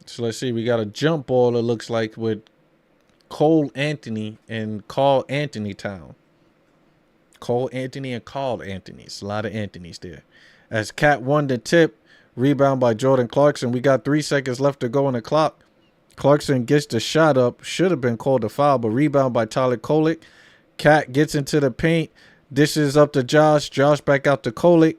So let's see. We got a jump ball, it looks like, with Cole Anthony and Karl Anthony Town. Cole Anthony and Karl Anthony. It's a lot of Anthonys there. As Cat won the tip. Rebound by Jordan Clarkson. We got 3 seconds left to go on the clock. Clarkson gets the shot up. Should have been called a foul, but rebound by Tyler Kolek. Cat gets into the paint. Dishes up to Josh. Josh back out to Kolek.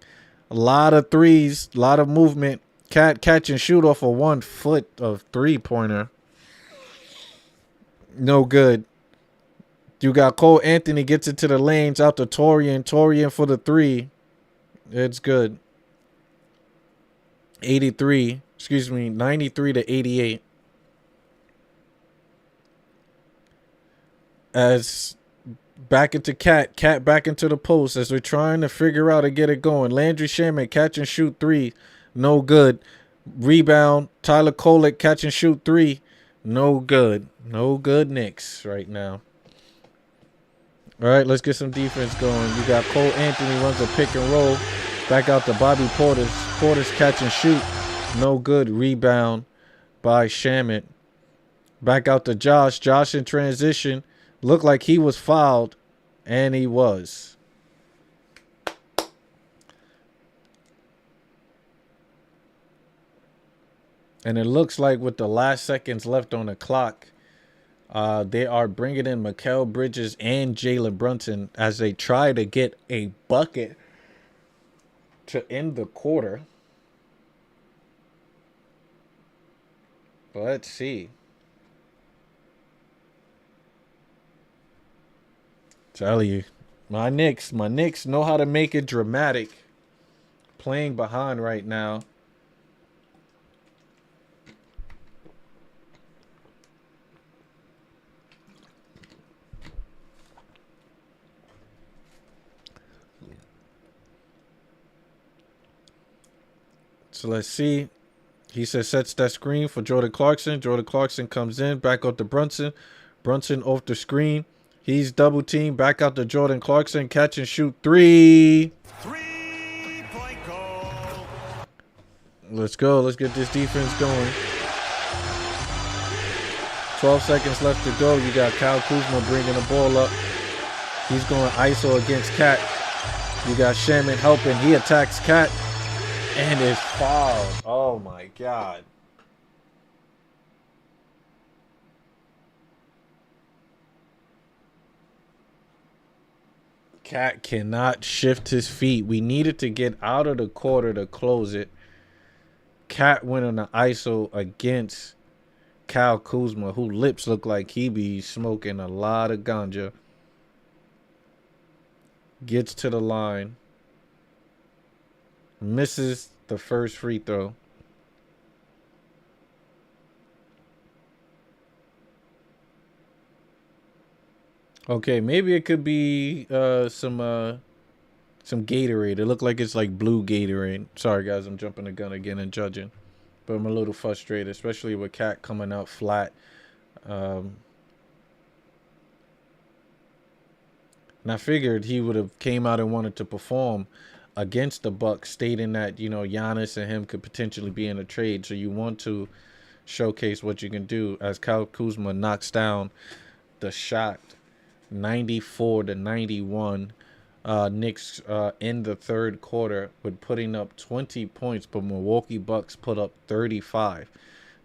A lot of threes. A lot of movement. Cat catch and shoot off a 1 foot of three-pointer. No good. You got Cole Anthony gets into the lanes out to Torian. Torian for the 3. It's good. 93. Excuse me. 93 to 88. As back into Cat. Cat back into the post as they're trying to figure out and get it going. Landry Shamet catch and shoot 3. No good. Rebound. Tyler Kolek catch and shoot 3. No good. No good Knicks right now. All right, let's get some defense going. You got Cole Anthony runs a pick and roll. Back out to Bobby Portis. Portis catch and shoot. No good. Rebound by Shamet. Back out to Josh. Josh in transition. Looked like he was fouled. And he was. And it looks like with the last seconds left on the clock, they are bringing in Mikal Bridges and Jalen Brunson as they try to get a bucket to end the quarter. Let's see. Tell you, my Knicks know how to make it dramatic. Playing behind right now. So let's see. He says sets that screen for Jordan Clarkson. Jordan Clarkson comes in. Back out to Brunson. Brunson off the screen. He's double teamed. Back out to Jordan Clarkson. Catch and shoot 3. 3-point goal. Let's go. Let's get this defense going. 12 seconds left to go. You got Kyle Kuzma bringing the ball up. He's going ISO against Cat. You got Shaman helping. He attacks Cat. And is fouled. Oh my God. Cat cannot shift his feet. We needed to get out of the quarter to close it. Cat went on the ISO against Kyle Kuzma, who lips look like he be smoking a lot of ganja. Gets to the line. Misses the first free throw. Okay, maybe it could be some some Gatorade. It looked like it's like blue Gatorade. Sorry, guys, I'm jumping the gun again and judging. But I'm a little frustrated, especially with Cat coming out flat. And I figured he would have came out and wanted to perform against the Bucks, stating that, you know, Giannis and him could potentially be in a trade. So you want to showcase what you can do, as Kyle Kuzma knocks down the shot 94-91. Knicks in the third quarter with putting up 20 points, but Milwaukee Bucks put up 35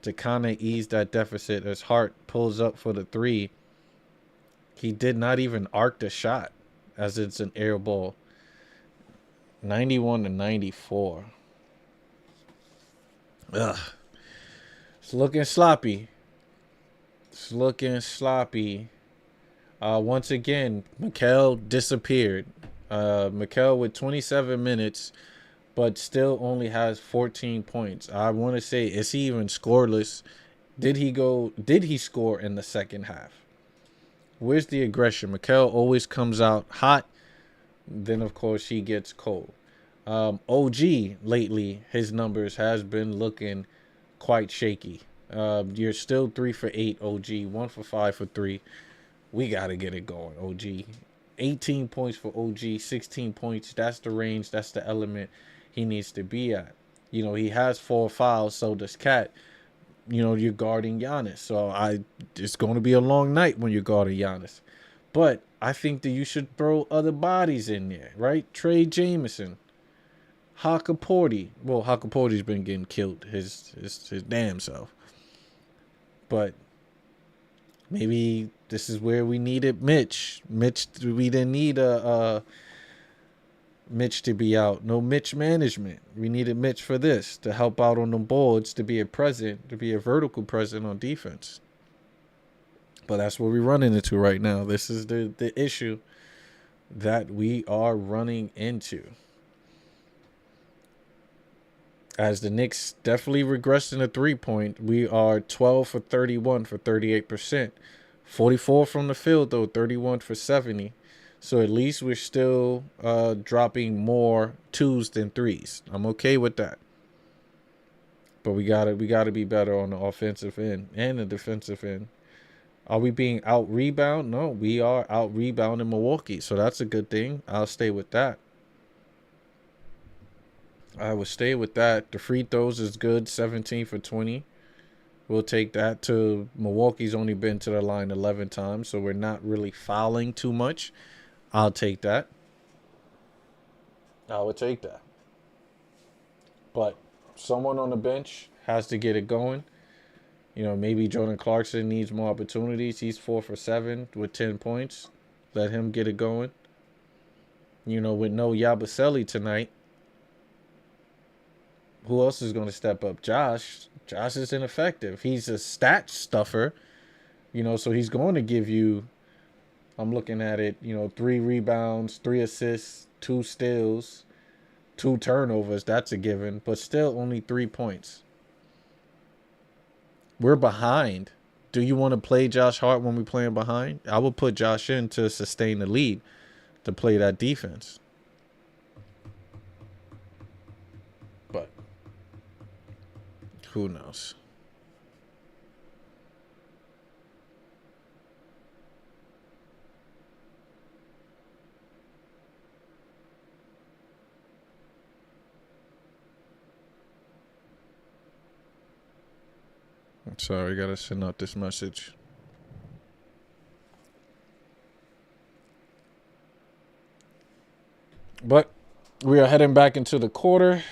to kind of ease that deficit as Hart pulls up for the three. He did not even arc the shot, as it's an air ball. 91-94. Ugh. It's looking sloppy. It's looking sloppy. Once again, Mikal disappeared. Mikal with 27 minutes, but still only has 14 points. I want to say, is he even scoreless? Did he score in the second half? Where's the aggression? Mikal always comes out hot. Then, of course, he gets cold. OG, lately, his numbers has been looking quite shaky. You're still 3 for 8, OG. 1 for 5 for 3. We got to get it going, OG. 18 points for OG, 16 points. That's the range. That's the element he needs to be at. You know, he has 4 fouls, so does Cat. You know, you're guarding Giannis. So it's going to be a long night when you're guarding Giannis. But I think that you should throw other bodies in there, right? Trey Jameson, Hakaporti. Well, Hakaporti's been getting killed his damn self. But maybe this is where we needed Mitch. We didn't need Mitch to be out. No Mitch management. We needed Mitch for this, to help out on the boards, to be a present, to be a vertical present on defense. But that's what we're running into right now. This is the issue that we are running into. As the Knicks definitely regressed in the three-point, we are 12 for 31 for 38%. 44 from the field, though, 31 for 70. So at least we're still dropping more 2s than 3s. I'm okay with that. But we gotta be better on the offensive end and the defensive end. Are we being out-rebound? No, we are out-rebounding Milwaukee. So that's a good thing. I'll stay with that. I would stay with that. The free throws is good, 17 for 20. We'll take that. To Milwaukee's only been to the line 11 times, so we're not really fouling too much. I'll take that. I would take that. But someone on the bench has to get it going. You know, maybe Jordan Clarkson needs more opportunities. He's 4 for 7 with 10 points. Let him get it going. You know, with no Yabusele tonight, who else is going to step up? Josh. Josh is ineffective. He's a stat stuffer, you know, so he's going to give you, I'm looking at it, you know, 3 rebounds, 3 assists, 2 steals, 2 turnovers. That's a given, but still only 3 points. We're behind. Do you want to play Josh Hart when we're playing behind? I would put Josh in to sustain the lead, to play that defense. But who knows? I'm sorry, I gotta send out this message. But we are heading back into the quarter.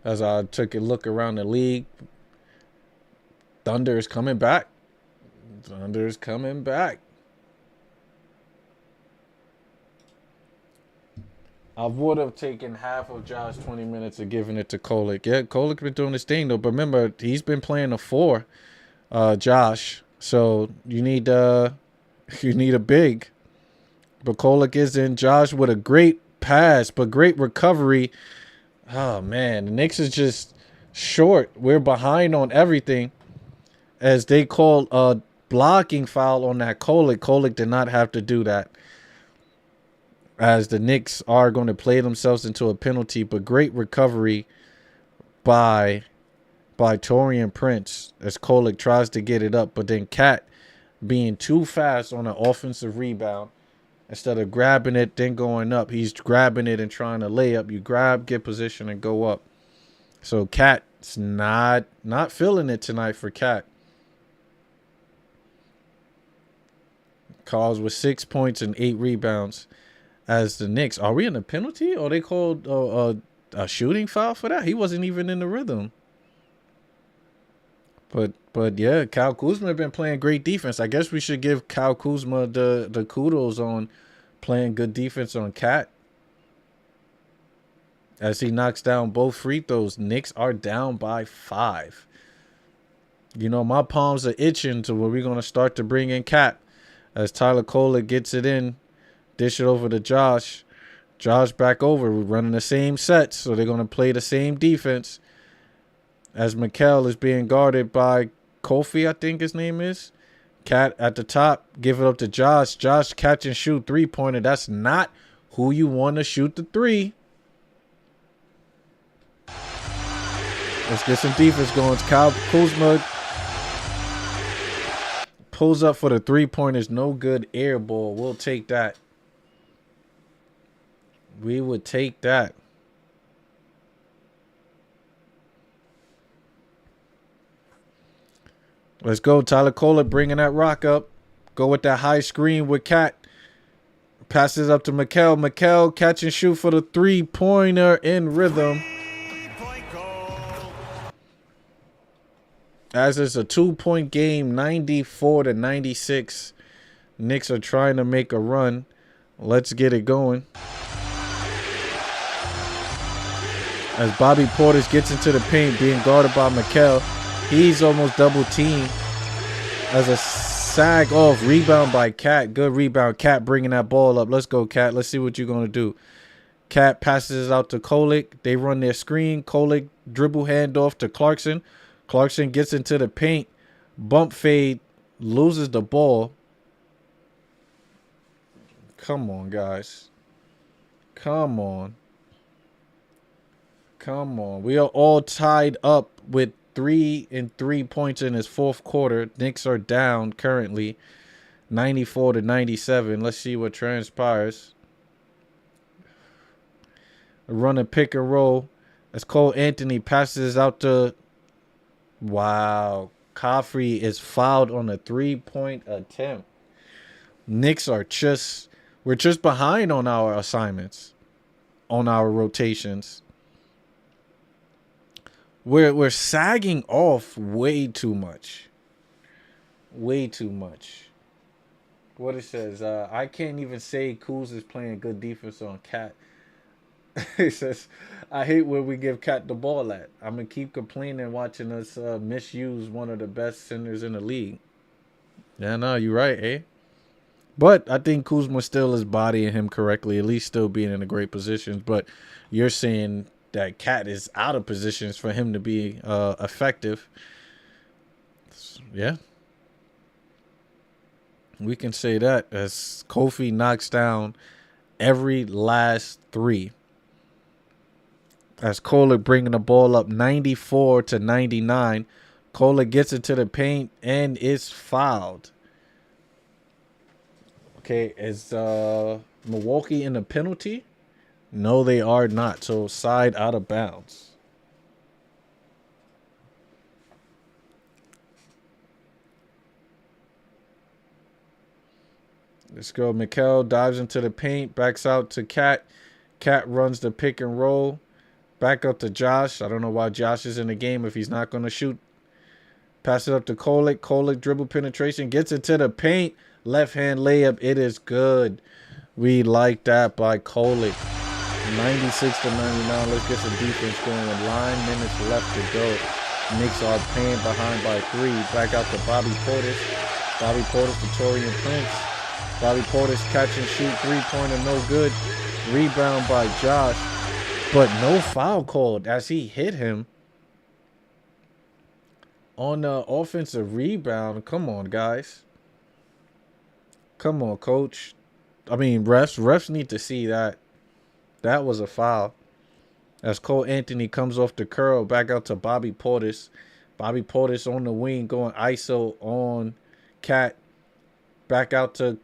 As I took a look around the league, Thunder is coming back. Thunder is coming back. I would have taken half of Josh 20 minutes and given it to Kolek. Yeah, Kolek been doing his thing, though. But remember, he's been playing a 4, Josh. So you need a big. But Kolek is in. Josh with a great pass, but great recovery. Oh, man. The Knicks is just short. We're behind on everything. As they call a blocking foul on that Kolek. Kolek did not have to do that. as the Knicks are going to play themselves into a penalty, but great recovery by Taurean Prince as Kolek tries to get it up, but then Cat being too fast on an offensive rebound. Instead of grabbing it, then going up, he's grabbing it and trying to lay up. You grab, get position, and go up. So Cat's not feeling it tonight for Cat. Calls with 6 points and 8 rebounds as the Knicks. Are we in a penalty? Or they called a shooting foul for that? He wasn't even in the rhythm. But yeah, Kyle Kuzma been playing great defense. I guess we should give Kyle Kuzma the kudos on playing good defense on Cat. As he knocks down both free throws, Knicks are down by 5. You know, my palms are itching to where we're going to start to bring in Cat. As Tyler Kolek gets it in, dish it over to Josh. Josh back over. We're running the same sets, so they're going to play the same defense. As Mikal is being guarded by Kofi, I think his name is. Cat at the top, give it up to Josh. Josh catch and shoot three-pointer. That's not who you want to shoot the three. Let's get some defense going. Kyle Kuzma pulls up for the three-pointers. No good, air ball. We'll take that. We would take that. Let's go. Tyler Kolek bringing that rock up. Go with that high screen with Cat. Passes up to Mikal. Mikal catch and shoot for the three-pointer in rhythm. As it's a 2-point game, 94-96. Knicks are trying to make a run. Let's get it going. As Bobby Portis gets into the paint, being guarded by Mikal. He's almost double teamed. As a sag off rebound by Cat. Good rebound. Cat bringing that ball up. Let's go, Cat. Let's see what you're going to do. Cat passes it out to Kolek. They run their screen. Kolek dribble handoff to Clarkson. Clarkson gets into the paint. Bump fade. Loses the ball. Come on, guys. Come on. Come on. We are all tied up with 3 and 3 points in his fourth quarter. Knicks are down currently 94-97. Let's see what transpires. Run a pick and roll as Cole Anthony passes out to... Wow. Coffrey is fouled on a 3-point attempt. Knicks are just... We're just behind on our assignments. On our rotations. We're sagging off way too much. Way too much. What it says, I can't even say Kuz is playing good defense on Cat. It says, I hate where we give Cat the ball at. I'm going to keep complaining watching us misuse one of the best centers in the league. Yeah, no, you're right, eh? But I think Kuzma still is bodying him correctly, at least still being in a great position. But you're saying that Cat is out of positions for him to be effective. Yeah. We can say that as Kofi knocks down every last three. As Kolek bringing the ball up 94-99. Kolek gets into the paint and is fouled. Okay, is Milwaukee in a penalty? No, they are not. So, side out of bounds. Let's go. Mikal dives into the paint. Backs out to Cat. Cat runs the pick and roll. Back up to Josh. I don't know why Josh is in the game if he's not going to shoot. Pass it up to Kolek. Kolek dribble penetration. Gets into the paint. Left hand layup. It is good. We like that by Kolek. 96-99. Let's get some defense going. 9 minutes left to go. Knicks are playing behind by 3. Back out to Bobby Portis. Bobby Portis to Taurean Prince. Bobby Portis catch and shoot. 3-pointer, no good. Rebound by Josh. But no foul called as he hit him on the offensive rebound. Come on, guys. Come on, coach. refs need to see that. That was a foul. As Cole Anthony comes off the curl, back out to Bobby Portis. Bobby Portis on the wing going ISO on Cat. Back out to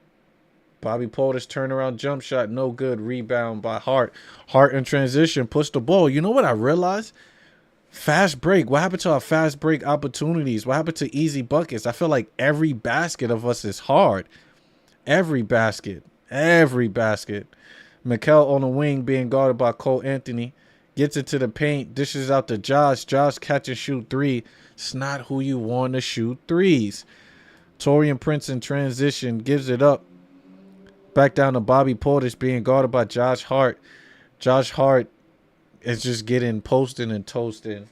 Bobby Portis, turnaround jump shot, no good. Rebound by Hart. Hart in transition, push the ball. You know what I realized? Fast break. What happened to our fast break opportunities? What happened to easy buckets? I feel like every basket of us is hard. Every basket. Every basket. Mikal on the wing being guarded by Cole Anthony. Gets into the paint. Dishes out to Josh. Josh catch and shoot three. It's not who you want to shoot threes. Taurean Prince in transition. Gives it up. Back down to Bobby Portis being guarded by Josh Hart. Josh Hart is just getting posted and toasted.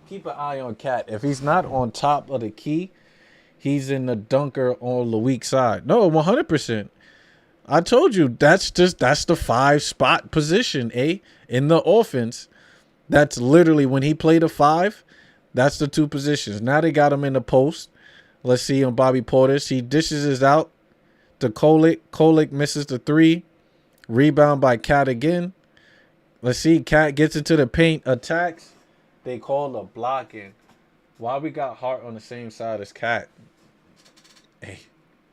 Keep an eye on Cat. If he's not on top of the key, he's in the dunker on the weak side. No, 100%. I told you that's the 5-spot position, in the offense. That's literally when he played a 5. That's the 2 positions. Now they got him in the post. Let's see on Bobby Portis. He dishes it out to Kolick. Kolick misses the 3. Rebound by Cat again. Let's see. Cat gets into the paint. Attacks. They call a blocking. Why we got Hart on the same side as Cat? Hey,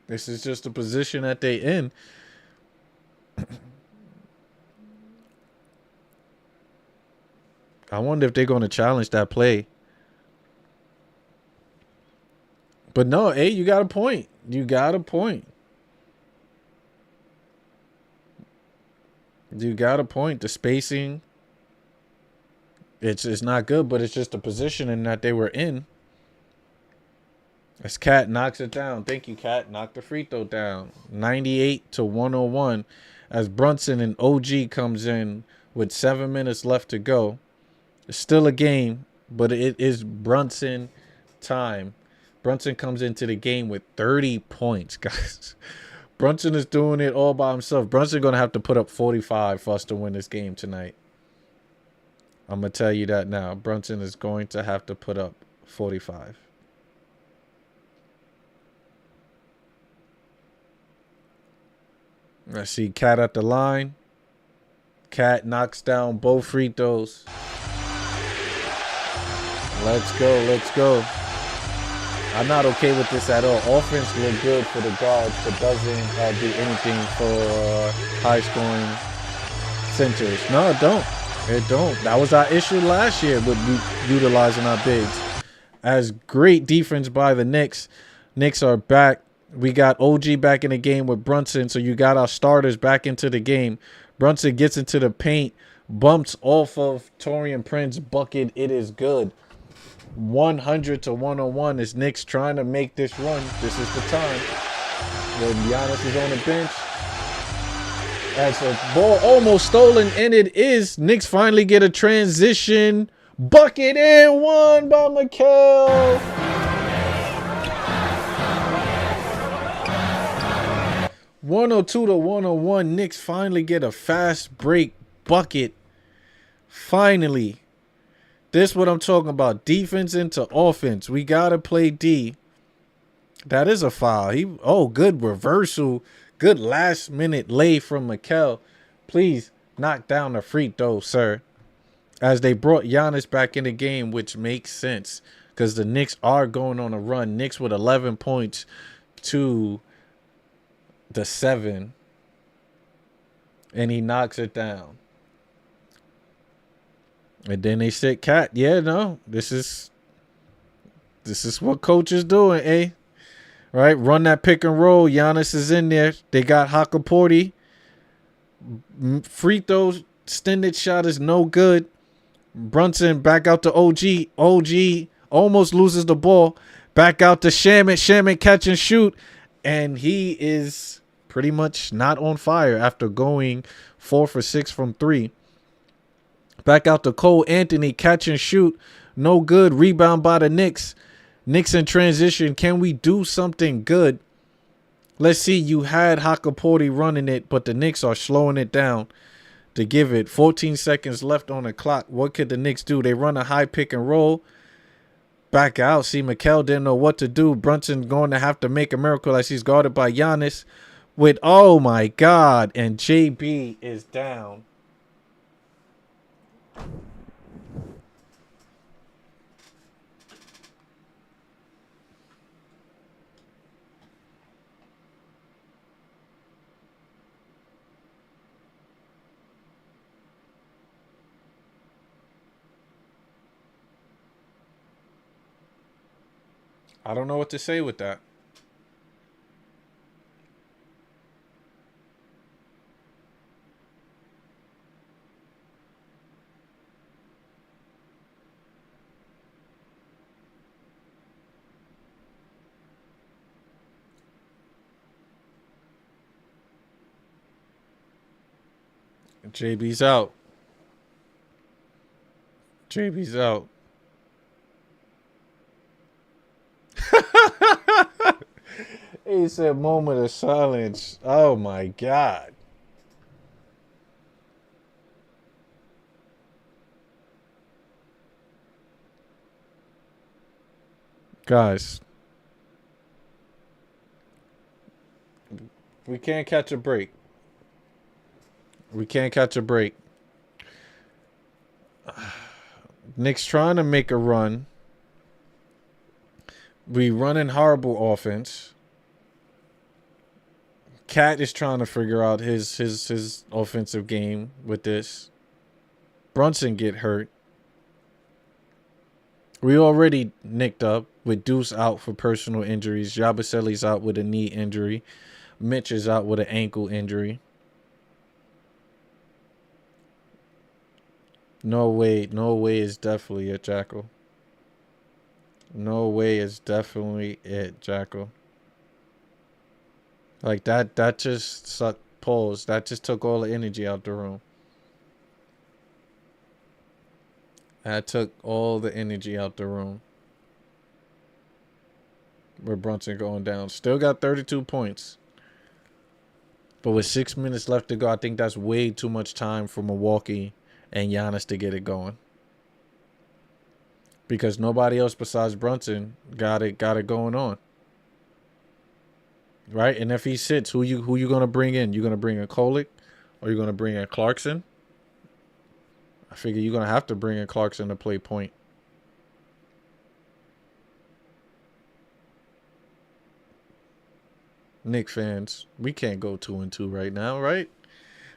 this is just the position that they in. I wonder if they're going to challenge that play. But no, you got a point. You got a point. You got a point. The spacing, it's not good, but it's just the positioning that they were in. As Cat knocks it down. Thank you, Cat. Knock the free throw down. 98-101. As Brunson and OG comes in with 7 minutes left to go. It's still a game, but it is Brunson time. Brunson comes into the game with 30 points, guys. Brunson is doing it all by himself. Brunson going to have to put up 45 for us to win this game tonight. I'm going to tell you that now. Brunson is going to have to put up 45. Let's see. Cat at the line. Cat knocks down both free throws. Let's go. Let's go. I'm not okay with this at all. Offense look good for the guards, but doesn't do anything for high-scoring centers. No, it don't. It don't. That was our issue last year with utilizing our bigs. As great defense by the Knicks. Knicks are back. We got OG back in the game with Brunson, so you got our starters back into the game. Brunson gets into the paint, bumps off of Taurean Prince, bucket. It is good. 100-101 is Knicks trying to make this run. This is the time when Giannis is on the bench. As a ball almost stolen, and it is. Knicks finally get a transition bucket and one by Mikal. (102-101). Knicks finally get a fast break bucket. Finally. This is what I'm talking about. Defense into offense. We got to play D. That is a foul. Good reversal. Good last minute lay from Mikal. Please knock down the free throw, sir. As they brought Giannis back in the game, which makes sense because the Knicks are going on a run. Knicks with 11 points to the 7. And he knocks it down. And then they said, Cat, yeah, no, this is what coach is doing, Right? Run that pick and roll. Giannis is in there. They got Hakaporti. Free throws, extended shot is no good. Brunson back out to OG. OG almost loses the ball. Back out to Shamet. Shamet catch and shoot. And he is pretty much not on fire after going 4 for 6 from 3. Back out to Cole Anthony, catch and shoot. No good. Rebound by the Knicks. Knicks in transition. Can we do something good? Let's see. You had Hakaporti running it, but the Knicks are slowing it down to give it 14 seconds left on the clock. What could the Knicks do? They run a high pick and roll. Back out. See, Mikal didn't know what to do. Brunson going to have to make a miracle as he's guarded by Giannis. with, oh my God, and JB is down. I don't know what to say with that. JB's out. JB's out. He said moment of silence. Oh my God. Guys, we can't catch a break. We can't catch a break. Knicks trying to make a run. We running horrible offense. Cat is trying to figure out his offensive game with this. Brunson get hurt. We already nicked up with Deuce out for personal injuries. Yabusele's out with a knee injury. Mitch is out with an ankle injury. No way is definitely it, Jackal. No way is definitely it, Jackal. Like that just sucked pause. That just took all the energy out the room. That took all the energy out the room. With Brunson going down. Still got 32 points. But with 6 minutes left to go, I think that's way too much time for Milwaukee and Giannis to get it going. Because nobody else besides Brunson got it going on. Right? And if he sits, who you gonna bring in? You gonna bring in Kolick or you gonna bring in Clarkson? I figure you're gonna have to bring in Clarkson to play point. Knicks fans, we can't go 2-2 right now, right?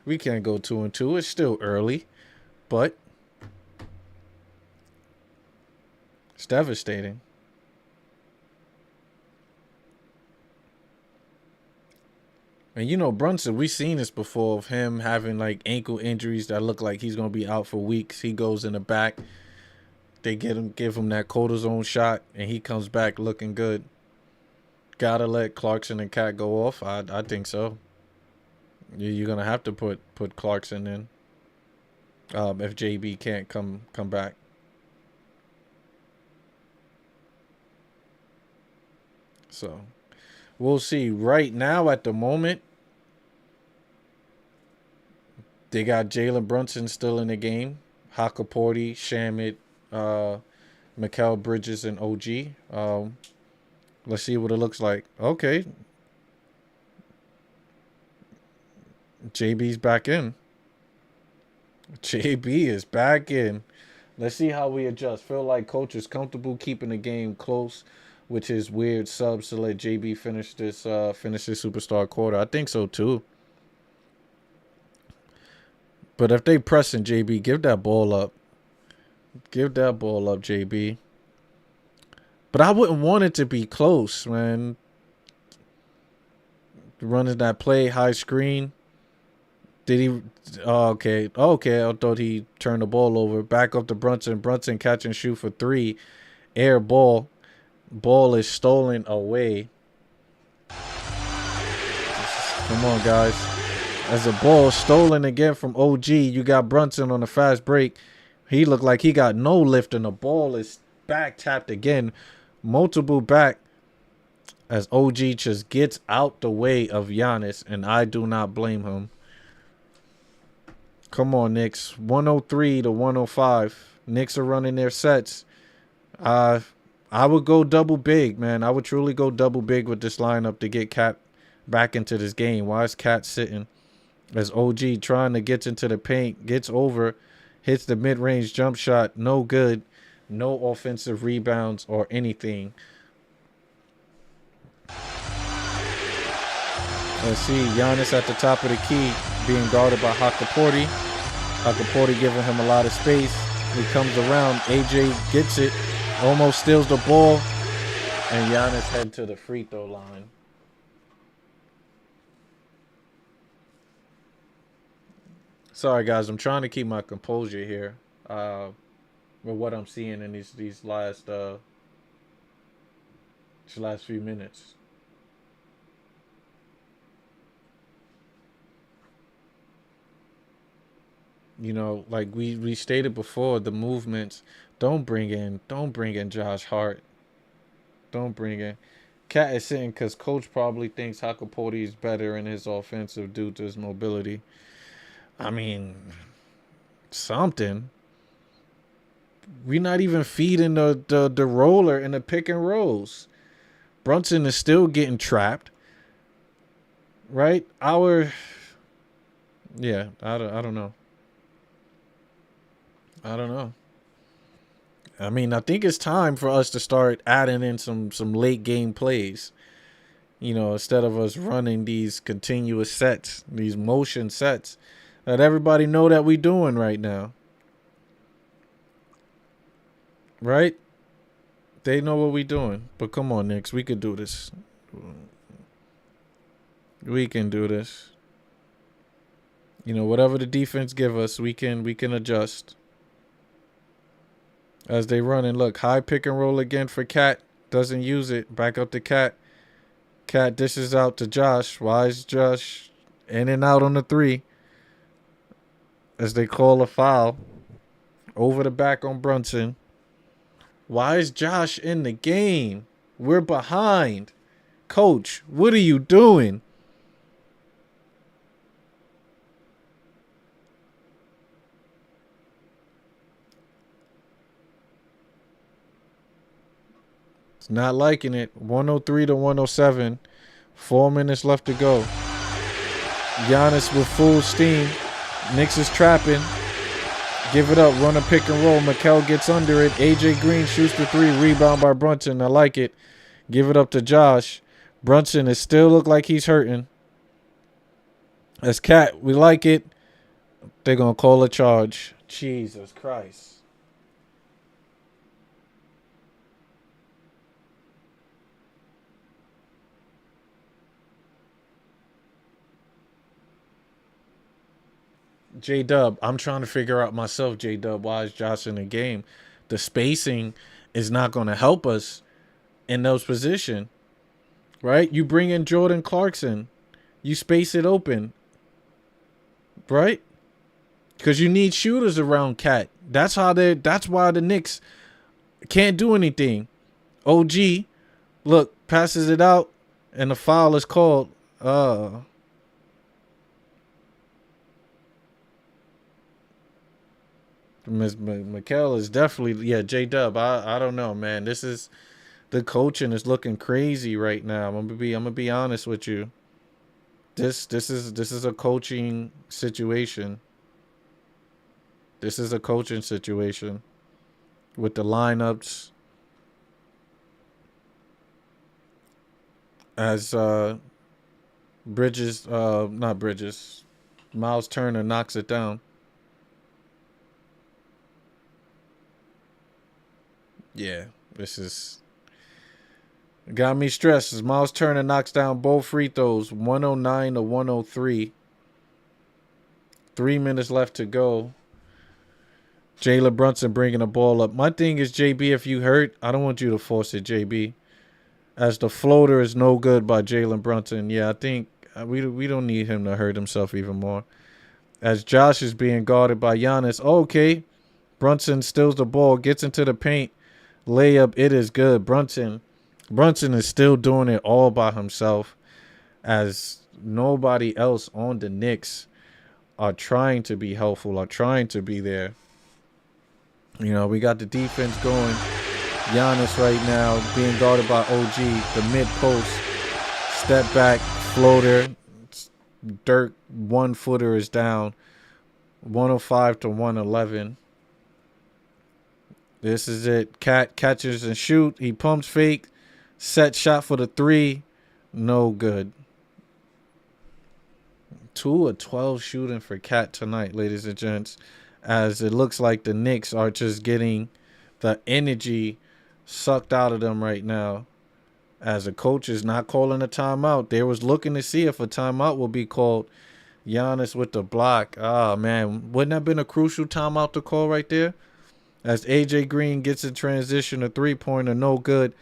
We can't go 2-2. It's still early, but it's devastating. And you know, Brunson, we've seen this before of him having like ankle injuries that look like he's gonna be out for weeks. He goes in the back, they give him that cortisone shot, and he comes back looking good. Gotta let Clarkson and Cat go off. I think so. You're gonna have to put Clarkson in. If JB can't come back. So we'll see. Right now, at the moment, they got Jalen Brunson still in the game. Hakaporti, Shamit, Mikal Bridges, and OG. Let's see what it looks like. Okay. JB's back in. JB is back in. Let's see how we adjust. Feel like coach is comfortable keeping the game close with his weird subs to let JB finish this superstar quarter. I think so too. But if they pressing JB, give that ball up. Give that ball up, JB. But I wouldn't want it to be close, man. Running that play, high screen. Did he? Oh, okay. Okay, I thought he turned the ball over. Back up to Brunson. Brunson catch and shoot for 3. Air ball. Ball is stolen away. Come on, guys. As the ball stolen again from OG, you got Brunson on a fast break. He looked like he got no lift, and the ball is back tapped again. Multiple back as OG just gets out the way of Giannis, and I do not blame him. Come on, Knicks. 103 to 105. Knicks are running their sets. I would go double big, man. I would truly go double big with this lineup to get Cat back into this game? Why is Cat sitting? As OG trying to get into the paint, gets over, hits the mid-range jump shot, no good. No offensive rebounds or anything. Let's see, Giannis at the top of the key, being guarded by Hakaporti. Hakaporti giving him a lot of space. He comes around, AJ gets it, almost steals the ball, and Giannis head to the free throw line. Sorry guys, I'm trying to keep my composure here. With what I'm seeing in these last few minutes. You know, like we stated before, the movements. Don't bring in Josh Hart. Don't bring in. Cat is sitting because coach probably thinks Hakaporti is better in his offensive due to his mobility. I mean, something. We're not even feeding the roller in the pick and rolls. Brunson is still getting trapped. Right? I don't know. I don't know. I mean, I think it's time for us to start adding in some late game plays. You know, instead of us running these continuous sets, these motion sets that everybody know that we doing right now. Right? They know what we doing. But come on, Knicks, we could do this. We can do this. You know, whatever the defense give us, we can adjust. As they run and look, high pick and roll again for Cat. Doesn't use it. Back up to Cat. Cat dishes out to Josh. Why is Josh in and out on the three? As they call a foul. Over the back on Brunson. Why is Josh in the game? We're behind. Coach, what are you doing? It's not liking it. 103 to 107. 4 minutes left to go. Giannis with full steam. Knicks is trapping. Give it up. Run a pick and roll. Mikal gets under it. AJ Green shoots the three. Rebound by Brunson. I like it. Give it up to Josh. Brunson is still look like he's hurting. As Cat, we like it. They're going to call a charge. Jesus Christ. J-Dub, I'm trying to figure out myself, J-Dub, why is Josh in the game? The spacing is not going to help us in those positions, right? You bring in Jordan Clarkson. You space it open, right? Because you need shooters around Cat. That's why the Knicks can't do anything. OG, look, passes it out, and the foul is called. Ms. Mikal is definitely, yeah, J-Dub. I don't know, man. This is, the coaching is looking crazy right now. I'm gonna be honest with you. This is a coaching situation. This is a coaching situation with the lineups. As Miles Turner knocks it down. Yeah, this is got me stressed as Miles Turner knocks down both free throws, 109 to 103. 3 minutes left to go. Jalen Brunson bringing the ball up. My thing is, JB, if you hurt, I don't want you to force it, JB. As the floater is no good by Jalen Brunson. Yeah, I think we don't need him to hurt himself even more. As Josh is being guarded by Giannis. Okay, Brunson steals the ball, gets into the paint. Layup, it is good. Brunson is still doing it all by himself as nobody else on the Knicks are trying to be helpful, are trying to be there. You know, we got the defense going. Giannis right now being guarded by OG, the mid post, step back, floater. Dirk 1-footer is down 105 to 111. This is it. Cat catches and shoot. He pumps fake. Set shot for the 3. No good. 2 of 12 shooting for Cat tonight, ladies and gents. As it looks like the Knicks are just getting the energy sucked out of them right now. As the coach is not calling a timeout. They was looking to see if a timeout will be called. Giannis with the block. Ah, man. Wouldn't that have been a crucial timeout to call right there? As AJ Green gets in transition, a 3-pointer, no good.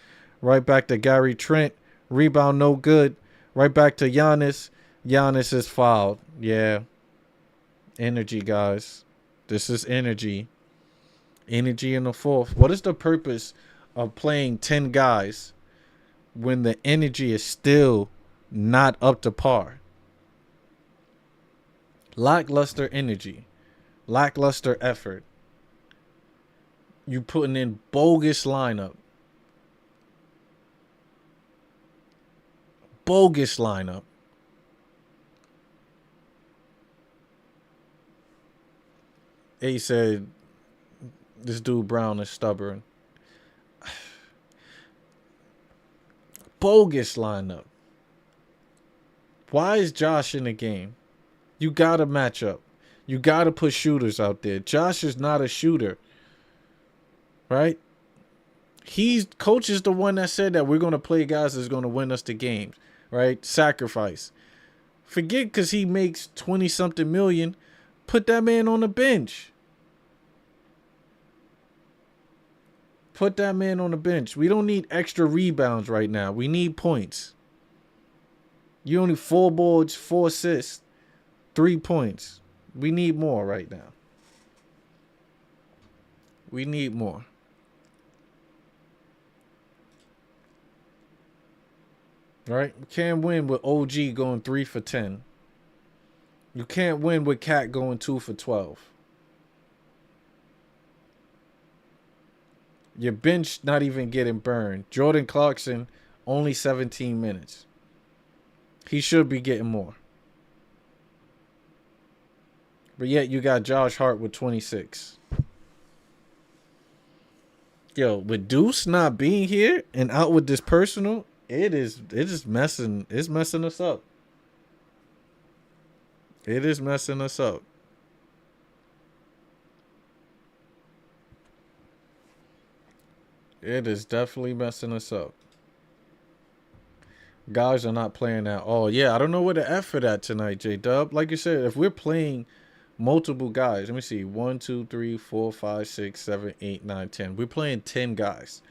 Right back to Gary Trent. Rebound, no good. Right back to Giannis. Giannis is fouled. Yeah. Energy, guys. This is energy. Energy in the fourth. What is the purpose of playing 10 guys when the energy is still not up to par? Lackluster energy. Lackluster effort. You putting in bogus lineup. Bogus lineup. He said, this dude Brown is stubborn. Bogus lineup. Why is Josh in the game? You got to match up. You got to put shooters out there. Josh is not a shooter. Right? Coach is the one that said that we're going to play guys that's going to win us the games. Right? Sacrifice. Forget because he makes 20-something million. Put that man on the bench. Put that man on the bench. We don't need extra rebounds right now. We need points. You only 4 boards, 4 assists, 3 points. We need more right now. We need more. Right? We can't win with OG going 3 for 10. You can't win with Cat going 2 for 12. Your bench not even getting burned. Jordan Clarkson, only 17 minutes. He should be getting more. But yet you got Josh Hart with 26. Yo, with Deuce not being here and out with this personal, it's messing us up. It is messing us up. It is definitely messing us up. Guys are not playing at all. Yeah, I don't know where the effort at tonight, J-Dub. Like you said, if we're playing multiple guys, let me see. 1, 2, 3, 4, 5, 6, 7, 8, 9, 10. We're playing 10 guys.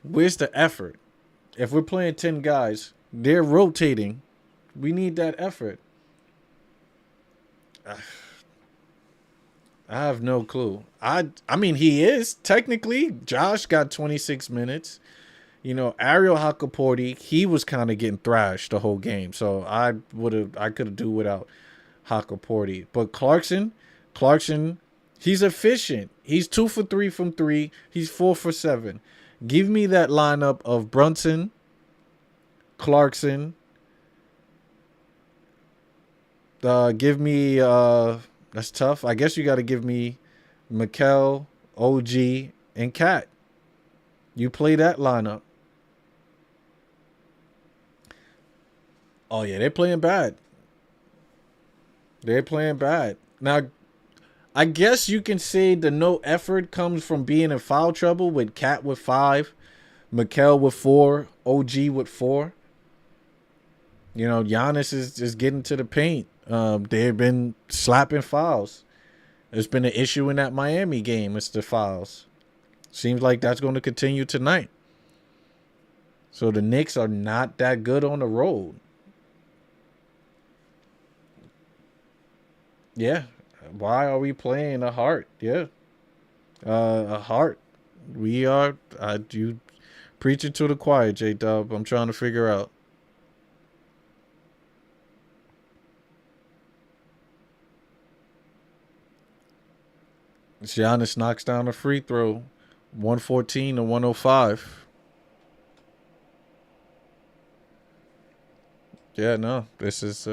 Where's the effort? If we're playing 10 guys, they're rotating. We need that effort. I have no clue. I mean, he is technically. Josh got 26 minutes. You know, Ariel Hakaporti, he was kind of getting thrashed the whole game. So I could have do without Hakaporti. But Clarkson, he's efficient. He's 2 for 3 from 3. He's 4 for 7. Give me that lineup of Brunson, Clarkson. Give me that's tough. I guess you got to give me Mikal, OG, and Cat. You play that lineup. Oh, yeah, they're playing bad. They're playing bad. Now, I guess you can say the no effort comes from being in foul trouble with Cat with 5, Mikal with 4, OG with 4. You know, Giannis is just getting to the paint. They've been slapping fouls. There's been an issue in that Miami game. It's the fouls. Seems like that's going to continue tonight. So the Knicks are not that good on the road. Yeah. Why are we playing a Hart? Yeah. A Hart. We are. You preaching to the choir, J-Dub. I'm trying to figure out. Giannis knocks down a free throw. 114 to 105. Yeah, no, this is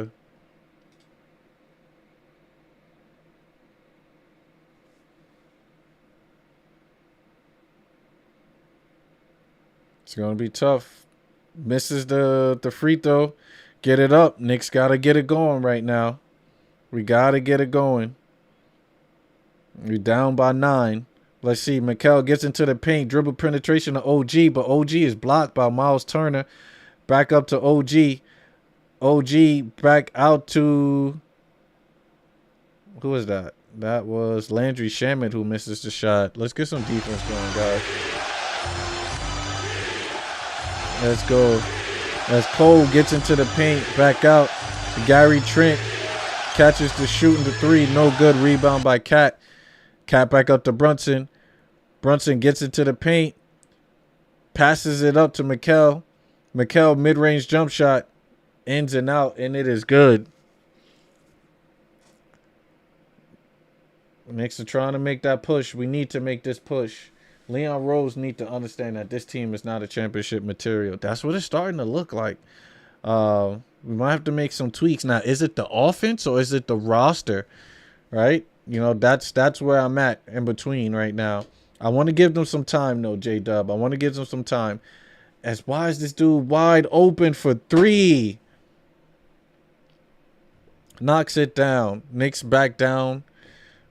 it's gonna be tough. Misses the free throw. Get it up. Knicks gotta get it going right now. We gotta get it going. We're down by 9. Let's see. Mikel gets into the paint. Dribble penetration to OG, but OG is blocked by Miles Turner. Back up to OG. OG back out to... Who is that? That was Landry Shamet who misses the shot. Let's get some defense going, guys. Let's go. As Cole gets into the paint, back out. Gary Trent catches the shooting the 3. No good. Rebound by Cat. Cat back up to Brunson. Brunson gets into the paint. Passes it up to Mikel. Mikel mid-range jump shot. Ins and out, and it is good. Knicks are trying to make that push. We need to make this push. Leon Rose need to understand that this team is not a championship material. That's what it's starting to look like. We might have to make some tweaks. Now, is it the offense or is it the roster? Right? You know, that's where I'm at in between right now. I want to give them some time, though, J-Dub. I want to give them some time. As why is this dude wide open for 3? Knocks it down. Knicks back down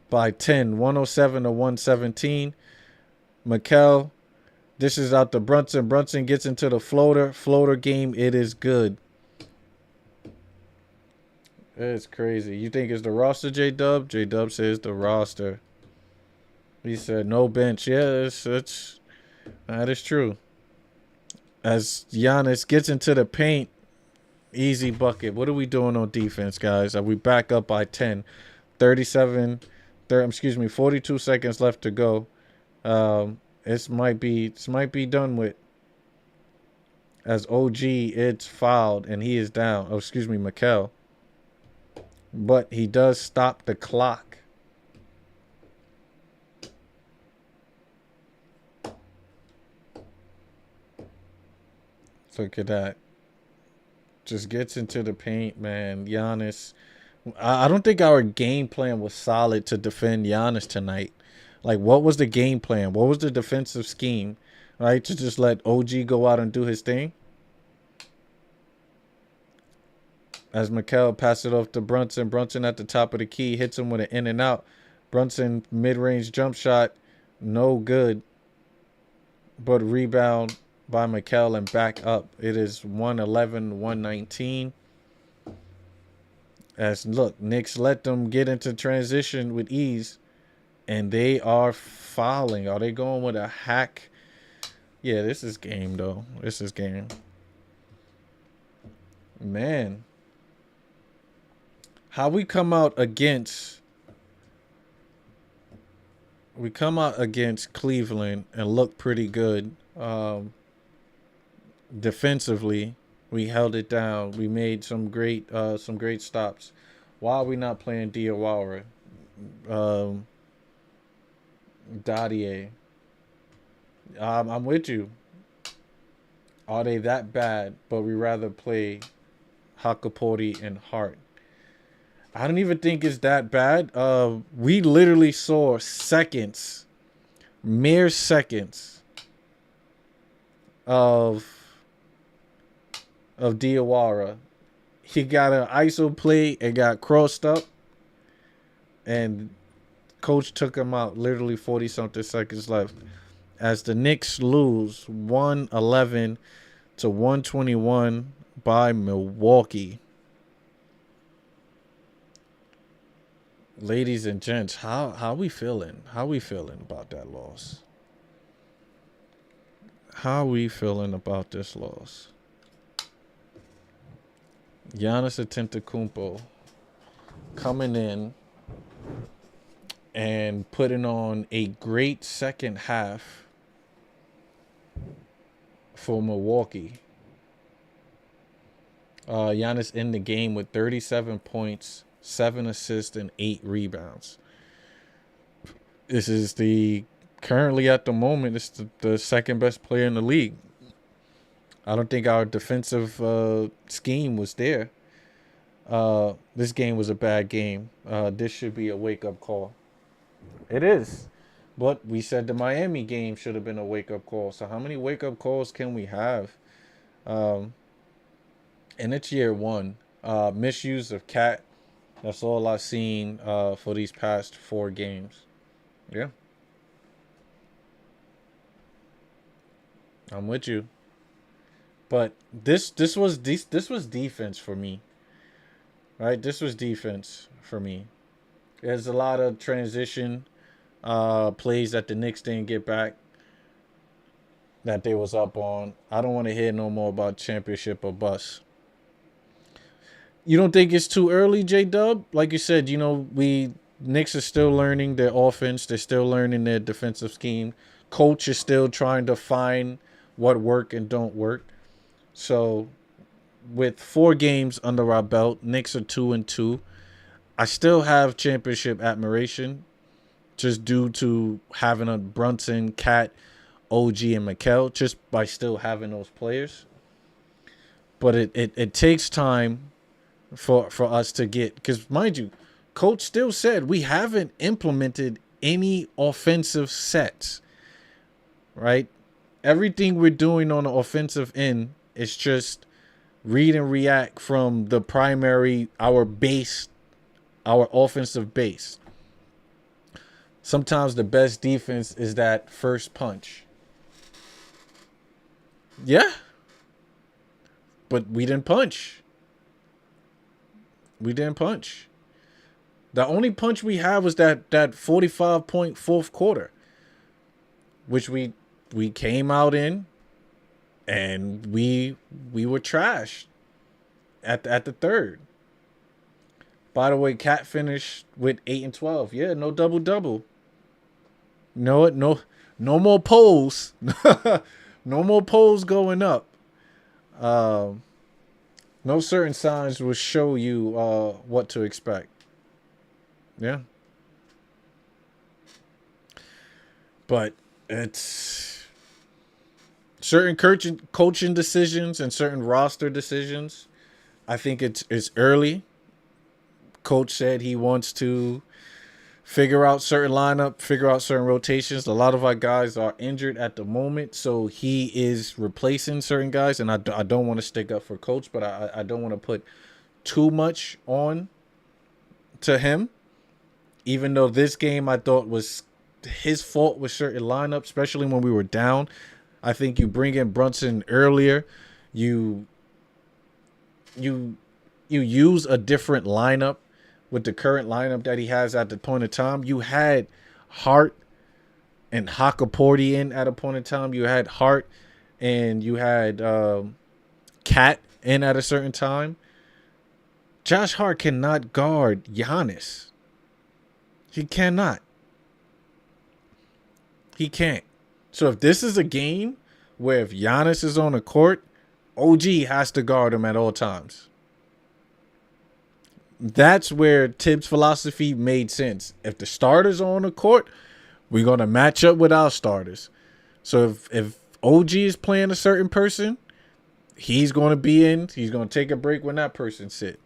by 10. 107 to 117. Mikel dishes out to Brunson. Brunson gets into the floater. Floater game. It is good. It's crazy. You think it's the roster, J-Dub? J-Dub says the roster. He said no bench. Yeah, that is true. As Giannis gets into the paint, easy bucket. What are we doing on defense, guys? Are we back up by 10? 42 seconds left to go. This might be done with. As OG, it's fouled and he is down. Oh, excuse me, Mikel. But he does stop the clock. Look at that. Just gets into the paint, man. Giannis. I don't think our game plan was solid to defend Giannis tonight. Like, what was the game plan? What was the defensive scheme? Right? To just let OG go out and do his thing? As Mikel passes it off to Brunson. Brunson at the top of the key. Hits him with an in and out. Brunson mid-range jump shot. No good. But rebound by Mikel and back up. It is 111-119. As look, Knicks let them get into transition with ease. And they are fouling. Are they going with a hack? Yeah, this is game, though. This is game. Man. How we come out against... We come out against Cleveland and look pretty good. Defensively, we held it down. We made some great stops. Why are we not playing Diawara? Dadier. I'm with you. Are they that bad? But we rather play Hakapori and Hart. I don't even think it's that bad. We literally saw seconds, mere seconds of Diawara. He got an ISO play and got crossed up, and coach took him out. Literally 40-something seconds left. As the Knicks lose 111 to 121 by Milwaukee. Ladies and gents, how we feeling? How we feeling about that loss? How we feeling about this loss? Giannis Antetokounmpo coming in and putting on a great second half for Milwaukee. Giannis in the game with 37 points, 7 assists, and 8 rebounds. This is currently at the moment, it's the second best player in the league. I don't think our defensive scheme was there. This game was a bad game. This should be a wake-up call. It is. But we said the Miami game should have been a wake-up call. So how many wake-up calls can we have? And it's year one. Misuse of Cat. That's all I've seen for these past 4 games. Yeah. I'm with you. But this was defense for me. Right? This was defense for me. There's a lot of transition plays that the Knicks didn't get back that they was up on. I don't want to hear no more about championship or bust. You don't think it's too early, J-Dub? Like you said, Knicks are still learning their offense. They're still learning their defensive scheme. Coach is still trying to find what work and don't work. So with 4 games under our belt, Knicks are 2-2. I still have championship admiration just due to having a Brunson, Cat, OG, and Mikal, just by still having those players. But it takes time for us to get, because mind you, Coach still said we haven't implemented any offensive sets, right? Everything we're doing on the offensive end is just read and react from the primary, our base, our offensive base. Sometimes the best defense is that first punch. Yeah. But we didn't punch. We didn't punch. The only punch we had was that 45-point fourth quarter, which we came out in, and we were trashed at the third. By the way, Cat finished with 8 and 12. Yeah, no double-double. No more polls. No more polls going up. No certain signs will show you what to expect. Yeah. But it's certain coaching decisions and certain roster decisions. I think it's early. Coach said he wants to figure out certain lineup, figure out certain rotations. A lot of our guys are injured at the moment, so he is replacing certain guys. And I don't want to stick up for Coach, but I don't want to put too much on to him. Even though this game I thought was his fault with certain lineups, especially when we were down. I think you bring in Brunson earlier. You use a different lineup with the current lineup that he has at the point of time. You had Hart and Hakaporti in at a point in time. You had Hart and you had Cat in at a certain time. Josh Hart cannot guard Giannis. He cannot. He can't. So if this is a game where if Giannis is on the court, OG has to guard him at all times. That's where Tibbs' philosophy made sense. If the starters are on the court, we're going to match up with our starters. So if OG is playing a certain person, he's going to be in. He's going to take a break when that person sit.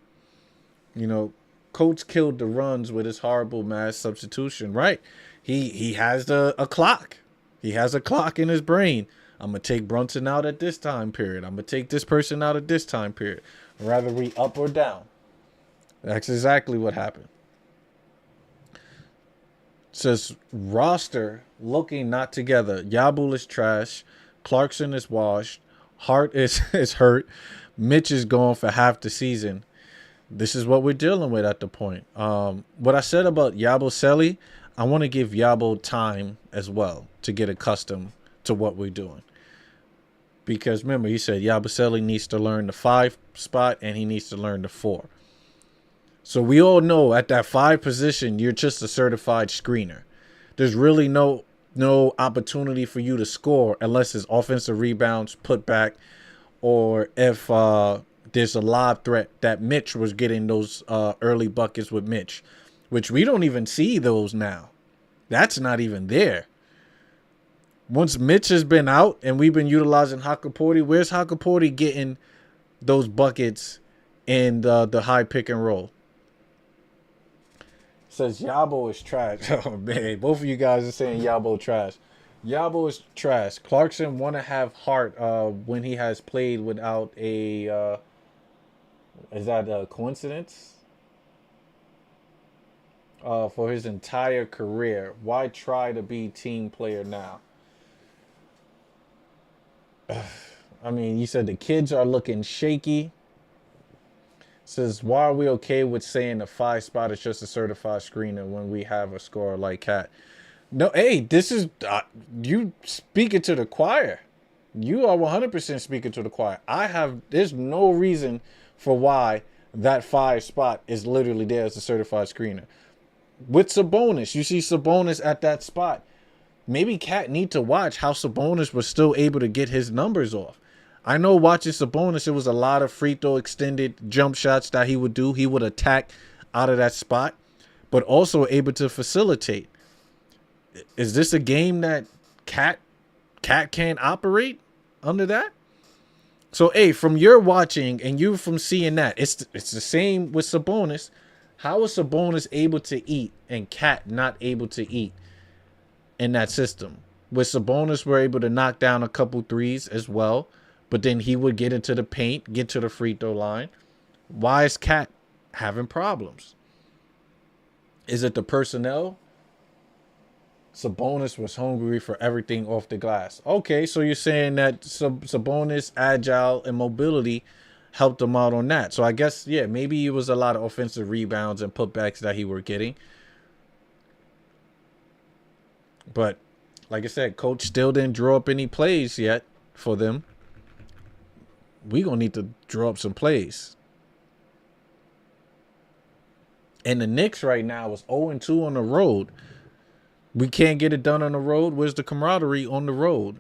Coach killed the runs with his horrible mass substitution, right? He has a clock. He has a clock in his brain. I'm going to take Brunson out at this time period. I'm going to take this person out at this time period. Rather we up or down. That's exactly what happened. It says roster looking not together. Yabul is trash. Clarkson is washed. Hart is hurt. Mitch is gone for half the season. This is what we're dealing with at the point. What I said about Yabusele, I want to give Yabo time as well to get accustomed to what we're doing. Because remember, he said Yabusele needs to learn the 5 spot and he needs to learn the 4. So we all know at that 5 position, you're just a certified screener. There's really no opportunity for you to score unless it's offensive rebounds, put back, or if there's a lob threat that Mitch was getting those early buckets with Mitch, which we don't even see those now. That's not even there. once Mitch has been out and we've been utilizing Hakaporti, where's Hakaporti getting those buckets in the high pick and roll? Says Yabo is trash. Oh, man. Both of you guys are saying Yabo trash. Yabo is trash. Clarkson want to have heart when he has played without a... is that a coincidence? For his entire career. Why try to be team player now? I mean, you said the kids are looking shaky. Says, why are we okay with saying the 5 spot is just a certified screener when we have a scorer like Cat? No, hey, this is you speaking to the choir. You are 100% speaking to the choir. There's no reason for why that 5 spot is literally there as a certified screener. With Sabonis, you see Sabonis at that spot. Maybe Cat need to watch how Sabonis was still able to get his numbers off. I know watching Sabonis, it was a lot of free throw extended jump shots that he would do. He would attack out of that spot, but also able to facilitate. Is this a game that Cat can't operate under that? So, hey, from your watching and you from seeing that, it's the same with Sabonis. How is Sabonis able to eat and Cat not able to eat in that system? With Sabonis, we're able to knock down a couple threes as well. But then he would get into the paint, get to the free throw line. Why is Cat having problems? Is it the personnel? Sabonis was hungry for everything off the glass. Okay, so you're saying that Sabonis, agile, and mobility helped him out on that. So I guess, yeah, maybe it was a lot of offensive rebounds and putbacks that he were getting. But like I said, coach still didn't draw up any plays yet for them. We gonna need to draw up some plays. And the Knicks right now is 0-2 on the road. We can't get it done on the road. Where's the camaraderie on the road?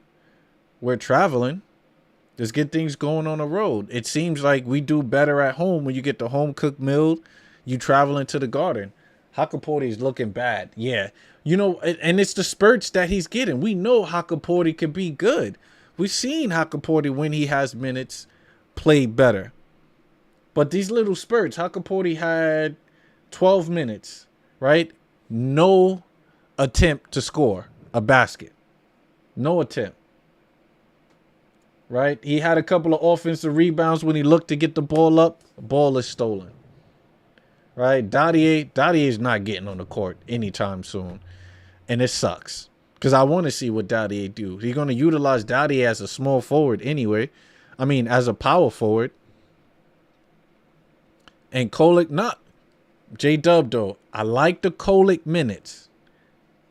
We're traveling. Let's get things going on the road. It seems like we do better at home when you get the home cooked meal. You traveling to the Garden. Hakaporti is looking bad. Yeah. You know, and it's the spurts that he's getting. We know Hakaporti can be good. We've seen Hakaporti when he has minutes play better. But these little spurts, Hakaporti had 12 minutes, right? No attempt to score a basket. No attempt. Right? He had a couple of offensive rebounds when he looked to get the ball up. The ball is stolen. Right? Dadier is not getting on the court anytime soon. And it sucks. Because I want to see what Dadier do. He's going to utilize Dadier as a small forward anyway. I mean, as a power forward. And Kolek, not. J-Dub, though. I like the Kolek minutes.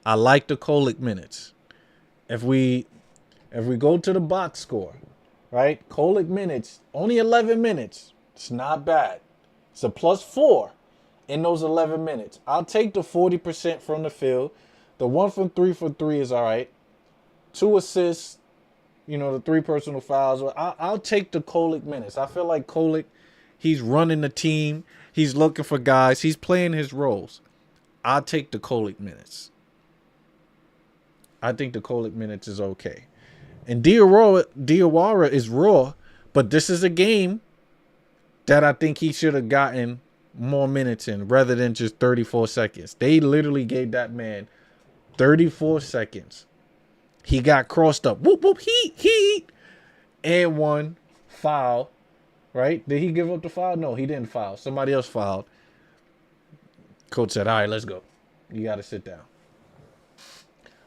If we go to the box score, right? Kolek minutes, only 11 minutes. It's not bad. It's a +4 in those 11 minutes. I'll take the 40% from the field. The 1 from 3 for 3 is all right. 2 assists, you know, the 3 personal fouls. I'll take the Kolek minutes. I feel like Kolek, he's running the team. He's looking for guys. He's playing his roles. I'll take the Kolek minutes. I think the Kolek minutes is okay. And Diawara is raw, but this is a game that I think he should have gotten more minutes in rather than just 34 seconds. They literally gave that man 34 seconds. He got crossed up. Whoop, whoop, heat. And 1 foul, right? Did he give up the foul? No, he didn't foul. Somebody else fouled. Coach said, all right, let's go. You got to sit down.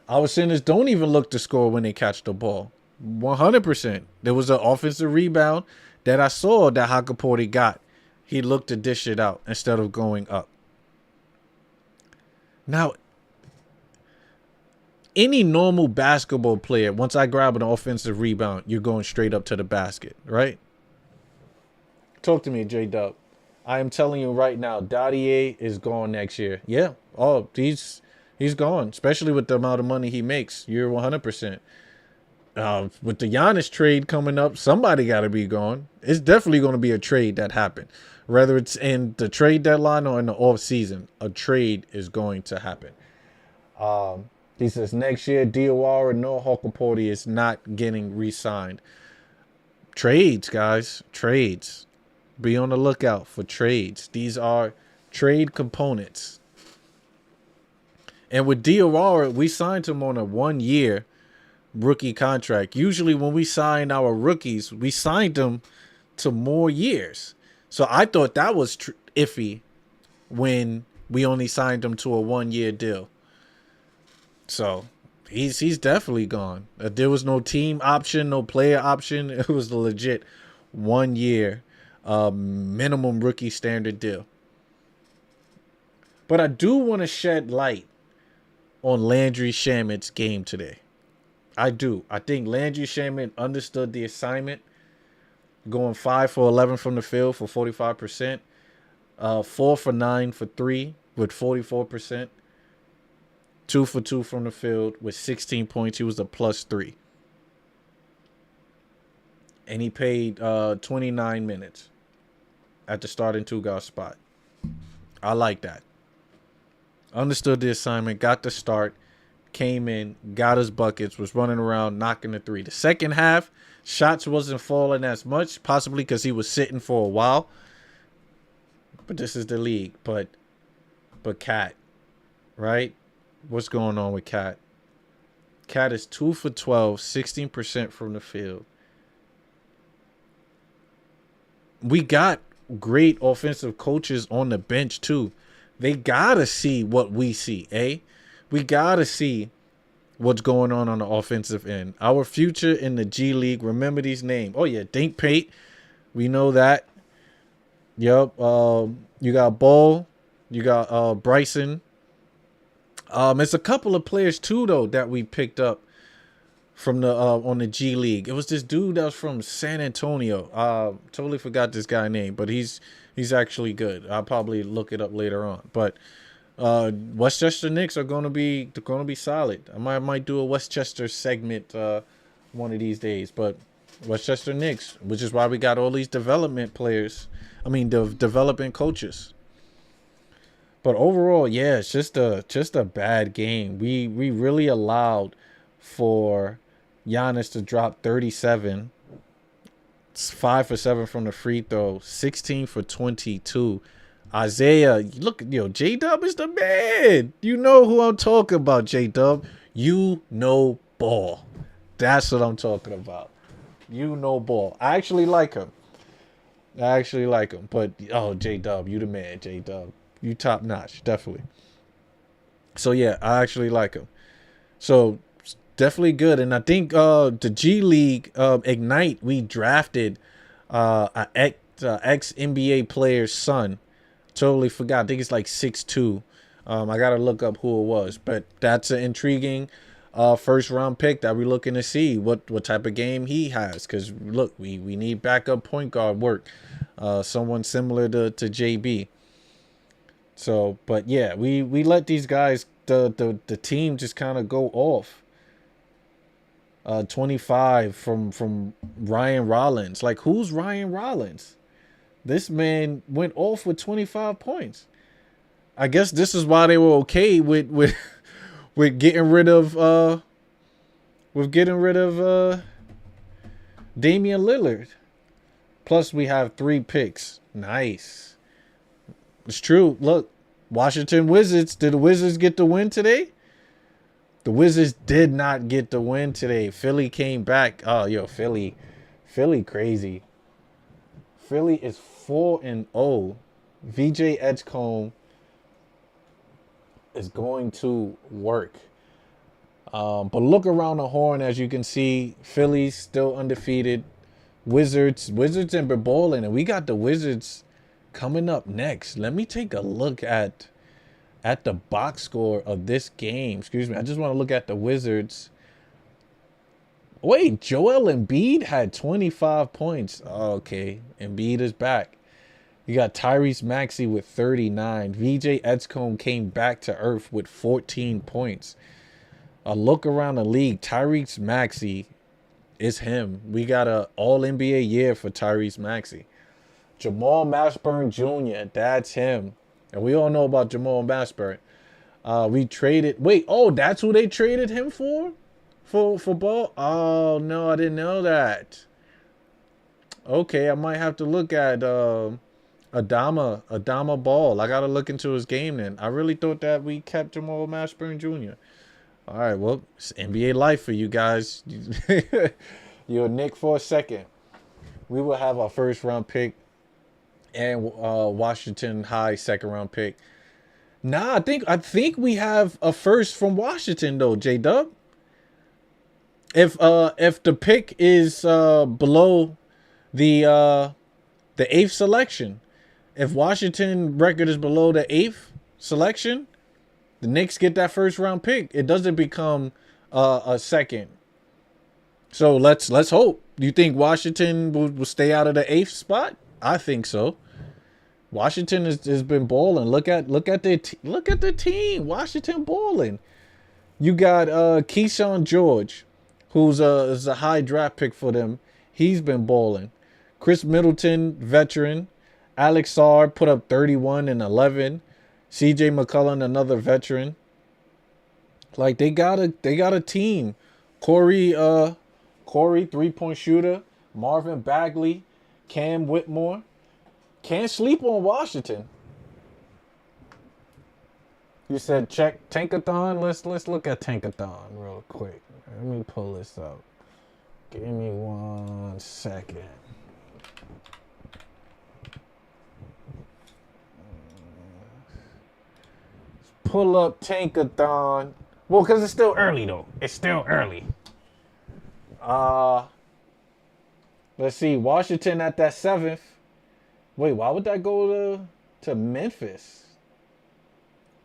Our centers don't even look to score when they catch the ball. 100%. There was an offensive rebound that I saw that Hakaporti got. He looked to dish it out instead of going up. Now, any normal basketball player, once I grab an offensive rebound, you're going straight up to the basket, right? Talk to me, J-Dub. I am telling you right now, Dadier is gone next year. Yeah. Oh, he's gone, especially with the amount of money he makes. You're 100%. With the Giannis trade coming up, somebody got to be gone. It's definitely going to be a trade that happened. Whether it's in the trade deadline or in the off season, a trade is going to happen. Yeah, He says next year, Diawara, no Hokaporti is not getting re-signed. Trades, guys. Trades. Be on the lookout for trades. These are trade components. And with Diawara, we signed him on a 1-year rookie contract. Usually when we sign our rookies, we signed them to more years. So I thought that was iffy when we only signed him to a 1-year deal. So he's definitely gone. There was no team option, no player option. It was a legit 1-year minimum rookie standard deal. But I do want to shed light on Landry Shamet's game today. I do. I think Landry Shamet understood the assignment. Going 5 for 11 from the field for 45%. 4 for 9 for 3 with 44%. 2 for 2 from the field with 16 points. He was a +3. And he played 29 minutes at the starting 2-guard spot. I like that. Understood the assignment, got the start, came in, got his buckets, was running around, knocking the 3. The second half, shots wasn't falling as much, possibly because he was sitting for a while. But this is the league. But Cat, right? What's going on with Cat? Cat is 2 for 12, 16% from the field. We got great offensive coaches on the bench too. They gotta see what we see, eh? We gotta see what's going on the offensive end. Our future in the G League. Remember these names. Oh yeah, Dink Pate. We know that. Yep. You got Ball. You got Bryson. It's a couple of players too though that we picked up from the on the G League. It was this dude that was from San Antonio. Totally forgot this guy's name, but he's actually good. I'll probably look it up later on. But Westchester Knicks are gonna be solid. I might do a Westchester segment one of these days. But Westchester Knicks, which is why we got all these development players. I mean, the development coaches. But overall, yeah, it's just a bad game. We really allowed for Giannis to drop 37. It's 5 for 7 from the free throw, 16 for 22. Isaiah, look, J-Dub is the man. You know who I'm talking about, J-Dub. You know ball. That's what I'm talking about. You know ball. I actually like him. But, J-Dub, you the man, J-Dub. You top notch, definitely. So, yeah, I actually like him. So, definitely good. And I think the G League Ignite, we drafted an ex-NBA player's son. Totally forgot. I think it's like 6'2". I got to look up who it was. But that's an intriguing first-round pick that we're looking to see what type of game he has. Because, look, we need backup point guard work. Someone similar to JB. So, but, yeah, we let these guys, the team just kind of go off. 25 from Ryan Rollins. Like, who's Ryan Rollins? This man went off with 25 points. I guess this is why they were okay with getting rid of Damian Lillard. Plus we have 3 picks. Nice. It's true. Look, Washington Wizards. Did the Wizards get the win today? The Wizards did not get the win today. Philly came back. Oh, Philly crazy. Philly is 4-0. VJ Edgecombe is going to work. But look around the horn, as you can see, Philly's still undefeated. Wizards and balling, and we got the Wizards coming up next. Let me take a look at the box score of this game. Excuse me. I just want to look at the Wizards. Wait, Joel Embiid had 25 points. Oh, okay. Embiid is back. You got Tyrese Maxey with 39. VJ Edgecombe came back to earth with 14 points. A look around the league. Tyrese Maxey is him. We got a all-NBA year for Tyrese Maxey. Jamal Mashburn Jr., that's him. And we all know about Jamal Mashburn. We traded. Wait, oh, that's who they traded him for? For Ball? Oh no, I didn't know that. Okay, I might have to look at Adama Ball. I gotta look into his game then. I really thought that we kept Jamal Mashburn Jr. All right, well, it's NBA life for you guys. You're a Knick for a second. We will have our first round pick and Washington High second round pick. Nah, I think we have a first from Washington though, J-Dub. If the pick is below the 8th selection, if Washington record is below the 8th selection, the Knicks get that first round pick. It doesn't become a second. So let's hope. Do you think Washington will stay out of the 8th spot? I think so. Washington has been balling. Look at the team. Washington balling. You got Keyshawn George, who's is a high draft pick for them. He's been balling. Chris Middleton, veteran. Alex Sarr put up 31 and 11. CJ McCollum, another veteran. Like they got a team. Corey, 3-point shooter. Marvin Bagley, Cam Whitmore. Can't sleep on Washington. You said check Tankathon. Let's look at Tankathon real quick. Let me pull this up. Give me 1 second. Pull up Tankathon. Well, because it's still early though. It's still early. Let's see. Washington at that 7th. Wait, why would that go to Memphis?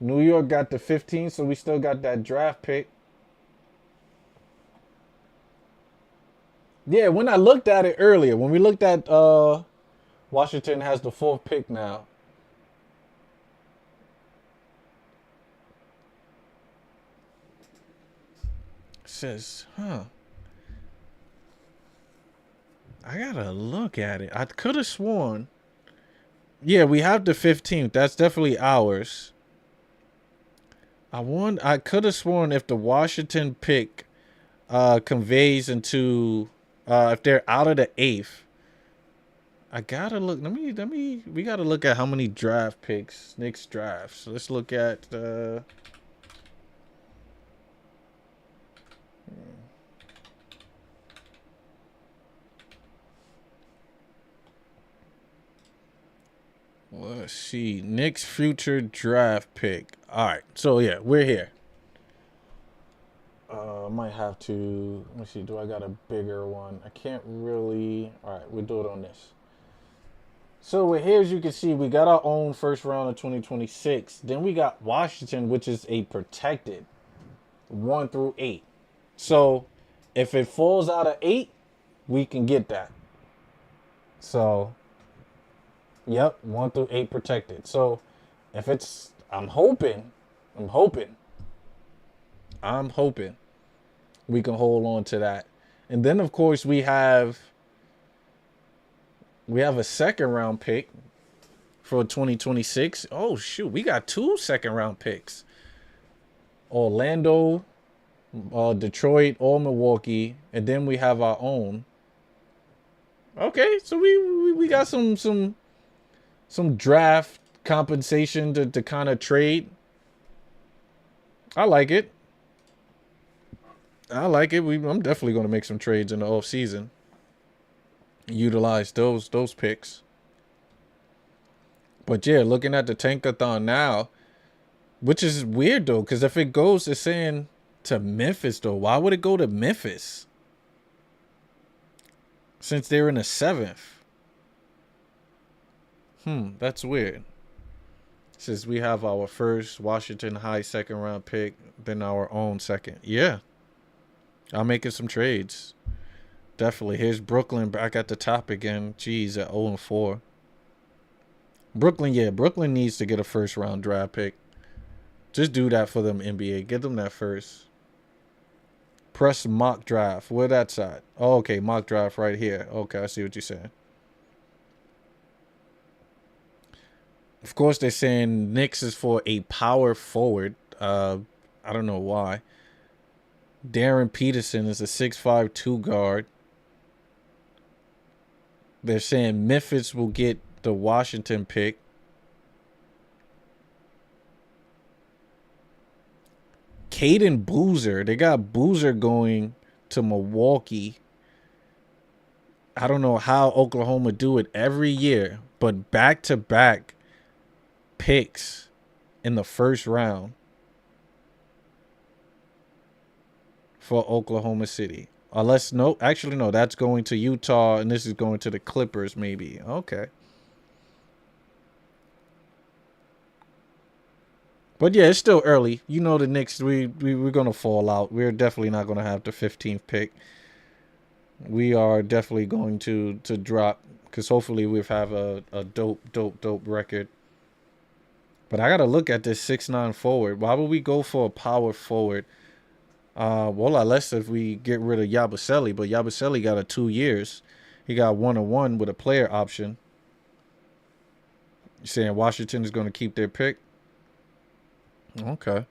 New York got the 15th, so we still got that draft pick. Yeah, when I looked at it earlier, when we looked at Washington has the 4th pick now. It says, I gotta look at it. I could have sworn. Yeah, we have the 15th. That's definitely ours. I could have sworn if the Washington pick conveys into if they're out of the 8th. I gotta look. We gotta look at how many draft picks Knicks drafts. So let's look at let's see. Knicks future draft pick. All right. So, yeah, we're here. I might have to. Let me see. Do I got a bigger one? I can't really. All right. We'll do it on this. So, we're here. As you can see, we got our own first round of 2026. Then we got Washington, which is a protected 1 through 8. So, if it falls out of 8, we can get that. So, yep, 1 through 8 protected. So if it's, I'm hoping we can hold on to that. And then of course we have a second round pick for 2026. Oh shoot, we got 2 second round picks. Orlando, Detroit, or Milwaukee, and then we have our own. Okay, so we got some draft compensation to kind of trade. I like it. I'm definitely going to make some trades in the off season. Utilize those picks. But yeah, looking at the Tankathon now, which is weird though, because if it goes, it's saying to Memphis though. Why would it go to Memphis? Since they're in the 7th. That's weird. Since we have our first Washington High second round pick, then our own second. Yeah. I'm making some trades. Definitely. Here's Brooklyn back at the top again. Jeez, at 0-4. Brooklyn needs to get a first round draft pick. Just do that for them, NBA. Get them that first. Press mock draft. Where that's at? Oh, okay, mock draft right here. Okay, I see what you're saying. Of course, they're saying Knicks is for a power forward. I don't know why. Darren Peterson is a 6'5" 2 guard. They're saying Memphis will get the Washington pick. Caden Boozer. They got Boozer going to Milwaukee. I don't know how Oklahoma do it every year, but back-to-back picks in the first round for Oklahoma City. Unless, no, actually, no, that's going to Utah, and this is going to the Clippers, maybe. Okay. But yeah, it's still early. You know the Knicks, we're going to fall out. We're definitely not going to have the 15th pick. We are definitely going to drop, because hopefully we'll have a dope record. But I got to look at this 6'9" forward. Why would we go for a power forward? Well, unless if we get rid of Yabusele, but Yabusele got a 2 years. He got 1-1 with a player option. You saying Washington is going to keep their pick? Okay.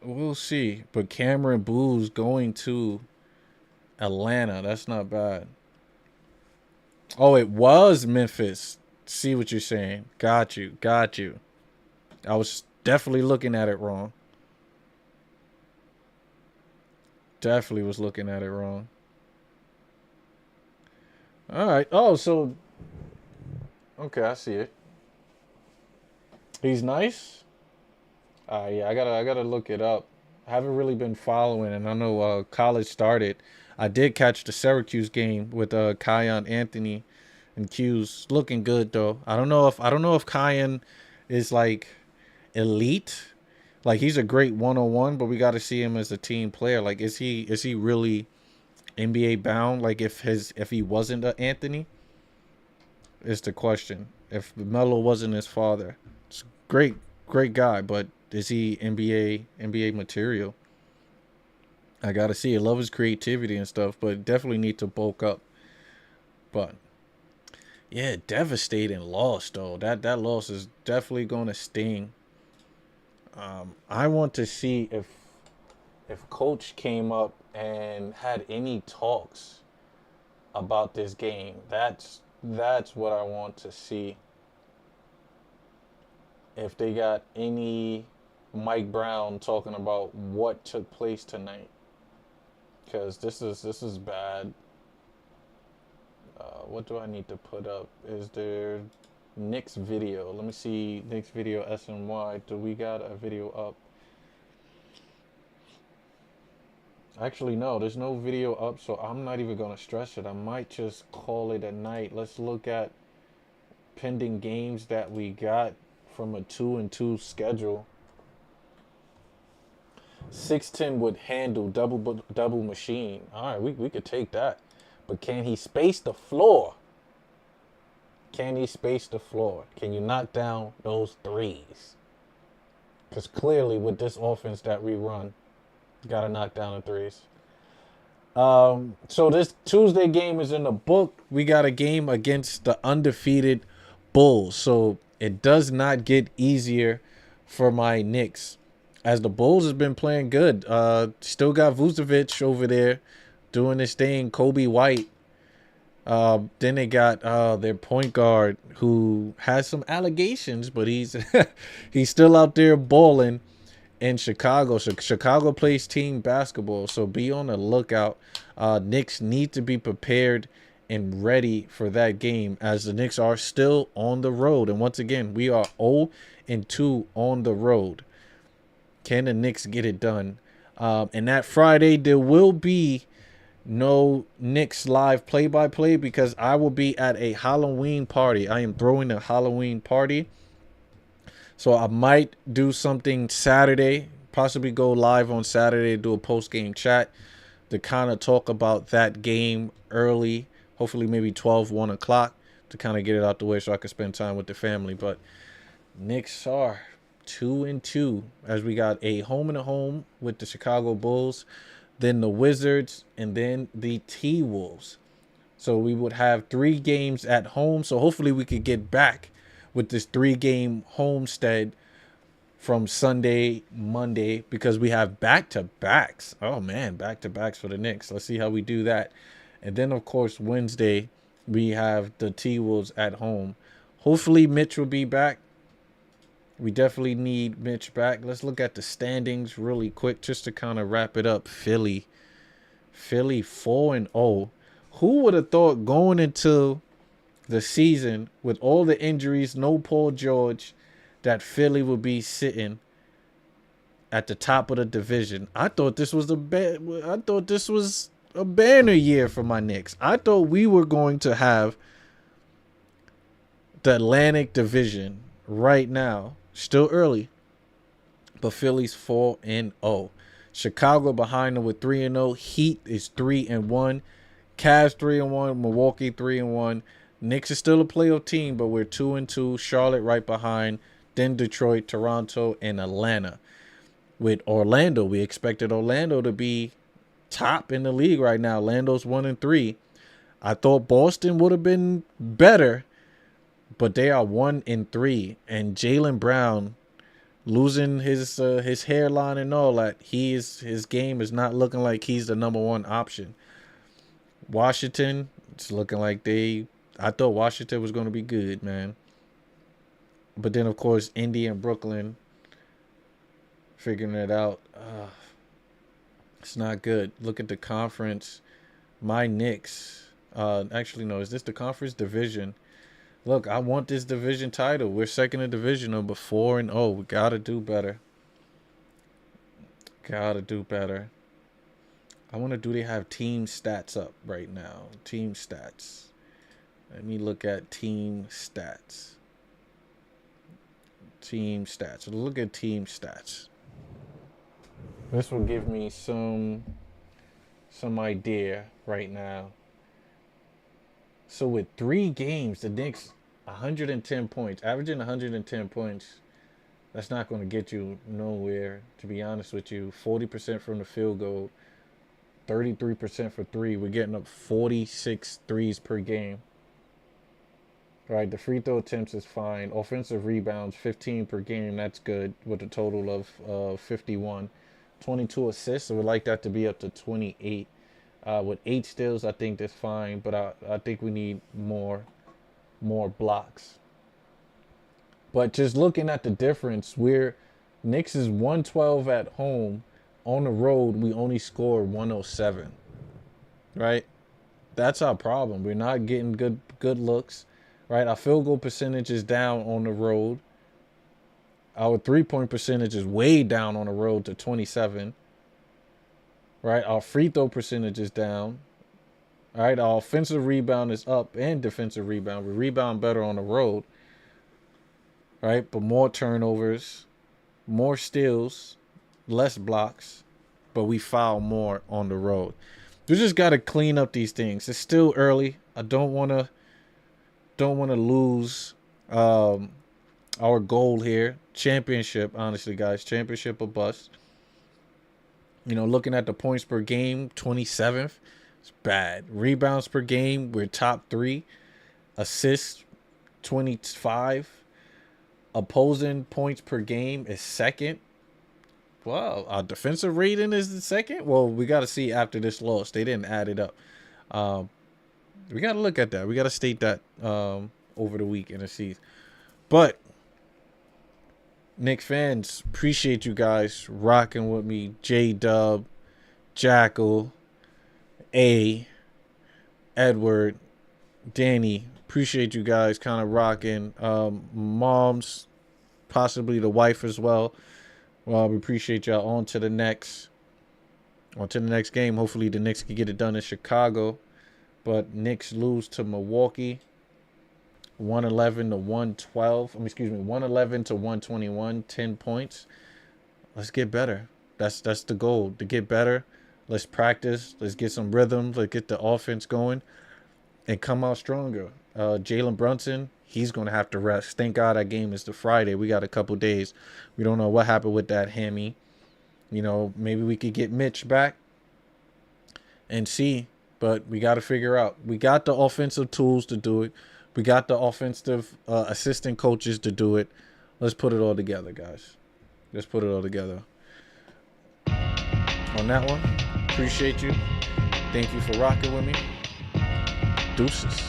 We'll see. But Cameron Booz going to Atlanta. That's not bad. Oh, it was Memphis. See what you're saying. Got you. I was definitely looking at it wrong. Definitely was looking at it wrong. All right. Oh, so... Okay, I see it. He's nice? Yeah, I gotta look it up. I haven't really been following, and I know college started. I did catch the Syracuse game with Kiyan Anthony and Q's looking good though. I don't know if Kiyan is like elite. Like he's a great 1-on-1, but we got to see him as a team player. Like is he really NBA bound? Like if he wasn't a Anthony, is the question. If Melo wasn't his father, it's a great guy, but is he NBA material? I gotta see. I love his creativity and stuff, but definitely need to bulk up. But yeah, devastating loss though. That loss is definitely gonna sting. I want to see if Coach came up and had any talks about this game. That's what I want to see. If they got any Mike Brown talking about what took place tonight, because this is bad. What do I need to put up? Is there Knicks video? Let me see Knicks video SNY. Do we got a video up? Actually, no, there's no video up, so I'm not even going to stress it. I might just call it a night. Let's look at pending games that we got from a 2-2 schedule. 6'10" would handle double machine. All right, we could take that. But can he space the floor? Can he space the floor? Can you knock down those threes? Because clearly with this offense that we run, you got to knock down the threes. So this Tuesday game is in the book. We got a game against the undefeated Bulls. So it does not get easier for my Knicks, as the Bulls has been playing good. Still got Vucevic over there doing this thing. Kobe White. Then they got their point guard who has some allegations, but he's he's still out there balling in Chicago. So Chicago plays team basketball, so be on the lookout. Knicks need to be prepared and ready for that game, as the Knicks are still on the road. And once again, we are 0-2 on the road. Can the Knicks get it done? And that Friday, there will be no Knicks live play-by-play because I will be at a Halloween party. I am throwing a Halloween party. So I might do something Saturday, possibly go live on Saturday, do a post-game chat to kind of talk about that game early. Hopefully maybe 12, 1 o'clock to kind of get it out the way so I can spend time with the family. But Knicks are 2-2 as we got a home with the Chicago Bulls, then the Wizards, and then the T-Wolves. So we would have 3 games at home. So hopefully we could get back with this 3-game homestead from Sunday, Monday, because we have back-to-backs. Oh, man, back-to-backs for the Knicks. Let's see how we do that. And then, of course, Wednesday, we have the T-Wolves at home. Hopefully, Mitch will be back. We definitely need Mitch back. Let's look at the standings really quick just to kind of wrap it up. Philly 4-0. Who would have thought going into the season with all the injuries, no Paul George, that Philly would be sitting at the top of the division? I thought this was a banner year for my Knicks. I thought we were going to have the Atlantic Division right now. Still early, but Philly's 4-0. Chicago behind them with 3-0. Heat is 3-1. Cavs 3-1. Milwaukee 3-1. Knicks is still a playoff team, but we're 2-2. Charlotte right behind. Then Detroit, Toronto, and Atlanta. With Orlando, we expected Orlando to be top in the league right now. Orlando's 1-3. I thought Boston would have been better, but they are 1-3, and Jaylen Brown losing his hairline and all that. His game is not looking like he's the number one option. Washington, it's looking like I thought Washington was going to be good, man. But then, of course, Indy and Brooklyn figuring it out. It's not good. Look at the conference. My Knicks. Actually, no, is this the conference division? Look, I want this division title. We're second in divisional, but 4-0. We got to do better. I want to do they have team stats up right now. Team stats. Let me look at team stats. Look at team stats. This will give me some idea right now. So with 3 games, the Knicks 110 points, averaging 110 points. That's not going to get you nowhere, to be honest with you. 40% from the field goal, 33% for 3. We're getting up 46 threes per game. Right, the free throw attempts is fine. Offensive rebounds, 15 per game. That's good with a total of 51. 22 assists. I would like that to be up to 28. With 8 steals, I think that's fine, but I think we need more blocks. But just looking at the difference, Knicks is 112 at home. On the road, we only score 107. Right? That's our problem. We're not getting good looks. Right? Our field goal percentage is down on the road. Our 3-point percentage is way down on the road to 27. Right? Our free throw percentage is down. All right? Our offensive rebound is up and defensive rebound. We rebound better on the road. Right? But more turnovers, more steals, less blocks, but we foul more on the road. We just got to clean up these things. It's still early. I don't want to lose our goal here. Championship, honestly, guys. Championship or bust. Looking at the points per game, 27th. It's bad. Rebounds per game, we're top 3. Assists, 25. Opposing points per game is second. Wow, our defensive rating is the second? Well, we got to see after this loss. They didn't add it up. We got to look at that. We got to state that over the week in the season. But Knicks fans, appreciate you guys rocking with me. J-Dub, Jackal, A, Edward, Danny. Appreciate you guys kind of rocking. Moms, possibly the wife as well. Well, we appreciate y'all. On to the next game. Hopefully the Knicks can get it done in Chicago. But Knicks lose to Milwaukee. 111 to 112. 111 to 121. 10 points. Let's get better. That's the goal, to get better. Let's practice. Let's get some rhythm. Let's get the offense going and come out stronger. Jalen Brunson, he's going to have to rest. Thank God that game is the Friday. We got a couple days. We don't know what happened with that hammy. Maybe we could get Mitch back and see. But we got to figure out. We got the offensive tools to do it. We got the offensive assistant coaches to do it. Let's put it all together, guys. Let's put it all together. On that one, appreciate you. Thank you for rocking with me. Deuces.